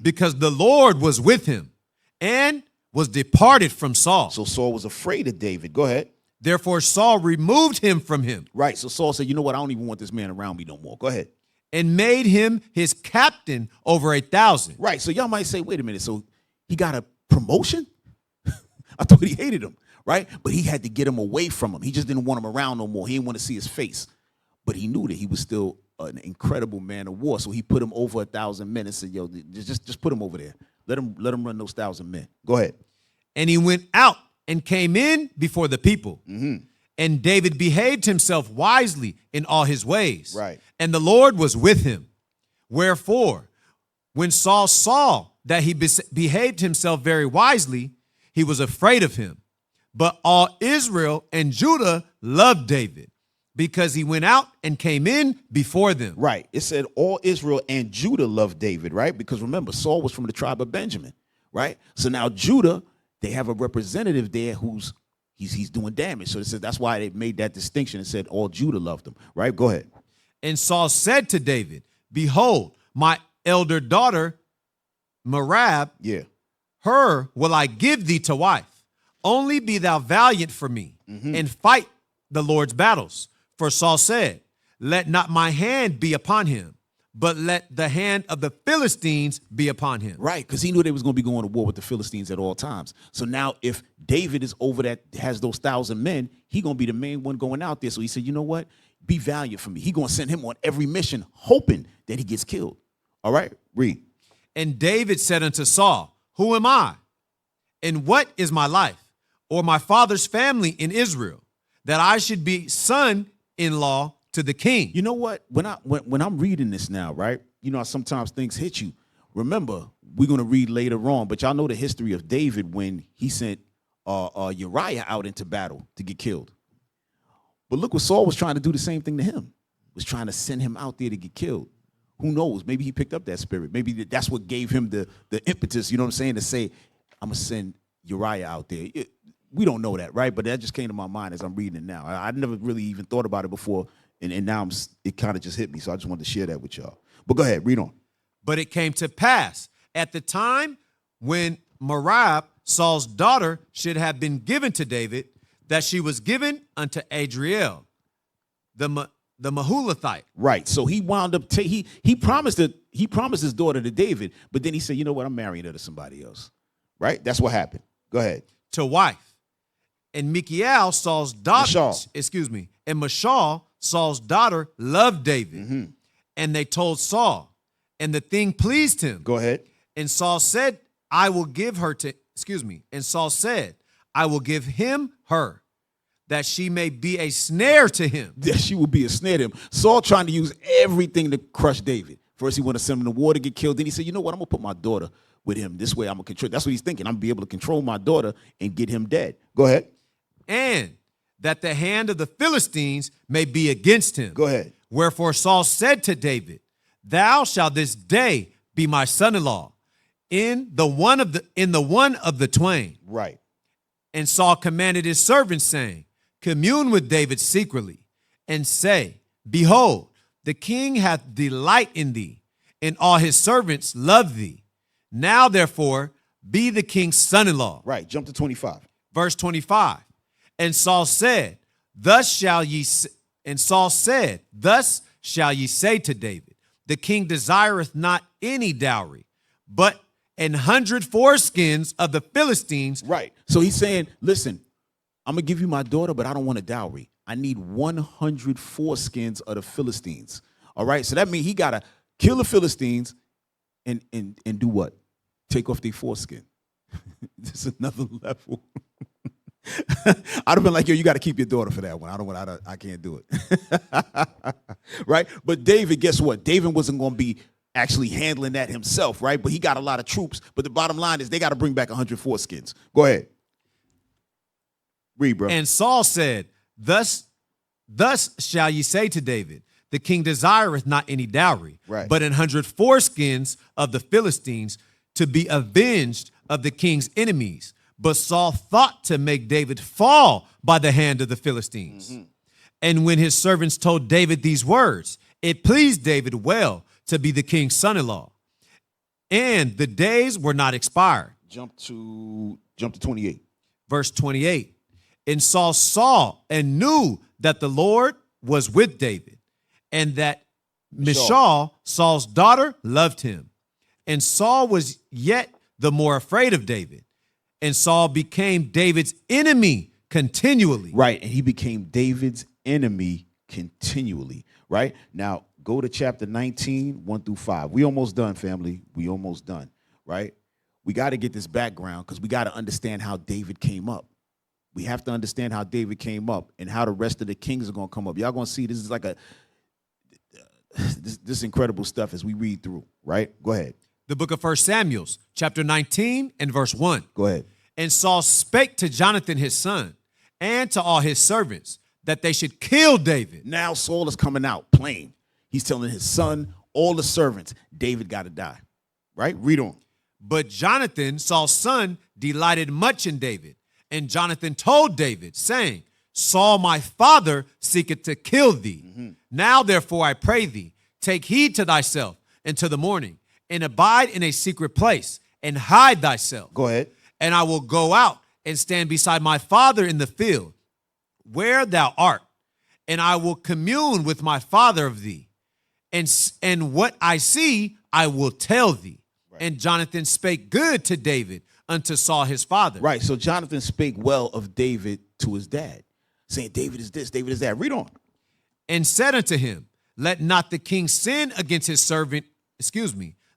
because the Lord was with him and was departed from Saul. So Saul was afraid of David. Go ahead. Therefore Saul removed him from him. Right, so Saul said, you know what? I don't even want this man around me no more. Go ahead. And made him his captain over 1,000. Right, so y'all might say, wait a minute, so he got a promotion? I thought he hated him, right? But he had to get him away from him. He just didn't want him around no more. He didn't want to see his face. But he knew that he was still an incredible man of war. So he put him over 1,000 men and said, yo, just put him over there. Let him run those 1,000 men. Go ahead. And he went out and came in before the people. And David behaved himself wisely in all his ways. Right. And the Lord was with him. Wherefore, when Saul saw that he behaved himself very wisely, he was afraid of him. But all Israel and Judah loved David because he went out and came in before them. Right. It said all Israel and Judah loved David, right? Because remember, Saul was from the tribe of Benjamin, right? So now Judah, they have a representative there who's he's doing damage. So it says that's why they made that distinction and said all Judah loved him, right? Go ahead. And Saul said to David, behold, my elder daughter, Merab, her will I give thee to wife. Only be thou valiant for me and fight the Lord's battles. For Saul said, let not my hand be upon him, but let the hand of the Philistines be upon him. Right, because he knew they was going to be going to war with the Philistines at all times. So now if David is over that, has those 1,000 men, he going to be the main one going out there. So he said, you know what? Be valiant for me. He going to send him on every mission, hoping that he gets killed. All right, read. And David said unto Saul, who am I? And what is my life, or my father's family in Israel, that I should be son-in-law to the king? You know what? When I'm reading this now, right? You know how sometimes things hit you. Remember, we're going to read later on, but y'all know the history of David when he sent Uriah out into battle to get killed. But look what Saul was trying to do the same thing to him. Was trying to send him out there to get killed. Who knows? Maybe he picked up that spirit. Maybe that's what gave him the impetus, you know what I'm saying, to say, I'm going to send Uriah out there. We don't know that, right? But that just came to my mind as I'm reading it now. I never really even thought about it before, and now it kind of just hit me, so I just wanted to share that with y'all. But go ahead, read on. But it came to pass at the time when Merab, Saul's daughter, should have been given to David, that she was given unto Adriel, the Mahulathite. Right. So he wound up he promised his daughter to David, but then he said, you know what, I'm marrying her to somebody else. Right? That's what happened. Go ahead. To wife. And Michal, Saul's daughter, and Michal, Saul's daughter, loved David. Mm-hmm. And they told Saul, and the thing pleased him. Go ahead. And Saul said, I will give him her, that she may be a snare to him. That she will be a snare to him. Saul trying to use everything to crush David. First, he wanted to send him to war to get killed. Then he said, you know what, I'm going to put my daughter with him. This way I'm going to control. That's what he's thinking. I'm going to be able to control my daughter and get him dead. Go ahead. And that the hand of the Philistines may be against him. Go ahead. Wherefore Saul said to David, thou shalt this day be my son-in-law in the one of the twain. Right. And Saul commanded his servants, saying, commune with David secretly, and say, behold, the king hath delight in thee, and all his servants love thee. Now, therefore, be the king's son-in-law. Right. Jump to 25. Verse 25. And Saul said, thus shall ye say to David, the king desireth not any dowry, but 100 foreskins of the Philistines. Right. So he's saying, listen, I'm going to give you my daughter, but I don't want a dowry. I need 100 foreskins of the Philistines. All right. So that means he got to kill the Philistines and do what? Take off their foreskin. This is another level. I'd have been like, yo, you got to keep your daughter for that one. I can't do it. Right. But David, guess what? David wasn't going to be actually handling that himself. Right. But he got a lot of troops. But the bottom line is they got to bring back 100 foreskins. Go ahead. Read, bro. And Saul said, thus shall ye say to David, the king desireth not any dowry, right, but 100 foreskins of the Philistines to be avenged of the king's enemies. But Saul thought to make David fall by the hand of the Philistines. Mm-hmm. And when his servants told David these words, it pleased David well to be the king's son-in-law. And the days were not expired. Jump to 28. Verse 28. And Saul saw and knew that the Lord was with David, and that Michal, Saul's daughter, loved him. And Saul was yet the more afraid of David. And Saul became David's enemy continually. Right, and he became David's enemy continually. Right? Now, go to chapter 19, 1 through 5. We almost done, family. We almost done. Right? We got to get this background because we got to understand how David came up. We have to understand how David came up and how the rest of the kings are going to come up. Y'all going to see this is like this incredible stuff as we read through, right? Go ahead. The book of 1 Samuel, chapter 19 and verse 1. Go ahead. And Saul spake to Jonathan his son and to all his servants that they should kill David. Now Saul is coming out plain. He's telling his son, all the servants, David got to die, right? Read on. But Jonathan, Saul's son, delighted much in David. And Jonathan told David, saying, Saul my father seeketh to kill thee. Mm-hmm. Now therefore I pray thee, take heed to thyself until the morning, and abide in a secret place, and hide thyself. Go ahead. And I will go out and stand beside my father in the field, where thou art, and I will commune with my father of thee. And what I see, I will tell thee. Right. And Jonathan spake good to David unto Saul his father. Right. So Jonathan spake well of David to his dad, saying, David is this, David is that. Read on. And said unto him, let not the king sin against his servant,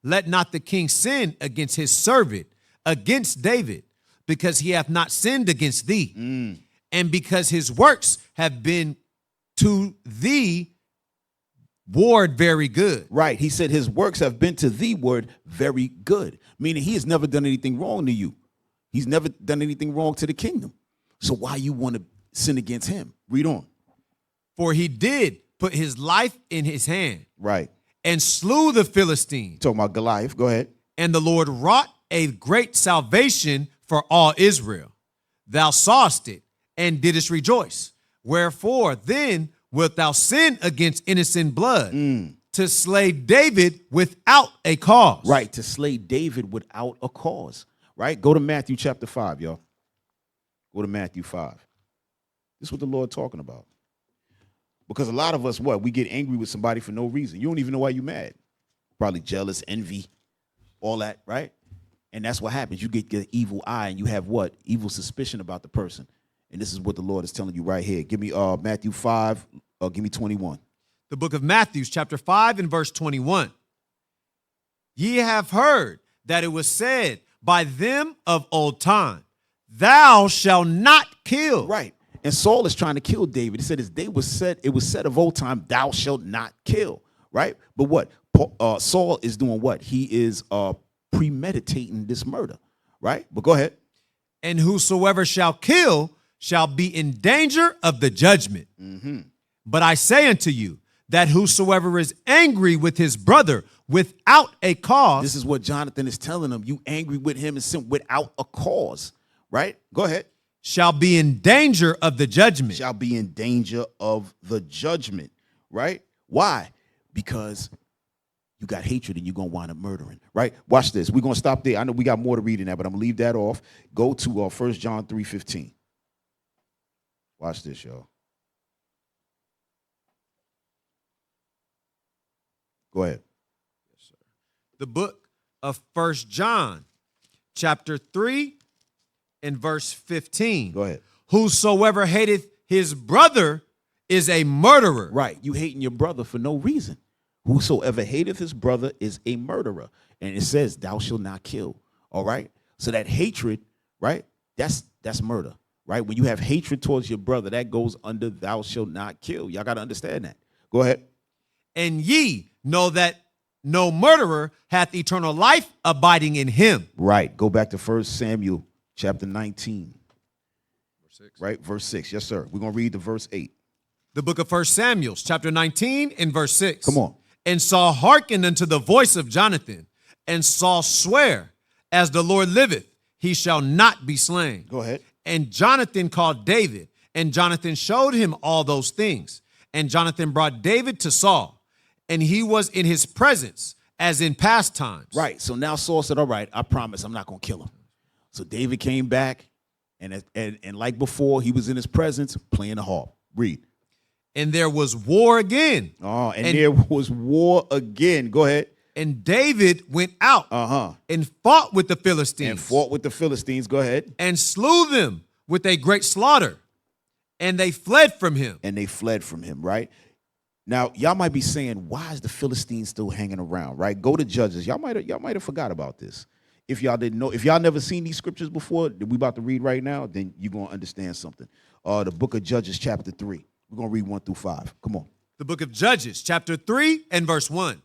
let not the king sin against his servant, against David, because he hath not sinned against thee, and because his works have been to thee ward very good. Right. He said his works have been to thee ward very good, meaning he has never done anything wrong to you. He's never done anything wrong to the kingdom. So why you want to sin against him? Read on. For he did put his life in his hand. Right. And slew the Philistine. Talking about Goliath. Go ahead. And the Lord wrought a great salvation for all Israel. Thou sawest it and didst rejoice. Wherefore then wilt thou sin against innocent blood to slay David without a cause? Right. To slay David without a cause. Right. Go to Matthew chapter 5, y'all. Go to Matthew 5. This is what the Lord talking about. Because a lot of us, we get angry with somebody for no reason. You don't even know why you're mad. Probably jealous, envy, all that, right? And that's what happens. You get the evil eye and you have what? Evil suspicion about the person. And this is what the Lord is telling you right here. Give me Matthew 5, give me 21. The book of Matthew, chapter 5 and verse 21. Ye have heard that it was said by them of old time, thou shalt not kill. Right. And Saul is trying to kill David. He said his day was said, it was said of old time, thou shalt not kill. Right? But what? Saul is doing what? He is premeditating this murder. Right? But go ahead. And whosoever shall kill shall be in danger of the judgment. But I say unto you that whosoever is angry with his brother without a cause. This is what Jonathan is telling him. You angry with him and sin without a cause. Right? Go ahead. Shall be in danger of the judgment. Shall be in danger of the judgment, right? Why? Because you got hatred and you're going to wind up murdering, right? Watch this. We're going to stop there. I know we got more to read in that, but I'm going to leave that off. Go to 1 John 3:15. Watch this, y'all. Go ahead. Yes, sir. The book of 1 John, chapter 3, in verse 15. Go ahead. Whosoever hateth his brother is a murderer. Right. You hating your brother for no reason. Whosoever hateth his brother is a murderer. And it says, thou shalt not kill. All right. So that hatred, right? That's murder. Right. When you have hatred towards your brother, that goes under thou shalt not kill. Y'all got to understand that. Go ahead. And ye know that no murderer hath eternal life abiding in him. Right. Go back to 1 Samuel. Chapter 19, verse 6. Right? Verse 6. Yes, sir. We're going to read the verse 8. The book of 1 Samuel, chapter 19 and verse 6. Come on. And Saul hearkened unto the voice of Jonathan, and Saul sware, as the Lord liveth, he shall not be slain. Go ahead. And Jonathan called David, and Jonathan showed him all those things. And Jonathan brought David to Saul, and he was in his presence as in past times. Right. So now Saul said, all right, I promise I'm not going to kill him. So David came back, and like before, he was in his presence playing the harp. Read. And there was war again. Oh, and there was war again. Go ahead. And David went out and fought with the Philistines. Go ahead. And slew them with a great slaughter. And they fled from him. Right? Now, y'all might be saying, why is the Philistines still hanging around, right? Go to Judges. Y'all might have forgot about this. If y'all didn't know, if y'all never seen these scriptures before that we about to read right now, then you're going to understand something. The book of Judges, chapter 3. We're going to read 1 through 5. Come on. The book of Judges, chapter 3 and verse 1.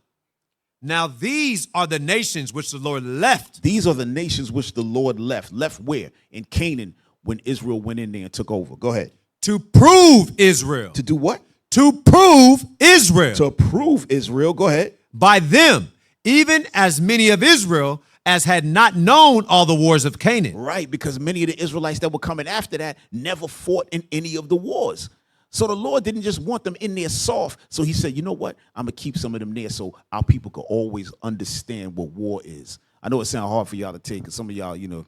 Now these are the nations which the Lord left. These are the nations which the Lord left. Left where? In Canaan, when Israel went in there and took over. Go ahead. To prove Israel. To do what? To prove Israel. To prove Israel. Go ahead. By them, even as many of Israel as had not known all the wars of Canaan. Right, because many of the Israelites that were coming after that never fought in any of the wars. So the Lord didn't just want them in there soft. So he said, you know what? I'm going to keep some of them there so our people could always understand what war is. I know it sounds hard for y'all to take, because some of y'all, you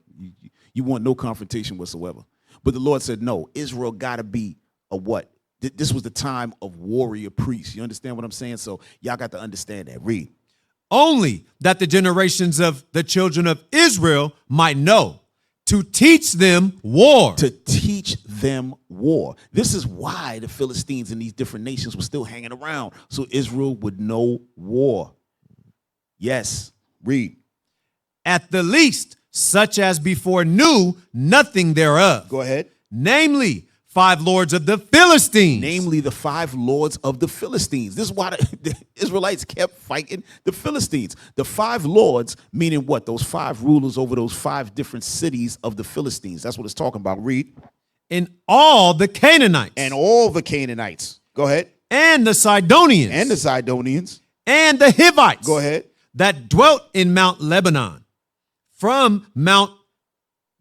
want no confrontation whatsoever. But the Lord said, no, Israel got to be a what? This was the time of warrior priests. You understand what I'm saying? So y'all got to understand that. Read. Only that the generations of the children of Israel might know, to teach them war. To teach them war. This is why the Philistines and these different nations were still hanging around, so Israel would know war. Yes, read. At the least, such as before knew nothing thereof. Go ahead. Namely, 5 lords of the Philistines. Namely, the 5 lords of the Philistines. This is why the Israelites kept fighting the Philistines. The 5 lords, meaning what? Those 5 rulers over those 5 different cities of the Philistines. That's what it's talking about. Read. And all the Canaanites. And all the Canaanites. Go ahead. And the Sidonians. And the Sidonians. And the Hivites. Go ahead. That dwelt in Mount Lebanon. From Mount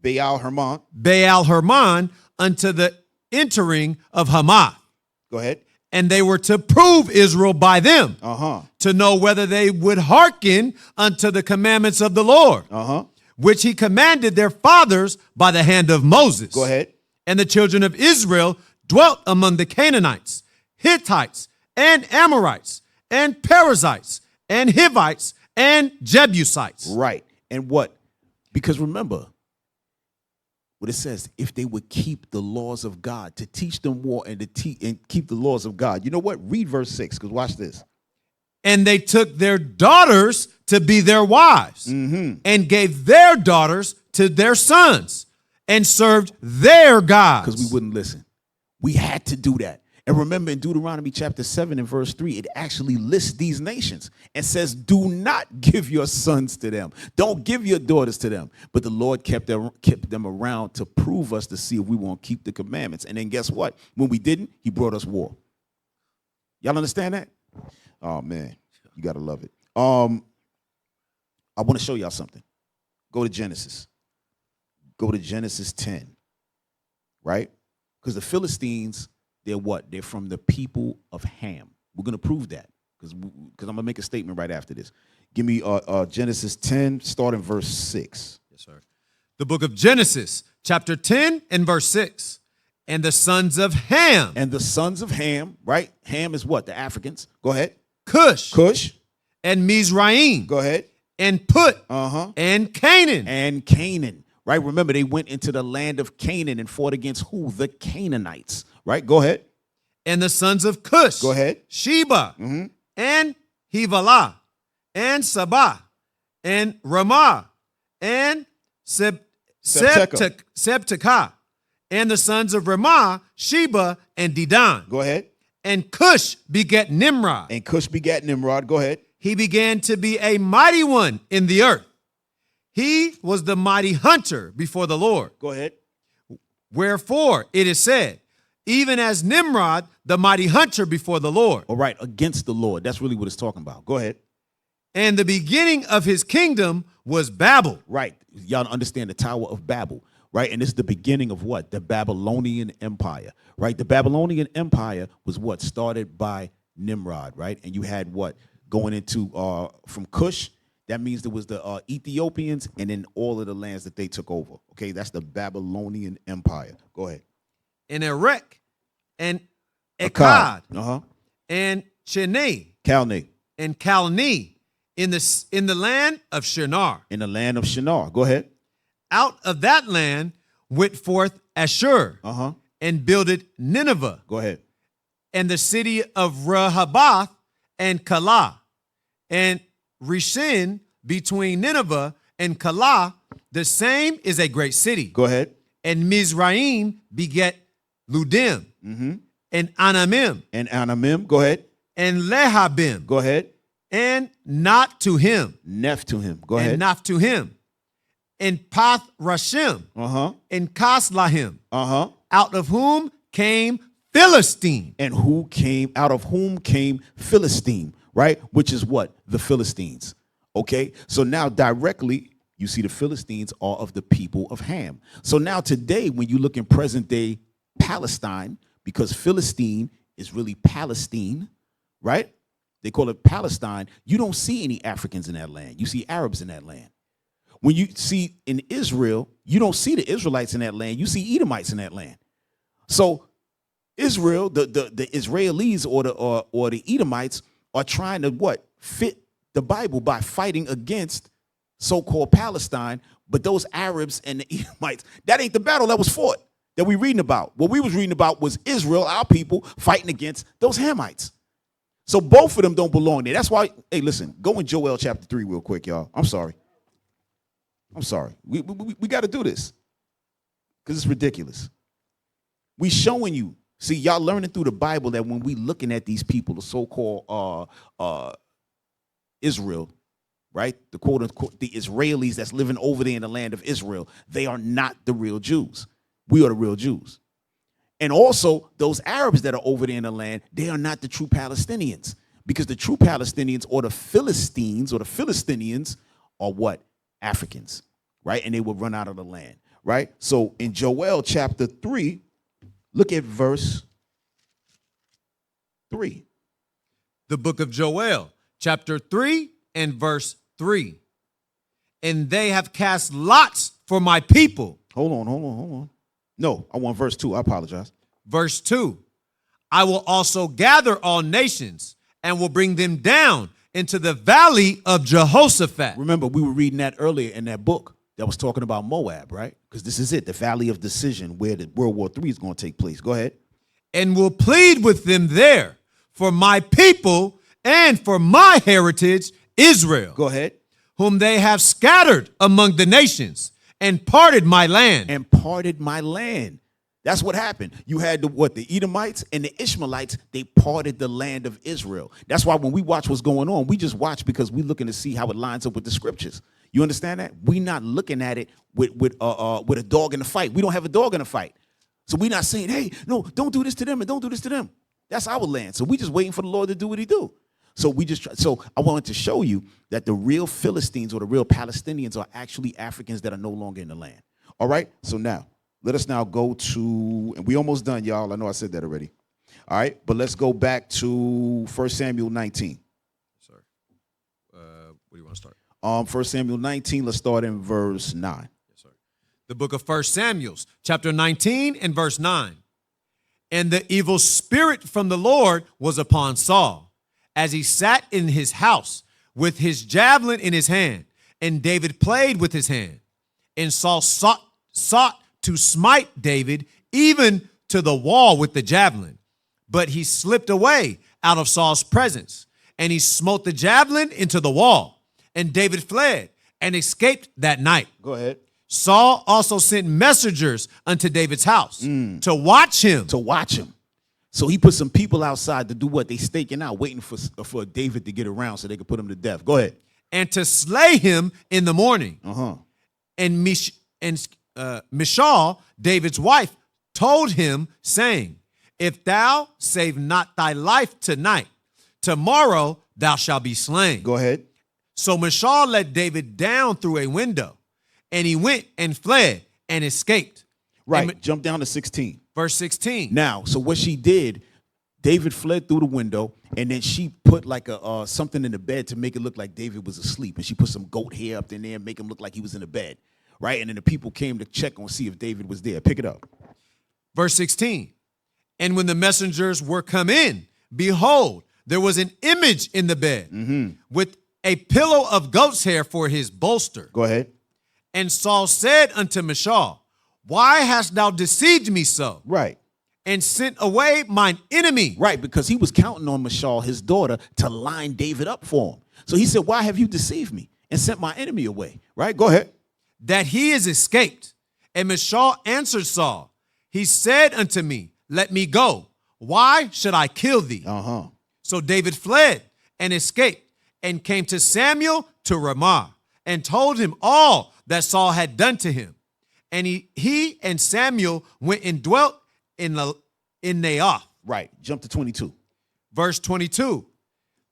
Baal Hermon unto the entering of Hamath. Go ahead. And they were to prove Israel by them, to know whether they would hearken unto the commandments of the Lord, which he commanded their fathers by the hand of Moses. Go ahead. And the children of Israel dwelt among the Canaanites, Hittites, and Amorites, and Perizzites, and Hivites, and Jebusites. Right. And what? Because remember, what it says, if they would keep the laws of God, to teach them war and to keep the laws of God. You know what? Read verse 6, because watch this. And they took their daughters to be their wives, and gave their daughters to their sons, and served their gods. Because we wouldn't listen. We had to do that. And remember, in Deuteronomy chapter 7 and verse 3, it actually lists these nations and says, do not give your sons to them. Don't give your daughters to them. But the Lord kept them around to prove us, to see if we won't keep the commandments. And then guess what? When we didn't, he brought us war. Y'all understand that? Oh, man, you got to love it. I want to show y'all something. Go to Genesis. Go to Genesis 10, right? Because the Philistines, they're what? They're from the people of Ham. We're going to prove that because I'm going to make a statement right after this. Give me Genesis 10, starting verse 6. Yes, sir. The book of Genesis, chapter 10 and verse 6. And the sons of Ham. And the sons of Ham, right? Ham is what? The Africans. Go ahead. Cush. Cush. And Mizraim. Go ahead. And Put. And Canaan. And Canaan. Right? Remember, they went into the land of Canaan and fought against who? The Canaanites. Right? Go ahead. And the sons of Cush. Go ahead. Sheba. And Hivalah. And Sabah. And Ramah. And Sebtekah. And the sons of Ramah, Sheba, and Dedan. Go ahead. And Cush begat Nimrod. And Cush begat Nimrod. Go ahead. He began to be a mighty one in the earth. He was the mighty hunter before the Lord. Go ahead. Wherefore it is said, even as Nimrod, the mighty hunter before the Lord. All right, against the Lord. That's really what it's talking about. Go ahead. And the beginning of his kingdom was Babel. Right. Y'all understand the Tower of Babel, right? And this is the beginning of what? The Babylonian Empire, right? The Babylonian Empire was what? Started by Nimrod, right? And you had what? Going into from Cush. That means there was the Ethiopians and then all of the lands that they took over. Okay, that's the Babylonian Empire. Go ahead. And Erech and Akkad and Calneh and Calneh in the land of Shinar. In the land of Shinar. Go ahead. Out of that land went forth Ashur and builded Nineveh. Go ahead. And the city of Rehoboth and Calah and Reshin between Nineveh and Calah, the same is a great city. Go ahead. And Mizraim beget Ludim and Anamim. And Anamim. Go ahead. And Lehabim. Go ahead. And not to him. Nephthalim. Go ahead. And not to him. And Path Rashim. And Kaslahim. Out of whom came Philistine. And out of whom came Philistine, right? Which is what? The Philistines. Okay? So now directly, you see the Philistines are of the people of Ham. So now today, when you look in present day Palestine, because Philistine is really Palestine, right? They call it Palestine. You don't see any Africans in that land. You see Arabs in that land. When you see in Israel, you don't see the Israelites in that land. You see Edomites in that land. So Israel, the Israelis or the Edomites are trying to what? Fit the Bible by fighting against so-called Palestine, but those Arabs and the Edomites, that ain't the battle that was fought that we reading about. What we was reading about was Israel, our people, fighting against those Hamites. So both of them don't belong there. That's why, hey, listen, go in Joel chapter 3 real quick, y'all. I'm sorry. We got to do this because it's ridiculous. We showing you. See, y'all learning through the Bible that when we looking at these people, the so-called Israel, right? The quote unquote, the Israelis that's living over there in the land of Israel, they are not the real Jews. We are the real Jews. And also those Arabs that are over there in the land, they are not the true Palestinians, because the true Palestinians or the Philistines or the Philistinians are what? Africans, right? And they will run out of the land, right? So in Joel chapter 3, look at verse 3. The book of Joel, chapter 3 and verse 3. And they have cast lots for my people. Hold on. No, I want verse 2. I apologize. Verse 2. I will also gather all nations and will bring them down into the valley of Jehoshaphat. Remember, we were reading that earlier in that book that was talking about Moab, right? Because this is it, the valley of decision, where the World War III is going to take place. Go ahead. And will plead with them there for my people and for my heritage, Israel. Go ahead. Whom they have scattered among the nations and parted my land. And parted my land. That's what happened. You had the Edomites and the Ishmaelites, they parted the land of Israel. That's why when we watch what's going on, we just watch because we're looking to see how it lines up with the scriptures. You understand that? We're not looking at it with a dog in the fight. We don't have a dog in the fight. So we're not saying, hey, no, don't do this to them and don't do this to them. That's our land. So we just waiting for the Lord to do what he do. So I wanted to show you that the real Philistines or the real Palestinians are actually Africans that are no longer in the land. All right. So now let us now go to, and we almost done, y'all. I know I said that already. All right. But let's go back to 1 Samuel 19. Sorry. Where do you want to start? 1 Samuel 19. Let's start in verse 9. Yes, sir. The book of 1 Samuel, chapter 19 and verse 9. And the evil spirit from the Lord was upon Saul, as he sat in his house with his javelin in his hand, and David played with his hand. And Saul sought to smite David even to the wall with the javelin. But he slipped away out of Saul's presence, and he smote the javelin into the wall. And David fled and escaped that night. Go ahead. Saul also sent messengers unto David's house to watch him. To watch him. So he put some people outside to do what? They staking out, waiting for David to get around so they could put him to death. Go ahead. And to slay him in the morning. And Michal, David's wife, told him, saying, if thou save not thy life tonight, tomorrow thou shalt be slain. Go ahead. So Michal let David down through a window, and he went and fled and escaped. Right. Jump down to 16. Verse 16. Now, so what she did, David fled through the window, and then she put like a something in the bed to make it look like David was asleep. And she put some goat hair up in there and make him look like he was in the bed. Right? And then the people came to check on, see if David was there. Pick it up. Verse 16. And when the messengers were come in, behold, there was an image in the bed with a pillow of goat's hair for his bolster. Go ahead. And Saul said unto Michal, why hast thou deceived me so? Right. And sent away mine enemy. Right, because he was counting on Michal, his daughter, to line David up for him. So he said, why have you deceived me and sent my enemy away? Right, go ahead. That he is escaped. And Michal answered Saul, he said unto me, let me go. Why should I kill thee? So David fled and escaped and came to Samuel to Ramah and told him all that Saul had done to him. And he and Samuel went and dwelt in Naioth. Right. Jump to 22. Verse 22.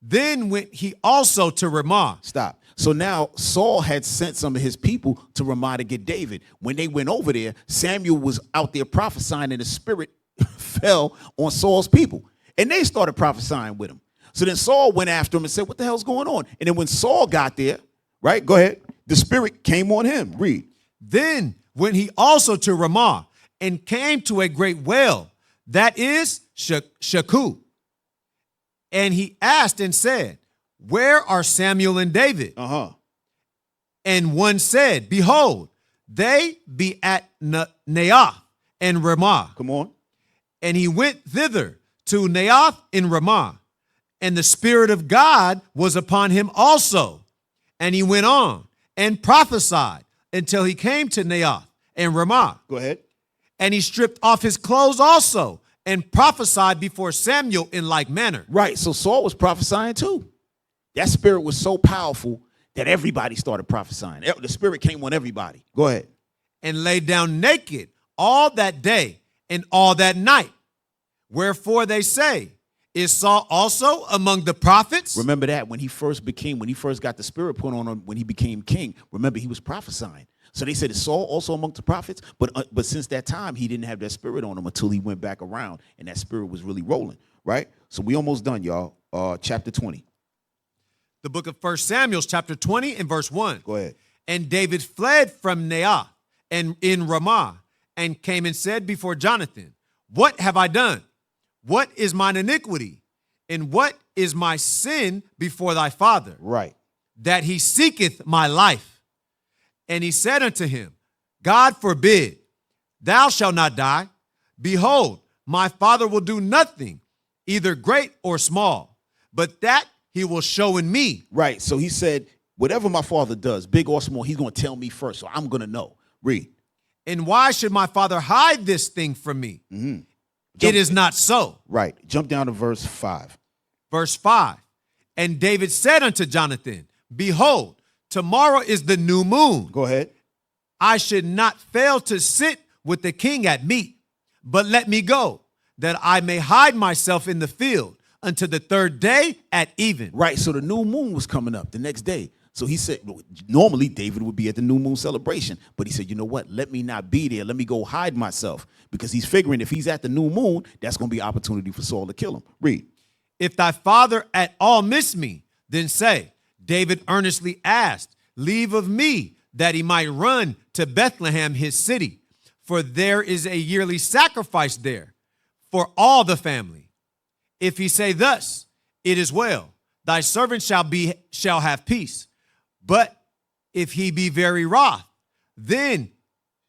Then went he also to Ramah. Stop. So now Saul had sent some of his people to Ramah to get David. When they went over there, Samuel was out there prophesying, and the spirit fell on Saul's people. And they started prophesying with him. So then Saul went after him and said, what the hell's going on? And then when Saul got there, right, go ahead, the spirit came on him. Read. Then went he also to Ramah and came to a great well that is Shaku. And he asked and said, where are Samuel and David? And one said, behold, they be at Naioth and Ramah. Come on. And he went thither to Naioth in Ramah, and the Spirit of God was upon him also. And he went on and prophesied until he came to Naioth and Ramah. Go ahead. And he stripped off his clothes also and prophesied before Samuel in like manner. Right. So Saul was prophesying too. That spirit was so powerful that everybody started prophesying. The spirit came on everybody. Go ahead. And lay down naked all that day and all that night. Wherefore they say, is Saul also among the prophets? Remember that when he first got the spirit put on him, when he became king, remember he was prophesying. So they said, is Saul also among the prophets? But since that time, he didn't have that spirit on him until he went back around and that spirit was really rolling, right? So we almost done, y'all. Chapter 20. The book of 1 Samuel, chapter 20 and verse 1. Go ahead. And David fled from Naioth and in Ramah and came and said before Jonathan, what have I done? What is mine iniquity? And what is my sin before thy father? Right. That he seeketh my life. And he said unto him, God forbid, thou shalt not die. Behold, my father will do nothing, either great or small, but that he will show in me. Right. So he said, whatever my father does, big or small, he's going to tell me first. So I'm going to know. Read. And why should my father hide this thing from me? It is not so. Right. Jump down to verse 5. Verse 5. And David said unto Jonathan, behold, tomorrow is the new moon. Go ahead. I should not fail to sit with the king at meat, but let me go, that I may hide myself in the field until the third day at even. Right. So the new moon was coming up the next day. So he said, normally David would be at the new moon celebration, but he said, you know what? Let me not be there. Let me go hide myself, because he's figuring if he's at the new moon, that's going to be an opportunity for Saul to kill him. Read. If thy father at all miss me, then say, David earnestly asked leave of me that he might run to Bethlehem, his city, for there is a yearly sacrifice there for all the family. If he say thus, it is well, thy servant shall have peace. But if he be very wroth, then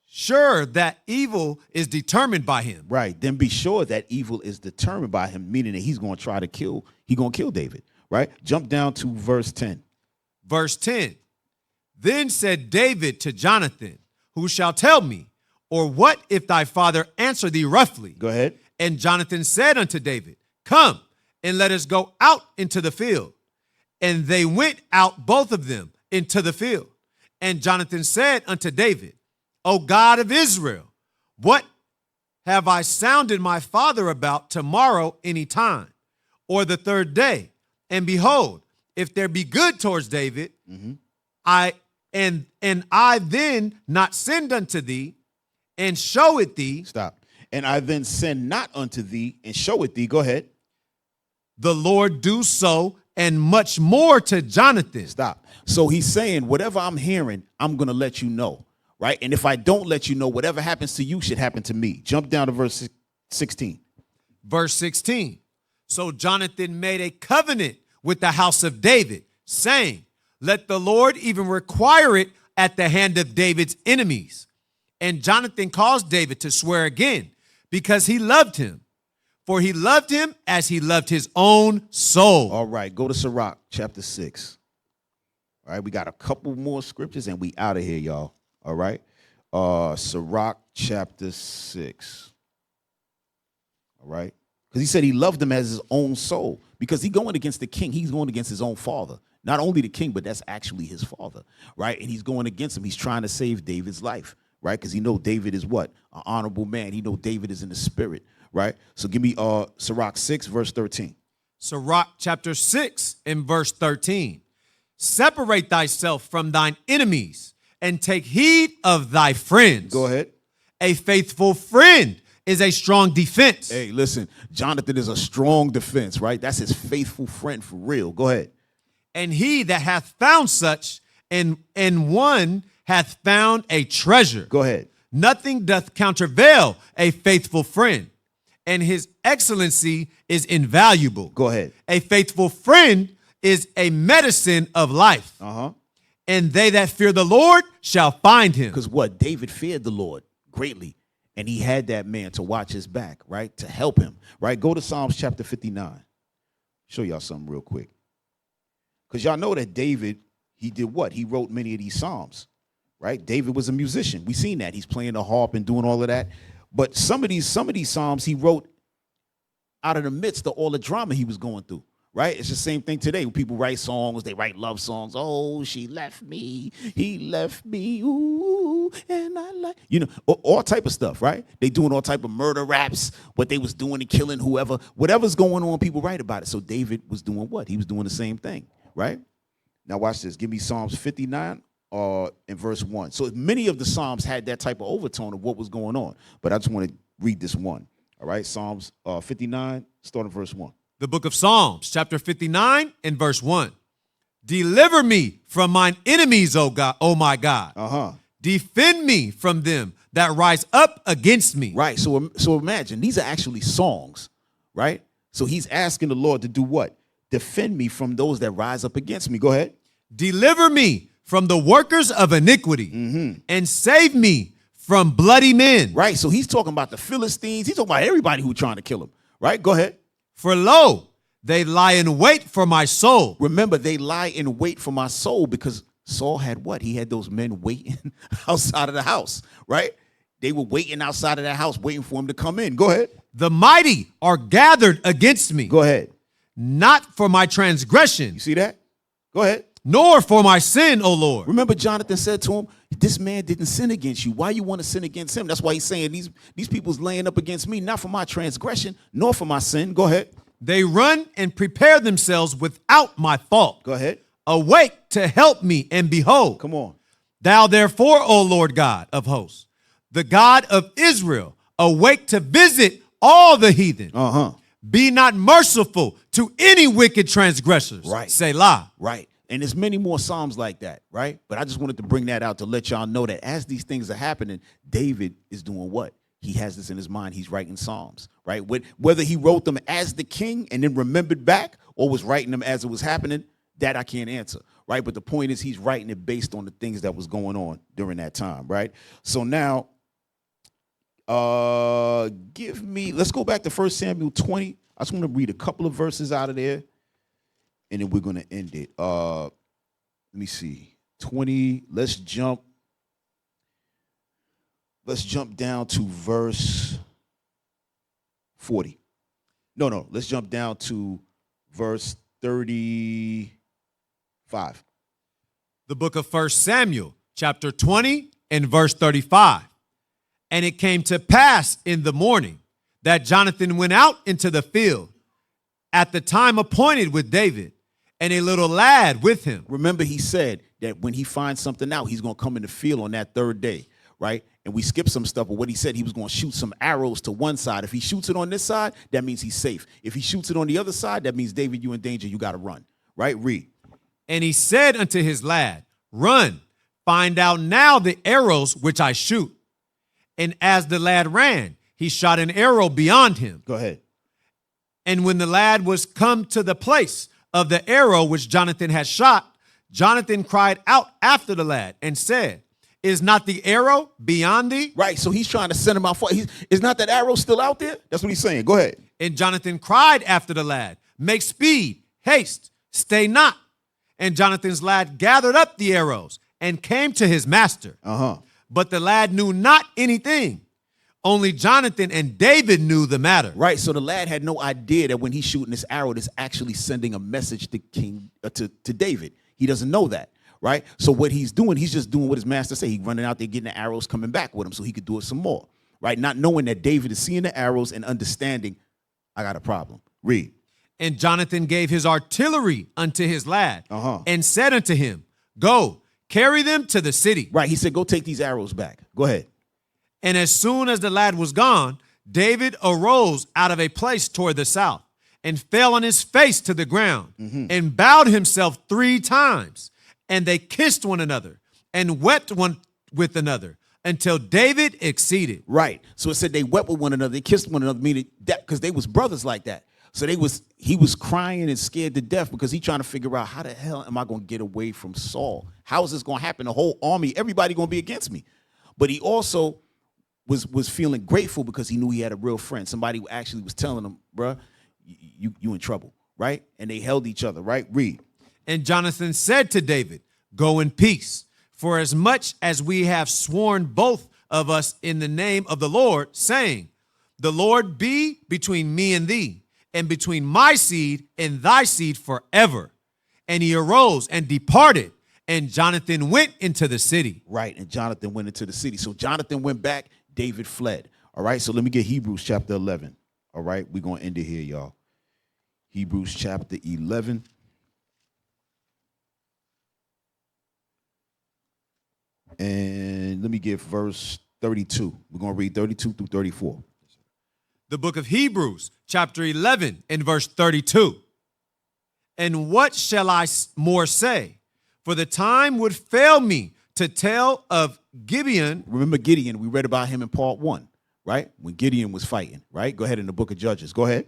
sure that evil is determined by him. Right. Then be sure that evil is determined by him, meaning that he's going to try to kill David. Right. Jump down to verse 10. Verse 10. Then said David to Jonathan, who shall tell me? Or what if thy father answer thee roughly? Go ahead. And Jonathan said unto David, come and let us go out into the field. And they went out both of them into the field. And Jonathan said unto David, O God of Israel, what have I sounded my father about tomorrow any time, or the third day? And behold, if there be good towards David, I then not send unto thee and show it thee. Stop. And I then send not unto thee and show it thee. Go ahead. The Lord do so and much more to Jonathan. Stop. So he's saying, whatever I'm hearing, I'm going to let you know, right? And if I don't let you know, whatever happens to you should happen to me. Jump down to verse 16. Verse 16. So Jonathan made a covenant with the house of David, saying, let the Lord even require it at the hand of David's enemies. And Jonathan caused David to swear again, because he loved him. For he loved him as he loved his own soul. All right, go to Sirach chapter 6. All right, we got a couple more scriptures and we out of here, y'all. All right. Sirach chapter 6. All right. Because he said he loved him as his own soul. Because he's going against the king. He's going against his own father. Not only the king, but that's actually his father. Right. And he's going against him. He's trying to save David's life. Right. Because he know David is what? An honorable man. He know David is in the spirit. Right. So give me Sirach 6, verse 13. Sirach chapter 6 and verse 13. Separate thyself from thine enemies and take heed of thy friends. Go ahead. A faithful friend is a strong defense. Hey, listen, Jonathan is a strong defense, right? That's his faithful friend for real. Go ahead. And he that hath found such, and one hath found a treasure. Go ahead. Nothing doth countervail a faithful friend. and his excellency is invaluable. Go ahead. A faithful friend is a medicine of life. And they that fear the Lord shall find him. Because what? David feared the Lord greatly. And he had that man to watch his back, right? To help him, right? Go to Psalms chapter 59. Show y'all something real quick. Because y'all know that David, he did what? He wrote many of these Psalms, right? David was a musician. We seen that. He's playing the harp and doing all of that. But some of these Psalms he wrote out of the midst of all the drama he was going through. Right? It's the same thing today. When people write songs, they write love songs. Oh, she left me. He left me. Ooh, and I like, all type of stuff, right? They doing all type of murder raps, what they was doing and killing whoever. Whatever's going on, people write about it. So David was doing what? He was doing the same thing, right? Now watch this. Give me Psalms 59 and verse 1. So many of the Psalms had that type of overtone of what was going on. But I just want to read this one. All right? Psalms 59, starting verse 1. The book of Psalms, chapter 59 and verse 1. Deliver me from mine enemies, O God, O my God. Defend me from them that rise up against me. Right. So imagine, these are actually songs, right? So he's asking the Lord to do what? Defend me from those that rise up against me. Go ahead. Deliver me from the workers of iniquity and save me from bloody men. Right. So he's talking about the Philistines. He's talking about everybody who trying to kill him. Right. Go ahead. For lo, they lie in wait for my soul. Remember, they lie in wait for my soul because Saul had what? He had those men waiting outside of the house, right? They were waiting outside of that house, waiting for him to come in. Go ahead. The mighty are gathered against me. Go ahead. Not for my transgression. You see that? Go ahead. Nor for my sin, O Lord. Remember, Jonathan said to him, this man didn't sin against you. Why you want to sin against him? That's why he's saying these people's laying up against me, not for my transgression, nor for my sin. Go ahead. They run and prepare themselves without my fault. Go ahead. Awake to help me, and behold. Come on. Thou therefore, O Lord God of hosts, the God of Israel, awake to visit all the heathen. Be not merciful to any wicked transgressors. Right. Selah. Right. And there's many more Psalms like that, right? But I just wanted to bring that out to let y'all know that as these things are happening, David is doing what? He has this in his mind. He's writing Psalms, right? Whether he wrote them as the king and then remembered back or was writing them as it was happening, that I can't answer, right? But the point is he's writing it based on the things that was going on during that time, right? So now, let's go back to 1 Samuel 20. I just want to read a couple of verses out of there, and then we're going to end it. Let me see. 20, let's jump down to verse 40. No, let's jump down to verse 35. The book of 1 Samuel, chapter 20 and verse 35. And it came to pass in the morning that Jonathan went out into the field at the time appointed with David, and a little lad with him. Remember, he said that when he finds something out, he's going to come in the field on that third day, right? And we skipped some stuff, but what he said, he was going to shoot some arrows to one side. If he shoots it on this side, that means he's safe. If he shoots it on the other side, that means, David, you in danger, you got to run, right? Read. And he said unto his lad, run, find out now the arrows which I shoot. And as the lad ran, he shot an arrow beyond him. Go ahead. And when the lad was come to the place of the arrow which Jonathan had shot, Jonathan cried out after the lad and said, is not the arrow beyond thee? Right, so he's trying to send him out. Is not that arrow still out there? That's what he's saying. Go ahead. And Jonathan cried after the lad, make speed, haste, stay not. And Jonathan's lad gathered up the arrows and came to his master. But the lad knew not anything. Only Jonathan and David knew the matter. Right, so the lad had no idea that when he's shooting this arrow, it's actually sending a message to to David. He doesn't know that, right? So what he's doing, he's just doing what his master said. He's running out there, getting the arrows, coming back with him so he could do it some more, right? Not knowing that David is seeing the arrows and understanding, I got a problem. Read. And Jonathan gave his artillery unto his lad and said unto him, go, carry them to the city. Right, he said, go take these arrows back. Go ahead. And as soon as the lad was gone, David arose out of a place toward the south and fell on his face to the ground and bowed himself 3 times. And they kissed one another and wept one with another until David exceeded. Right. So it said they wept with one another. They kissed one another, meaning that because they was brothers like that. So he was crying and scared to death because he trying to figure out how the hell am I going to get away from Saul? How is this going to happen? The whole army, everybody going to be against me. But he also was feeling grateful because he knew he had a real friend. Somebody who actually was telling him, bruh, you in trouble, right? And they held each other, right? Read. And Jonathan said to David, go in peace, for as much as we have sworn both of us in the name of the Lord, saying, the Lord be between me and thee, and between my seed and thy seed forever. And he arose and departed, and Jonathan went into the city. Right, and Jonathan went into the city. So Jonathan went back, David fled. All right, so let me get Hebrews chapter 11. All right, we're going to end it here, y'all. Hebrews chapter 11. And let me get verse 32. We're going to read 32 through 34. The book of Hebrews, chapter 11, and verse 32. And what shall I more say? For the time would fail me to tell of Gibeon. Remember Gideon, we read about him in part 1, right? When Gideon was fighting, right? Go ahead, in the book of Judges. Go ahead.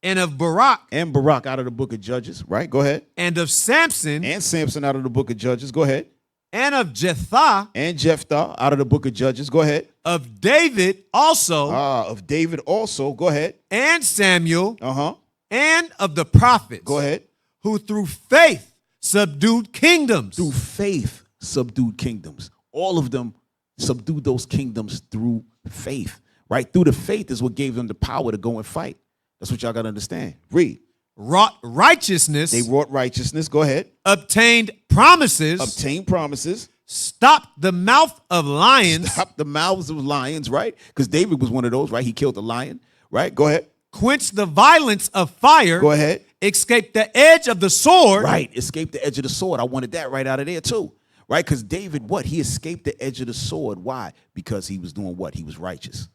And of Barak. And Barak out of the book of Judges, right? Go ahead. And of Samson. And Samson out of the book of Judges. Go ahead. And of Jephthah. And Jephthah out of the book of Judges. Go ahead. Of David also. Of David also. Go ahead. And Samuel. Uh-huh. And of the prophets. Go ahead. Who through faith subdued kingdoms. Through faith subdued kingdoms. All of them subdued those kingdoms through faith, right? Through the faith is what gave them the power to go and fight. That's what y'all got to understand. Read. Wrought righteousness. They wrought righteousness. Go ahead. Obtained promises. Obtained promises. Stopped the mouth of lions. Stopped the mouths of lions, right? Because David was one of those, right? He killed a lion, right? Go ahead. Quenched the violence of fire. Go ahead. Escaped the edge of the sword. Right. Escaped the edge of the sword. I wanted that right out of there too. Right? Because David, what? He escaped the edge of the sword. Why? Because he was doing what? He was righteous.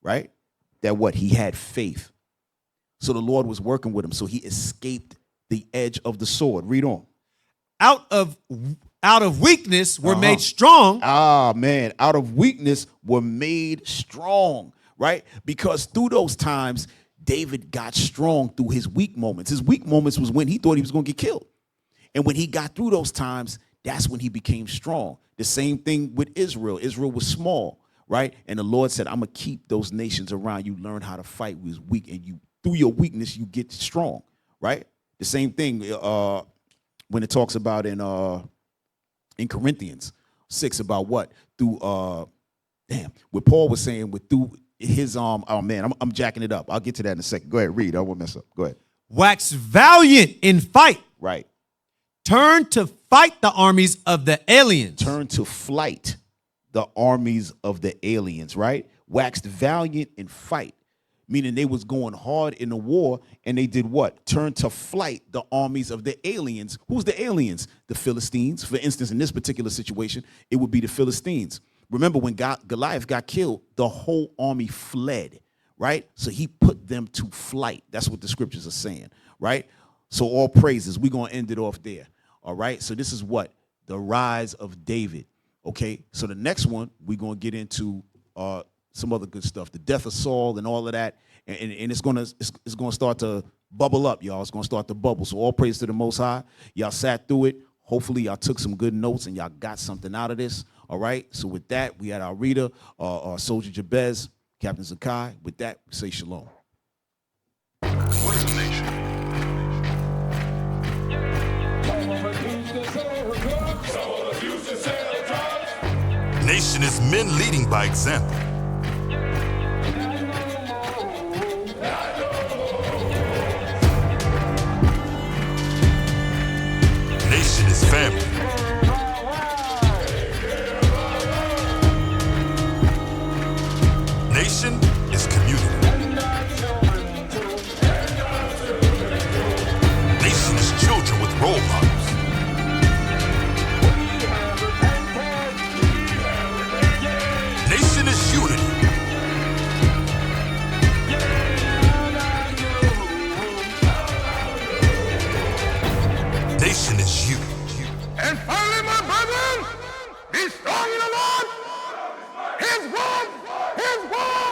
Right? That what? He had faith. So the Lord was working with him. So he escaped the edge of the sword. Read on. Out of weakness were made strong. Ah, man. Out of weakness were made strong. Right? Because through those times, David got strong through his weak moments. His weak moments was when he thought he was going to get killed. And when he got through those times, that's when he became strong. The same thing with Israel. Israel was small, right? And the Lord said, I'm going to keep those nations around you. Learn how to fight with weak. And you, through your weakness, you get strong, right? The same thing when it talks about in Corinthians 6 about what? Through, what Paul was saying with through his oh man, I'm jacking it up. I'll get to that in a second. Go ahead, read. I won't mess up. Go ahead. Wax valiant in fight. Right. Turn to fight the armies of the aliens. Turn to flight the armies of the aliens, right? Waxed valiant in fight, meaning they was going hard in the war, and they did what? Turn to flight the armies of the aliens. Who's the aliens? The Philistines. For instance, in this particular situation, it would be the Philistines. Remember, when Goliath got killed, the whole army fled, right? So he put them to flight. That's what the scriptures are saying, right? So all praises. We're going to end it off there, all right? So this is what? The rise of David, okay? So the next one, we're going to get into some other good stuff, the death of Saul and all of that, and it's going to start to bubble up, y'all. It's going to start to bubble. So all praise to the Most High. Y'all sat through it. Hopefully, y'all took some good notes and y'all got something out of this. All right. So with that, we had our reader, our Soldier Jabez, Captain Zakai. With that, we say shalom. What is a nation? Nation is men leading by example. Nation is family. Nation is community. Nation is children with role models. Nation is unity. Nation is you. And finally, my brethren, be strong in the Lord His word